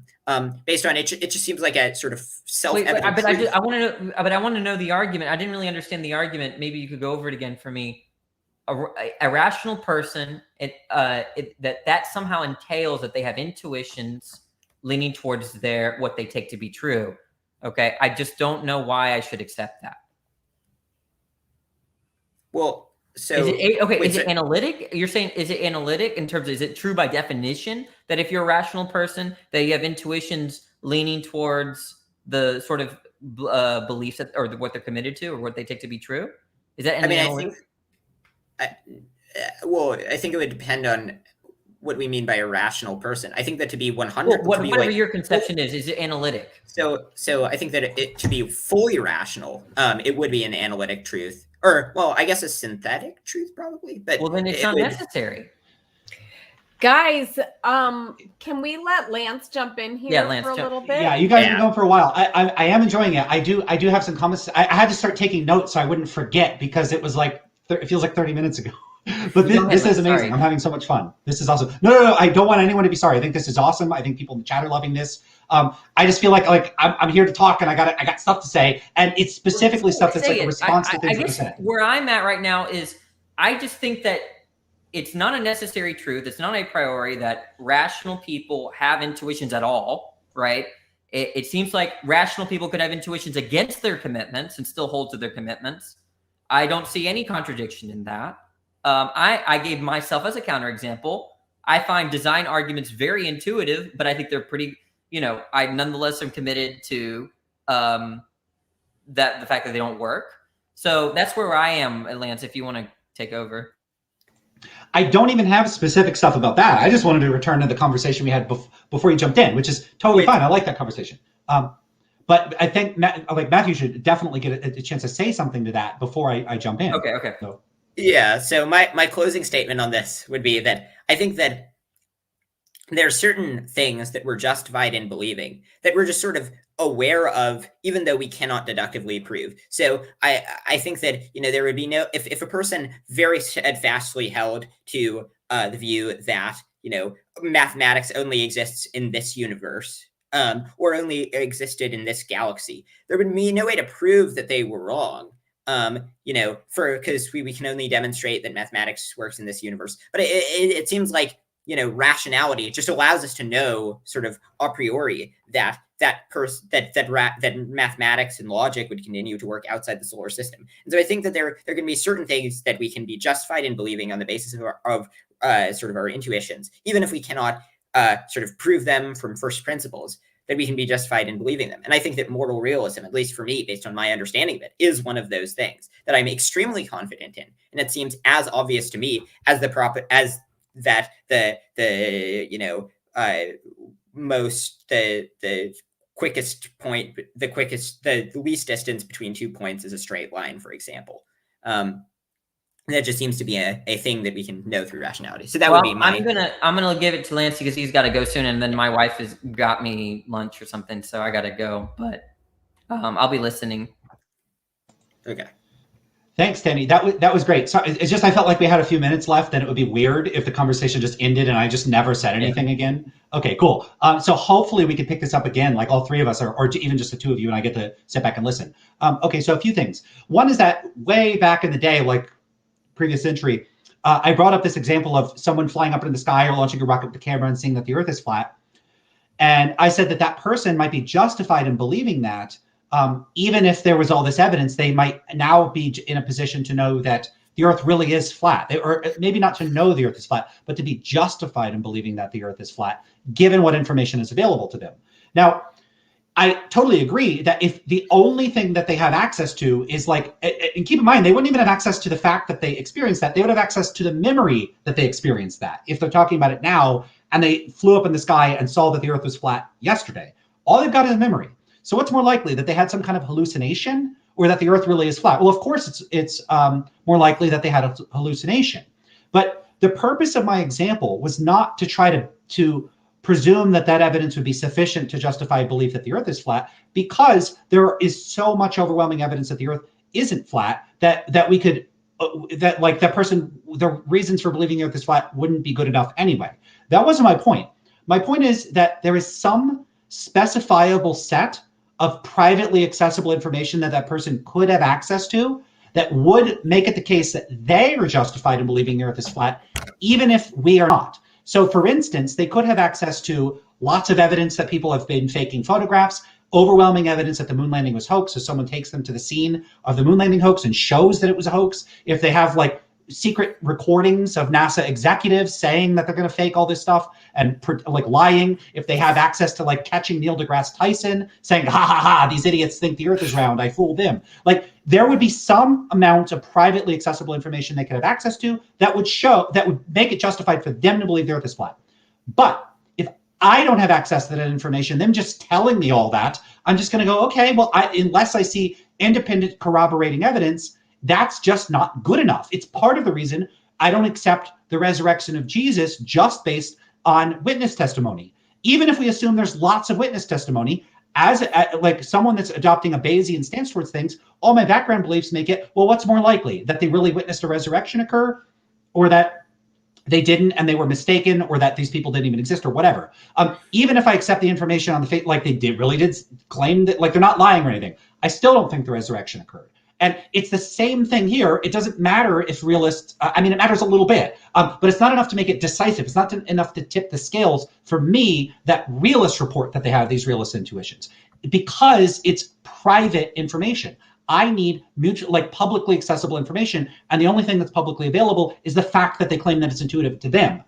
based on it. It just seems like a sort of self-evident. I want to know the argument. I didn't really understand the argument. Maybe you could go over it again for me. A rational person, that somehow entails that they have intuitions leaning towards what they take to be true. Okay, I just don't know why I should accept that. Well. So is it analytic? You're saying, is it analytic in terms of, is it true by definition that if you're a rational person that you have intuitions leaning towards the sort of beliefs or what they're committed to or what they take to be true? Is that analytic? I think it would depend on what we mean by a rational person. I think that to be 100, whatever your conception is it analytic? So I think that it to be fully rational, it would be an analytic truth. Or, well, I guess a synthetic truth probably, but well, then it's not necessary. Guys, can we let Lance jump in here for a little bit? Yeah, you guys have been going for a while. I am enjoying it. I do have some comments. I had to start taking notes so I wouldn't forget because it was like it feels like 30 minutes ago. But this is amazing. Sorry. I'm having so much fun. This is awesome. No. I don't want anyone to be sorry. I think this is awesome. I think people in the chat are loving this. I just feel like I'm here to talk and I got stuff to say, and it's specifically stuff that's like a response to things that you said. Where I'm at right now is I just think that it's not a necessary truth. It's not a priori that rational people have intuitions at all, right? It seems like rational people could have intuitions against their commitments and still hold to their commitments. I don't see any contradiction in that. I gave myself as a counterexample. I find design arguments very intuitive, but I think they're pretty, I nonetheless am committed to the fact that they don't work. So that's where I am, Lance, if you want to take over. I don't even have specific stuff about that. I just wanted to return to the conversation we had before you jumped in, which is totally fine. I like that conversation. But I think Matthew should definitely get a chance to say something to that before I jump in. Okay. So. Yeah. So my closing statement on this would be that I think that there are certain things that we're justified in believing that we're just sort of aware of, even though we cannot deductively prove. So I think that, there would be no, if a person very steadfastly held to the view that, mathematics only exists in this universe, or only existed in this galaxy, there would be no way to prove that they were wrong. Because we can only demonstrate that mathematics works in this universe. But it seems like, rationality just allows us to know sort of a priori that that mathematics and logic would continue to work outside the solar system. And so I think that there can be certain things that we can be justified in believing on the basis of sort of our intuitions, even if we cannot sort of prove them from first principles, that we can be justified in believing them. And I think that moral realism, at least for me, based on my understanding of it, is one of those things that I'm extremely confident in. And it seems as obvious to me as the quickest point, the least distance between 2 points is a straight line, for example. That just seems to be a thing that we can know through rationality. So that would be my. I'm gonna give it to Lance because he's got to go soon, and then my wife has got me lunch or something, so I gotta go. But I'll be listening. Okay. Thanks, Danny. That was great. So it's just I felt like we had a few minutes left, and it would be weird if the conversation just ended and I just never said anything again. Okay, cool. So hopefully we can pick this up again, like all three of us, or even just the two of you, and I get to sit back and listen. Okay, so a few things. One is that way back in the day, like previous century, I brought up this example of someone flying up into the sky or launching a rocket with the camera and seeing that the Earth is flat. And I said that person might be justified in believing that, even if there was all this evidence, they might now be in a position to know that the Earth really is flat, or maybe not to know the Earth is flat, but to be justified in believing that the Earth is flat, given what information is available to them. Now, I totally agree that if the only thing that they have access to is like, and keep in mind, they wouldn't even have access to the fact that they experienced that. They would have access to the memory that they experienced that. If they're talking about it now and they flew up in the sky and saw that the Earth was flat yesterday, all they've got is memory. So what's more likely, that they had some kind of hallucination or that the Earth really is flat? Well, of course, it's more likely that they had a hallucination. But the purpose of my example was not to try to presume that evidence would be sufficient to justify belief that the Earth is flat, because there is so much overwhelming evidence that the Earth isn't flat that we could, the reasons for believing the Earth is flat wouldn't be good enough anyway. That wasn't my point. My point is that there is some specifiable set of privately accessible information that person could have access to that would make it the case that they are justified in believing the Earth is flat, even if we are not. So for instance, they could have access to lots of evidence that people have been faking photographs, overwhelming evidence that the moon landing was hoax. So someone takes them to the scene of the moon landing hoax and shows that it was a hoax. If they have like secret recordings of NASA executives saying that they're going to fake all this stuff and like lying, if they have access to like catching Neil deGrasse Tyson saying, ha ha ha, these idiots think the Earth is round, I fooled them. Like there would be some amount of privately accessible information they could have access to that would make it justified for them to believe the Earth is flat. But if I don't have access to that information, them just telling me all that, I'm just going to go, okay, well, unless I see independent corroborating evidence, that's just not good enough. It's part of the reason I don't accept the resurrection of Jesus just based on witness testimony. Even if we assume there's lots of witness testimony, as like someone that's adopting a Bayesian stance towards things, all my background beliefs make it, well, what's more likely? That they really witnessed a resurrection occur, or that they didn't and they were mistaken, or that these people didn't even exist, or whatever. Even if I accept the information on the faith, like they really did claim that, like they're not lying or anything, I still don't think the resurrection occurred. And it's the same thing here. It doesn't matter if realists, it matters a little bit, but it's not enough to make it decisive. It's not enough to tip the scales for me that realists report that they have these realist intuitions, because it's private information. I need publicly accessible information. And the only thing that's publicly available is the fact that they claim that it's intuitive to them,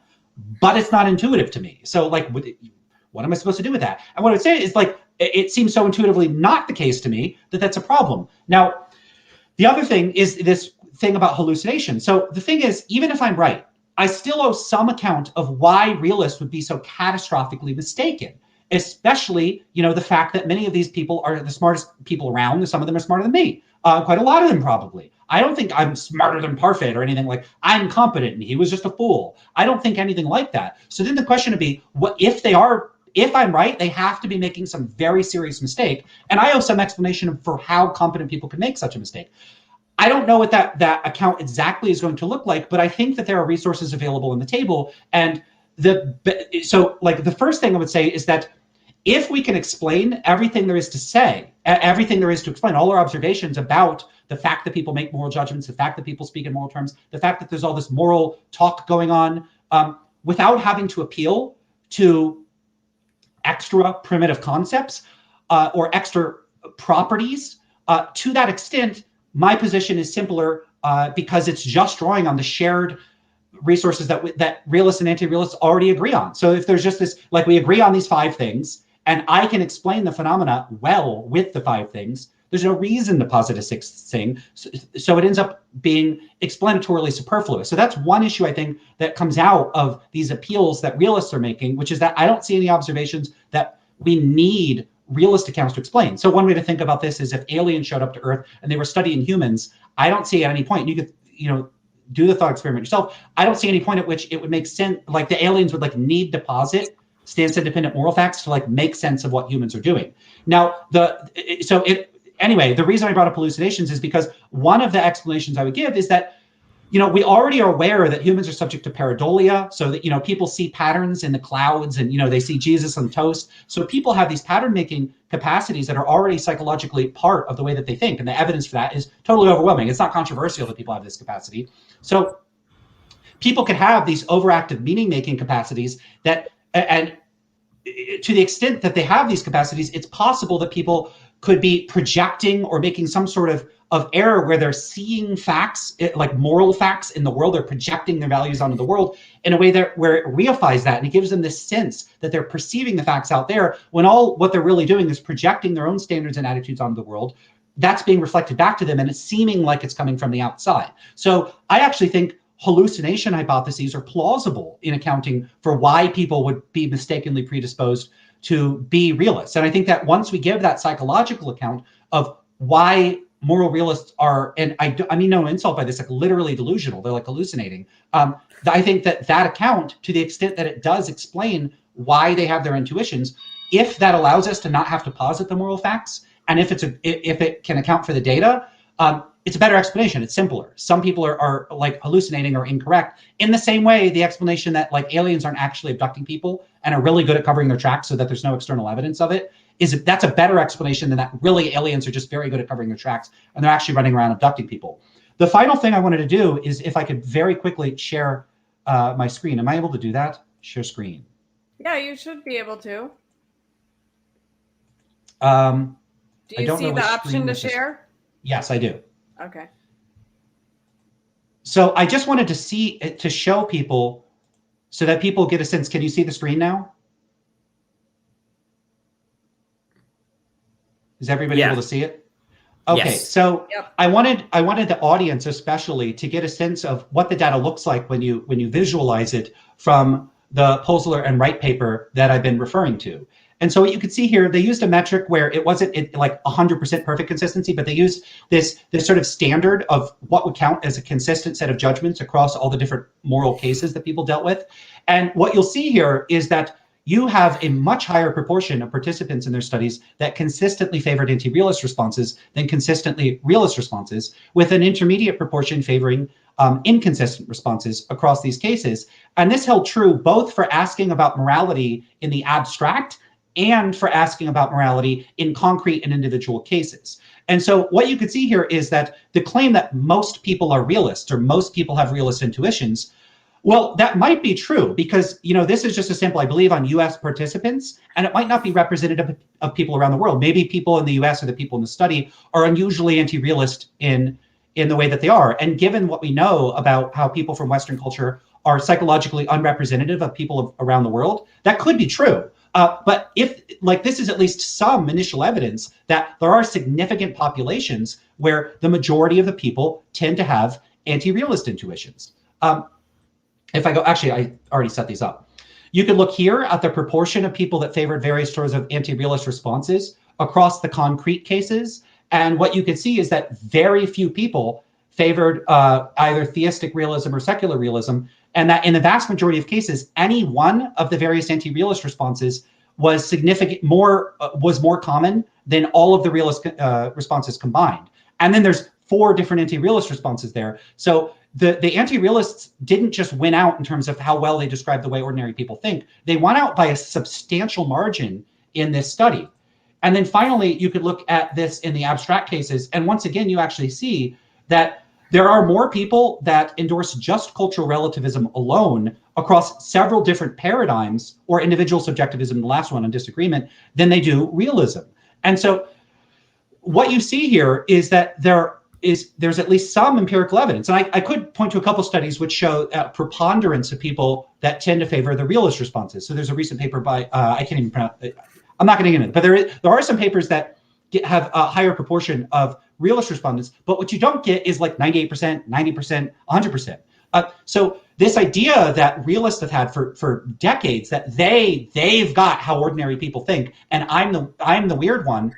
but it's not intuitive to me. So like, what am I supposed to do with that? And what I would say is like, it seems so intuitively not the case to me that that's a problem. Now, the other thing is this thing about hallucination. So the thing is, even if I'm right, I still owe some account of why realists would be so catastrophically mistaken, especially, the fact that many of these people are the smartest people around. Some of them are smarter than me, quite a lot of them probably. I don't think I'm smarter than Parfait or anything like I'm competent and he was just a fool. I don't think anything like that. So then the question would be, what if they are? If I'm right, they have to be making some very serious mistake. And I owe some explanation for how competent people can make such a mistake. I don't know what that account exactly is going to look like, but I think that there are resources available on the table. And the first thing I would say is that if we can explain everything there is to say, everything there is to explain, all our observations about the fact that people make moral judgments, the fact that people speak in moral terms, the fact that there's all this moral talk going on, without having to appeal to extra primitive concepts, or extra properties. To that extent, my position is simpler because it's just drawing on the shared resources that realists and anti-realists already agree on. So if there's just this, like, we agree on these 5 things, and I can explain the phenomena well with the 5 things, there's no reason to posit a 6th thing. So it ends up being explanatorily superfluous. So that's one issue, I think, that comes out of these appeals that realists are making, which is that I don't see any observations that we need realist accounts to explain. So one way to think about this is if aliens showed up to Earth and they were studying humans, I don't see at any point, and you could, do the thought experiment yourself, I don't see any point at which it would make sense, like the aliens would need to posit stance independent moral facts to make sense of what humans are doing. Now, anyway, the reason I brought up hallucinations is because one of the explanations I would give is that, we already are aware that humans are subject to pareidolia, so that, people see patterns in the clouds and, they see Jesus on toast. So people have these pattern making capacities that are already psychologically part of the way that they think. And the evidence for that is totally overwhelming. It's not controversial that people have this capacity. So people could have these overactive meaning making capacities and to the extent that they have these capacities, it's possible that people could be projecting or making some sort of error where they're seeing facts, like moral facts in the world. They're projecting their values onto the world in a way where it reifies that, and it gives them this sense that they're perceiving the facts out there when all what they're really doing is projecting their own standards and attitudes onto the world. That's being reflected back to them, and it's seeming like it's coming from the outside. So I actually think hallucination hypotheses are plausible in accounting for why people would be mistakenly predisposed to be realists. And I think that once we give that psychological account of why moral realists are, and I mean no insult by this, literally delusional, they're hallucinating. I think that account, to the extent that it does explain why they have their intuitions, if that allows us to not have to posit the moral facts, and if it can account for the data, it's a better explanation. It's simpler. Some people are hallucinating or incorrect. In the same way, the explanation that aliens aren't actually abducting people and are really good at covering their tracks so that there's no external evidence of it, that's a better explanation than that really aliens are just very good at covering their tracks and they're actually running around abducting people. The final thing I wanted to do is if I could very quickly share my screen. Am I able to do that? Share screen. Yeah, you should be able to. Do you see the option to share? Yes, I do. Okay. So I just wanted to show people so that people get a sense. Can you see the screen now? Is everybody able to see it? Okay, yes. So I wanted the audience especially to get a sense of what the data looks like when you visualize it from the Posler and Wright paper that I've been referring to. And so what you can see here, they used a metric where it wasn't 100% perfect consistency, but they used this sort of standard of what would count as a consistent set of judgments across all the different moral cases that people dealt with. And what you'll see here is that you have a much higher proportion of participants in their studies that consistently favored anti-realist responses than consistently realist responses, with an intermediate proportion favoring inconsistent responses across these cases. And this held true both for asking about morality in the abstract and for asking about morality in concrete and individual cases. And so what you could see here is that the claim that most people are realists or most people have realist intuitions, well, that might be true because, this is just a sample, I believe, on US participants, and it might not be representative of people around the world. Maybe people in the US or the people in the study are unusually anti-realist in the way that they are. And given what we know about how people from Western culture are psychologically unrepresentative of people around the world, that could be true. But if this is at least some initial evidence that there are significant populations where the majority of the people tend to have anti-realist intuitions. If I go, actually, I already set these up. You can look here at the proportion of people that favored various sorts of anti-realist responses across the concrete cases. And what you can see is that very few people favored either theistic realism or secular realism, and that in the vast majority of cases, any one of the various anti-realist responses was more common than all of the realist responses combined. And then there's 4 different anti-realist responses there. So the anti-realists didn't just win out in terms of how well they describe the way ordinary people think. They won out by a substantial margin in this study. And then finally, you could look at this in the abstract cases. And once again, you actually see that there are more people that endorse just cultural relativism alone across several different paradigms, or individual subjectivism, the last one on disagreement, than they do realism. And so what you see here is that there's at least some empirical evidence. And I could point to a couple studies which show a preponderance of people that tend to favor the realist responses. So there's a recent paper by, I can't even pronounce it. I'm not going to get into it, but there are some papers that have a higher proportion of realist respondents. But what you don't get is like 98%, 90%, 100%. So this idea that realists have had for decades that they've got how ordinary people think, and I'm the weird one,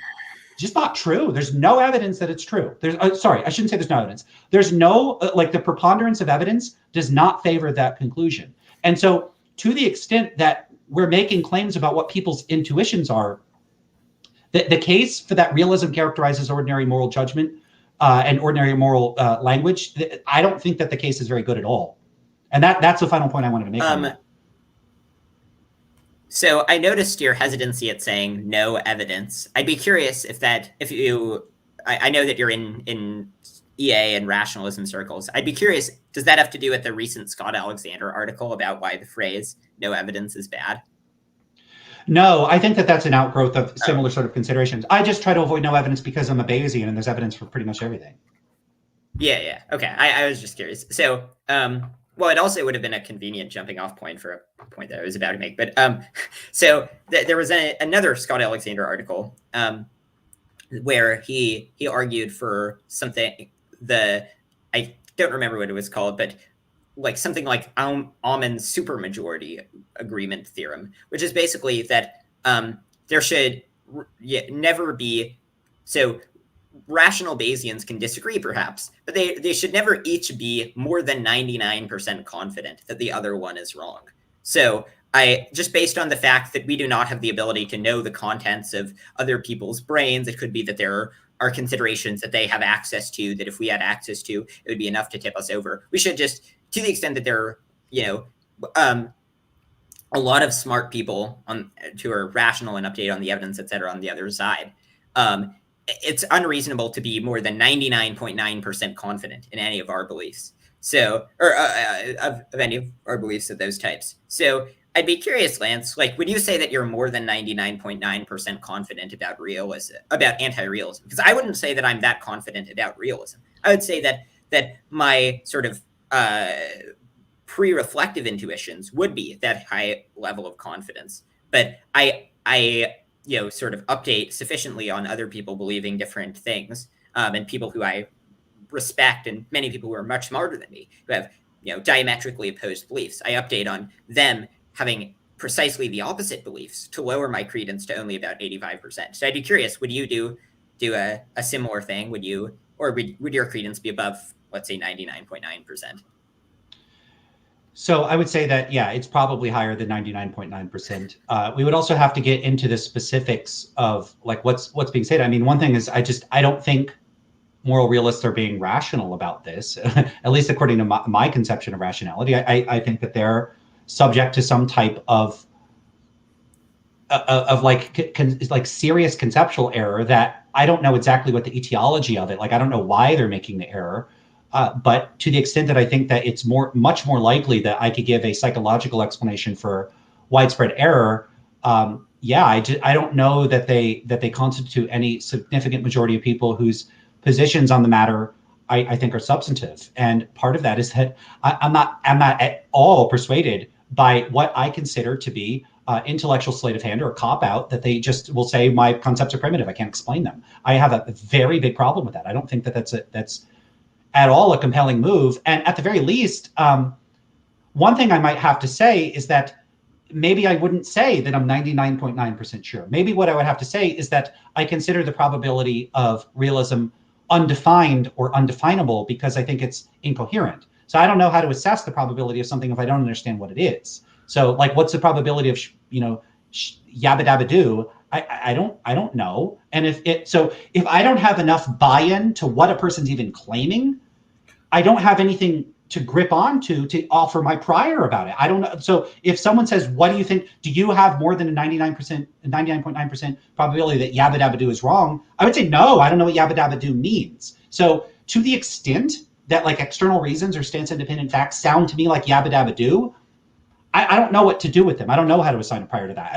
just not true. There's no evidence that it's true. Sorry, I shouldn't say there's no evidence. There's no the preponderance of evidence does not favor that conclusion. And so to the extent that we're making claims about what people's intuitions are, the case for that realism characterizes ordinary moral judgment and ordinary moral language, I don't think that the case is very good at all. And that's the final point I wanted to make. So I noticed your hesitancy at saying no evidence. I'd be curious I know that you're in EA and rationalism circles. I'd be curious, does that have to do with the recent Scott Alexander article about why the phrase no evidence is bad? No, I think that that's an outgrowth of similar sort of considerations. I just try to avoid no evidence because I'm a Bayesian and there's evidence for pretty much everything. Yeah. Okay. I was just curious. So, well, it also would have been a convenient jumping off point for a point that I was about to make. But so there was another Scott Alexander article where he argued for something, I don't remember what it was called, but like something like Aumann's supermajority agreement theorem, which is basically that there should never be, so rational Bayesians can disagree perhaps, but they should never each be more than 99% confident that the other one is wrong. So just based on the fact that we do not have the ability to know the contents of other people's brains, it could be that there are considerations that they have access to that if we had access to, it would be enough to tip us over. We should just, to the extent that there are, a lot of smart people who are rational and update on the evidence, et cetera, on the other side, it's unreasonable to be more than 99.9% confident in any of our beliefs. So, or of any of our beliefs of those types. So I'd be curious, Lance, like, would you say that you're more than 99.9% confident about anti-realism? Because I wouldn't say that I'm that confident about realism. I would say that my sort of pre-reflective intuitions would be that high level of confidence. But I sort of update sufficiently on other people believing different things, and people who I respect, and many people who are much smarter than me, who have diametrically opposed beliefs. I update on them having precisely the opposite beliefs to lower my credence to only about 85%. So I'd be curious, would you do a similar thing? Would your credence be above, let's say, 99.9%? So I would say that, yeah, it's probably higher than 99.9%. We would also have to get into the specifics of like what's being said. I mean, one thing is I don't think moral realists are being rational about this, at least according to my conception of rationality. I think that they're subject to some type of serious conceptual error that I don't know exactly what the etiology of it. Like, I don't know why they're making the error. But to the extent that I think that it's much more likely that I could give a psychological explanation for widespread error, I don't know that they constitute any significant majority of people whose positions on the matter I think are substantive. And part of that is that I'm not at all persuaded by what I consider to be intellectual sleight of hand or a cop-out that they just will say my concepts are primitive. I can't explain them. I have a very big problem with that. I don't think that that's at all a compelling move. And at the very least, one thing I might have to say is that maybe I wouldn't say that I'm 99.9% sure. Maybe what I would have to say is that I consider the probability of realism undefined or undefinable because I think it's incoherent. So I don't know how to assess the probability of something if I don't understand what it is. So like, what's the probability of, yabba dabba do? I don't know. And if I don't have enough buy-in to what a person's even claiming, I don't have anything to grip onto to offer my prior about it. I don't know. So if someone says, what do you think? Do you have more than a 99.9% probability that yabba dabba do is wrong? I would say, no, I don't know what yabba dabba do means. So to the extent that like external reasons or stance independent facts sound to me like yabba dabba do, I don't know what to do with them. I don't know how to assign a prior to that.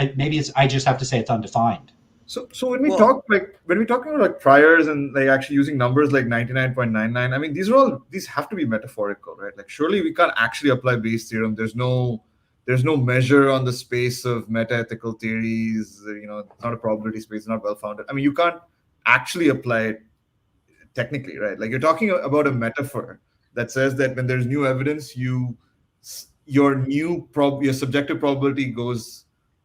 I just have to say it's undefined. So when we talk when we're talking about like priors and like actually using numbers like 99.99, I mean these have to be metaphorical, right? Like surely we can't actually apply Bayes' theorem. There's no measure on the space of metaethical theories. It's not a probability space, it's not well founded. I mean, you can't actually apply it technically, right? Like you're talking about a metaphor that says that when there's new evidence, your subjective probability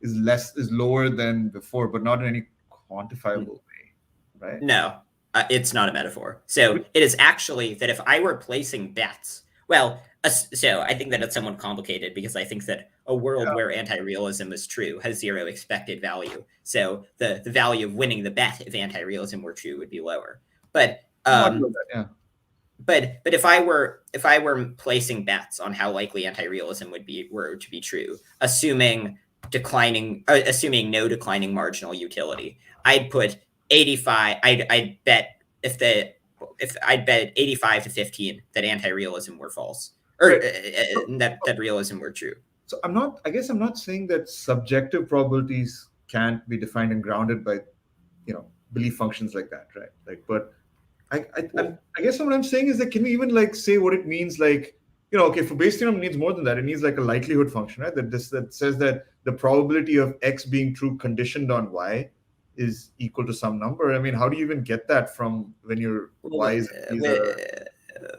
is lower than before, but not in any quantifiable way, right? No, it's not a metaphor. So it is actually that if I were placing bets, so I think that it's somewhat complicated because I think that a world where anti-realism is true has zero expected value. So the value of winning the bet if anti-realism were true would be lower. But but if I were placing bets on how likely anti-realism were to be true, assuming no declining marginal utility, I'd put 85. I'd bet I'd bet 85 to 15 that anti-realism were false, or that realism were true. So I guess I'm not saying that subjective probabilities can't be defined and grounded by, belief functions like that, right? Like, but I guess what I'm saying is that can we even like say what it means? Like, okay, for Bayes' theorem, it needs more than that. It needs like a likelihood function, right? That says that the probability of X being true conditioned on Y is equal to some number. I mean, how do you even get that from when your Y is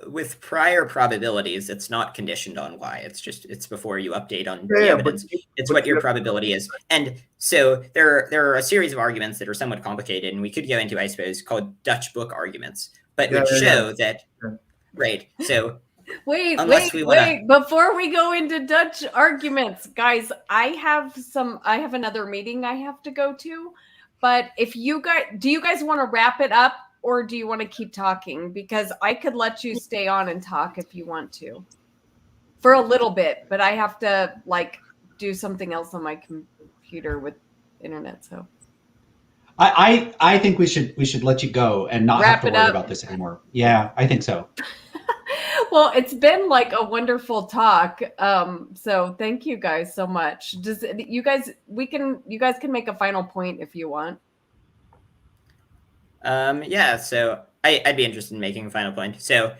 with prior probabilities? It's not conditioned on Y. It's before you update on the evidence. It's what your probability is. And so there are a series of arguments that are somewhat complicated, and we could go into, I suppose, called Dutch book arguments, but which show that, right? So wait, before we go into Dutch arguments, guys, I have another meeting I have to go to. But do you guys want to wrap it up, or do you want to keep talking? Because I could let you stay on and talk if you want to for a little bit, but I have to like do something else on my computer with internet. So I think we should let you go and not have to worry about this anymore. Yeah, I think so. Well, it's been like a wonderful talk. So thank you guys so much. You guys can make a final point if you want. So I'd be interested in making a final point. So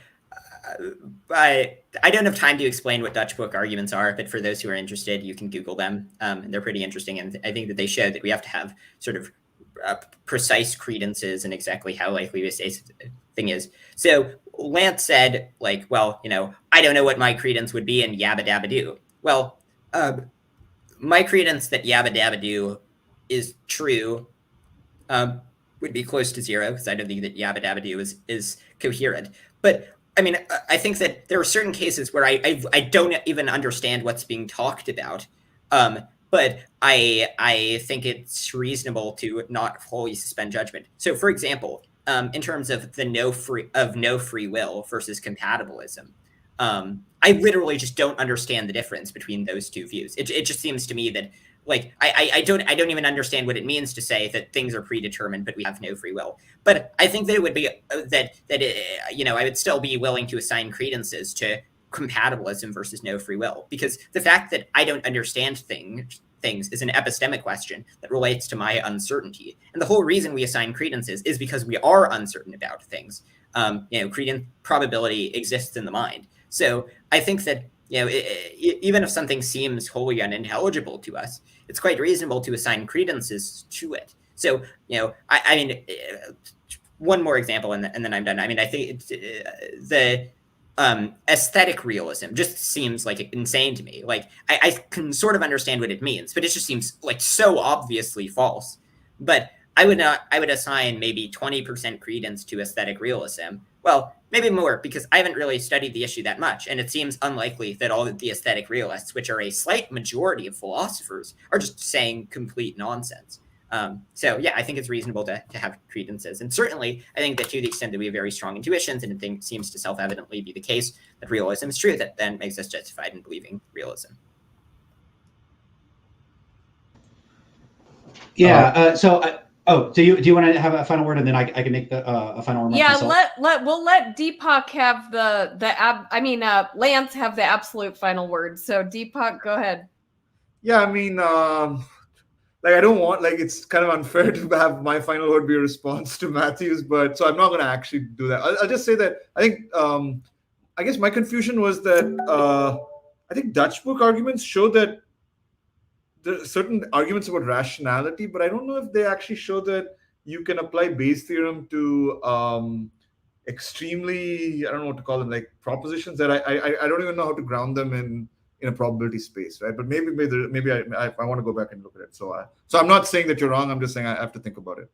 I don't have time to explain what Dutch book arguments are, but for those who are interested, you can Google them. And they're pretty interesting. And I think that they show that we have to have sort of precise credences and exactly how likely this thing is. So Lance said, like, well, I don't know what my credence would be in yabba dabba do. Well, my credence that yabba dabba do is true would be close to zero, because I don't think that yabba dabba do is coherent. But I mean, I think that there are certain cases where I don't even understand what's being talked about. But I think it's reasonable to not wholly suspend judgment. So, for example, in terms of no free will versus compatibilism, I literally just don't understand the difference between those two views. It just seems to me that, like, I don't even understand what it means to say that things are predetermined, but we have no free will. But I think that it would be I would still be willing to assign credences to compatibilism versus no free will, because the fact that I don't understand things is an epistemic question that relates to my uncertainty, and the whole reason we assign credences is because we are uncertain about things. Credence probability exists in the mind, so I think that even if something seems wholly unintelligible to us, it's quite reasonable to assign credences to it. So I mean, one more example, and then I'm done. I mean, I think the aesthetic realism just seems like insane to me. Like, I can sort of understand what it means, but it just seems like so obviously false. But I would assign maybe 20% credence to aesthetic realism. Well, maybe more, because I haven't really studied the issue that much, and it seems unlikely that all of the aesthetic realists, which are a slight majority of philosophers, are just saying complete nonsense. So yeah, I think it's reasonable to have credences. And certainly, I think that to the extent that we have very strong intuitions, and it seems to self-evidently be the case that realism is true, that then makes us justified in believing realism. Yeah. Do you want to have a final word, and then I can make a final remark? Yeah, we'll let Deepak have Lance have the absolute final word. So Deepak, go ahead. Yeah, I mean, like I don't want, like, it's kind of unfair to have my final word be a response to Matthew's, but so I'm not going to actually do that. I'll just say that I think I guess my confusion was that I think Dutch book arguments show that there are certain arguments about rationality, but I don't know if they actually show that you can apply Bayes' theorem to extremely, I don't know what to call them, like propositions that I don't even know how to ground them in a probability space, right? But maybe I want to go back and look at it. So I'm not saying that you're wrong. I'm just saying I have to think about it.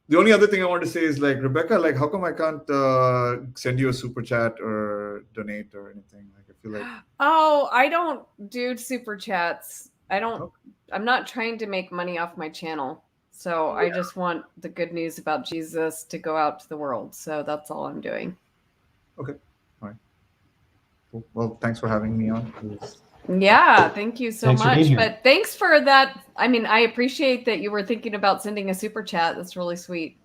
The only other thing I want to say is, like, Rebecca, like, how come I can't send you a super chat or donate or anything? Like, I feel like, Oh, I don't do super chats. I'm not trying to make money off my channel. So I just want the good news about Jesus to go out to the world. So that's all I'm doing. okay, all right, cool. Well, thanks for having me on. Yeah, thank you so Thanks for being much. here. But thanks for that. I mean, I appreciate that you were thinking about sending a super chat. That's really sweet.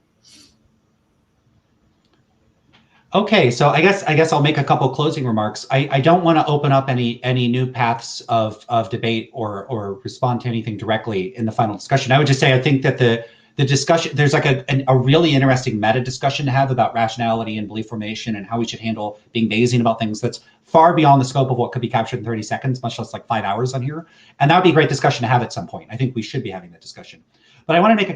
Okay, so I guess I'll make a couple closing remarks. I don't want to open up any new paths of debate or respond to anything directly in the final discussion. I would just say I think that the discussion, there's like a really interesting meta discussion to have about rationality and belief formation and how we should handle being Bayesian about things that's far beyond the scope of what could be captured in 30 seconds, much less like 5 hours on here. And that would be a great discussion to have at some point. I think we should be having that discussion. But I want to make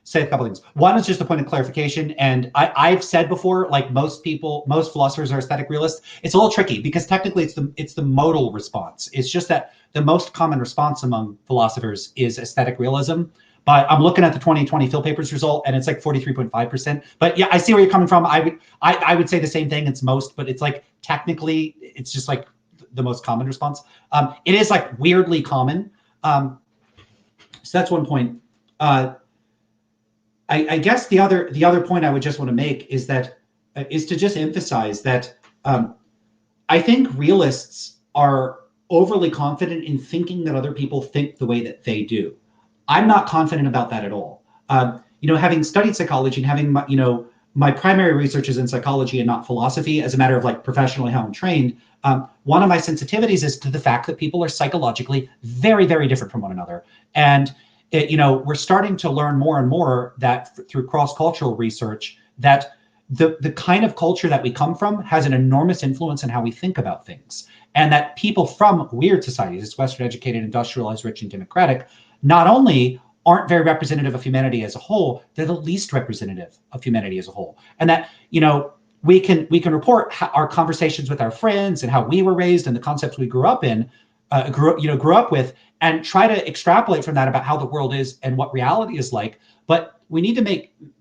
say a couple things. One is just a point of clarification. And I've said before, like most philosophers are aesthetic realists. It's a little tricky because technically it's the modal response. It's just that the most common response among philosophers is aesthetic realism. But I'm looking at the 2020 Phil Papers result, and it's like 43.5%. But yeah, I see where you're coming from. I would say the same thing. It's most, but it's like technically, it's just like the most common response. It is like weirdly common. So that's one point. I guess the other point I would just want to make is to just emphasize that I think realists are overly confident in thinking that other people think the way that they do. I'm not confident about that at all. Having studied psychology and having my primary research is in psychology and not philosophy, as a matter of like professionally how I'm trained. One of my sensitivities is to the fact that people are psychologically very, very different from one another, and we're starting to learn more and more that through cross-cultural research that the kind of culture that we come from has an enormous influence in how we think about things. And that people from weird societies, it's Western educated, industrialized, rich, and democratic, not only aren't very representative of humanity as a whole, they're the least representative of humanity as a whole. And that, we can report our conversations with our friends and how we were raised and the concepts we grew up with, and try to extrapolate from that about how the world is and what reality is like. But we need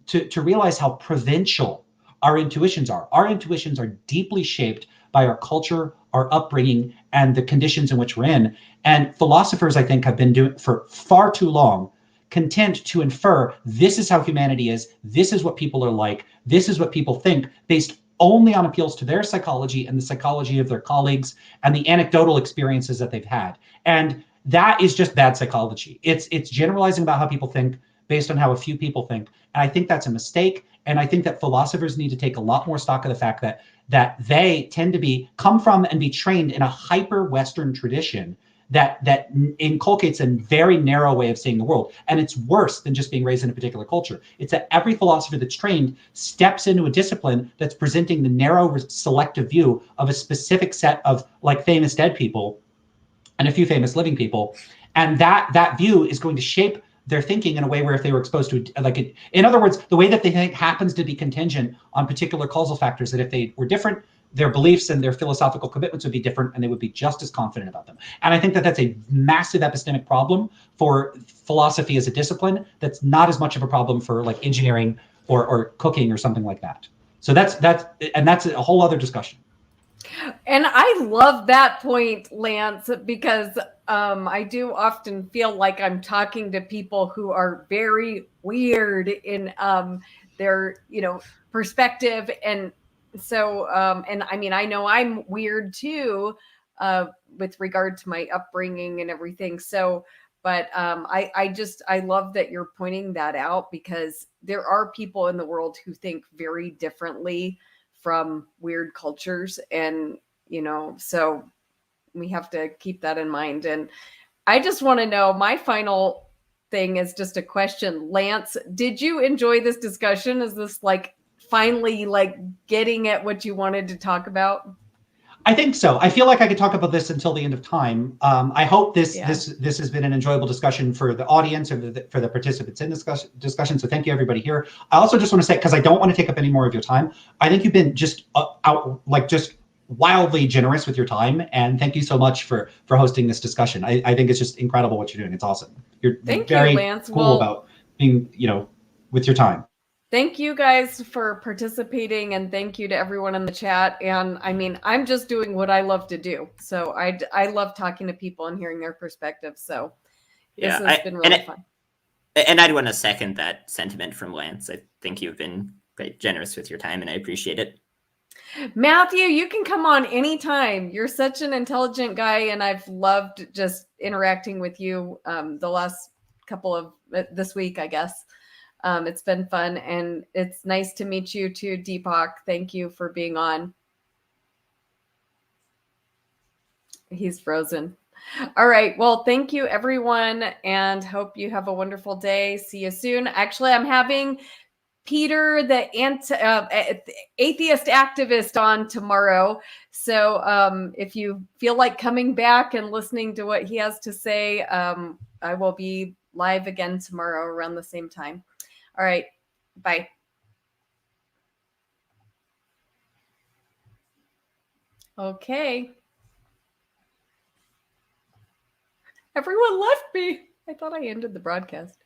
to realize how provincial our intuitions are. Our intuitions are deeply shaped by our culture, our upbringing, and the conditions in which we're in. And philosophers, I think, have been doing for far too long, content to infer this is how humanity is, this is what people are like, this is what people think, based only on appeals to their psychology and the psychology of their colleagues and the anecdotal experiences that they've had. And that is just bad psychology. It's generalizing about how people think based on how a few people think. And I think that's a mistake. And I think that philosophers need to take a lot more stock of the fact that they tend to come from and be trained in a hyper Western tradition that inculcates a very narrow way of seeing the world. And it's worse than just being raised in a particular culture. It's that every philosopher that's trained steps into a discipline that's presenting the narrow selective view of a specific set of like famous dead people and a few famous living people. And that view is going to shape their thinking in a way where if they were exposed to in other words, the way that they think happens to be contingent on particular causal factors, that if they were different, their beliefs and their philosophical commitments would be different, and they would be just as confident about them. And I think that that's a massive epistemic problem for philosophy as a discipline. That's not as much of a problem for like engineering or cooking or something like that. So that's a whole other discussion. And I love that point, Lance, because I do often feel like I'm talking to people who are very weird in their, perspective. And so, and I mean, I know I'm weird too, with regard to my upbringing and everything. So, but I love that you're pointing that out, because there are people in the world who think very differently from weird cultures. And, so we have to keep that in mind. And I just want to know, my final thing is just a question. Lance, did you enjoy this discussion? Is this like finally like getting at what you wanted to talk about? I think so. I feel like I could talk about this until the end of time. I hope this Yeah. this has been an enjoyable discussion for the audience and for the participants in this discussion. So thank you, everybody here. I also just want to say, because I don't want to take up any more of your time, I think you've been just just wildly generous with your time, and thank you so much for hosting this discussion. I think it's just incredible what you're doing. It's awesome. You're Thank very you, Lance. cool Well, about being, with your time. thank you guys for participating, and thank you to everyone in the chat. And I mean, I'm just doing what I love to do. So I love talking to people and hearing their perspectives. So this has been really fun. And I'd want to second that sentiment from Lance. I think you've been quite generous with your time, and I appreciate it. Matthew, you can come on anytime. You're such an intelligent guy, and I've loved just interacting with you the last couple of this week, I guess. It's been fun, and it's nice to meet you too, Deepak. Thank you for being on. He's frozen. All right. Well, thank you, everyone, and hope you have a wonderful day. See you soon. Actually, I'm having Peter, the atheist activist, on tomorrow. So if you feel like coming back and listening to what he has to say, I will be live again tomorrow around the same time. All right. Bye. Okay. Everyone left me. I thought I ended the broadcast.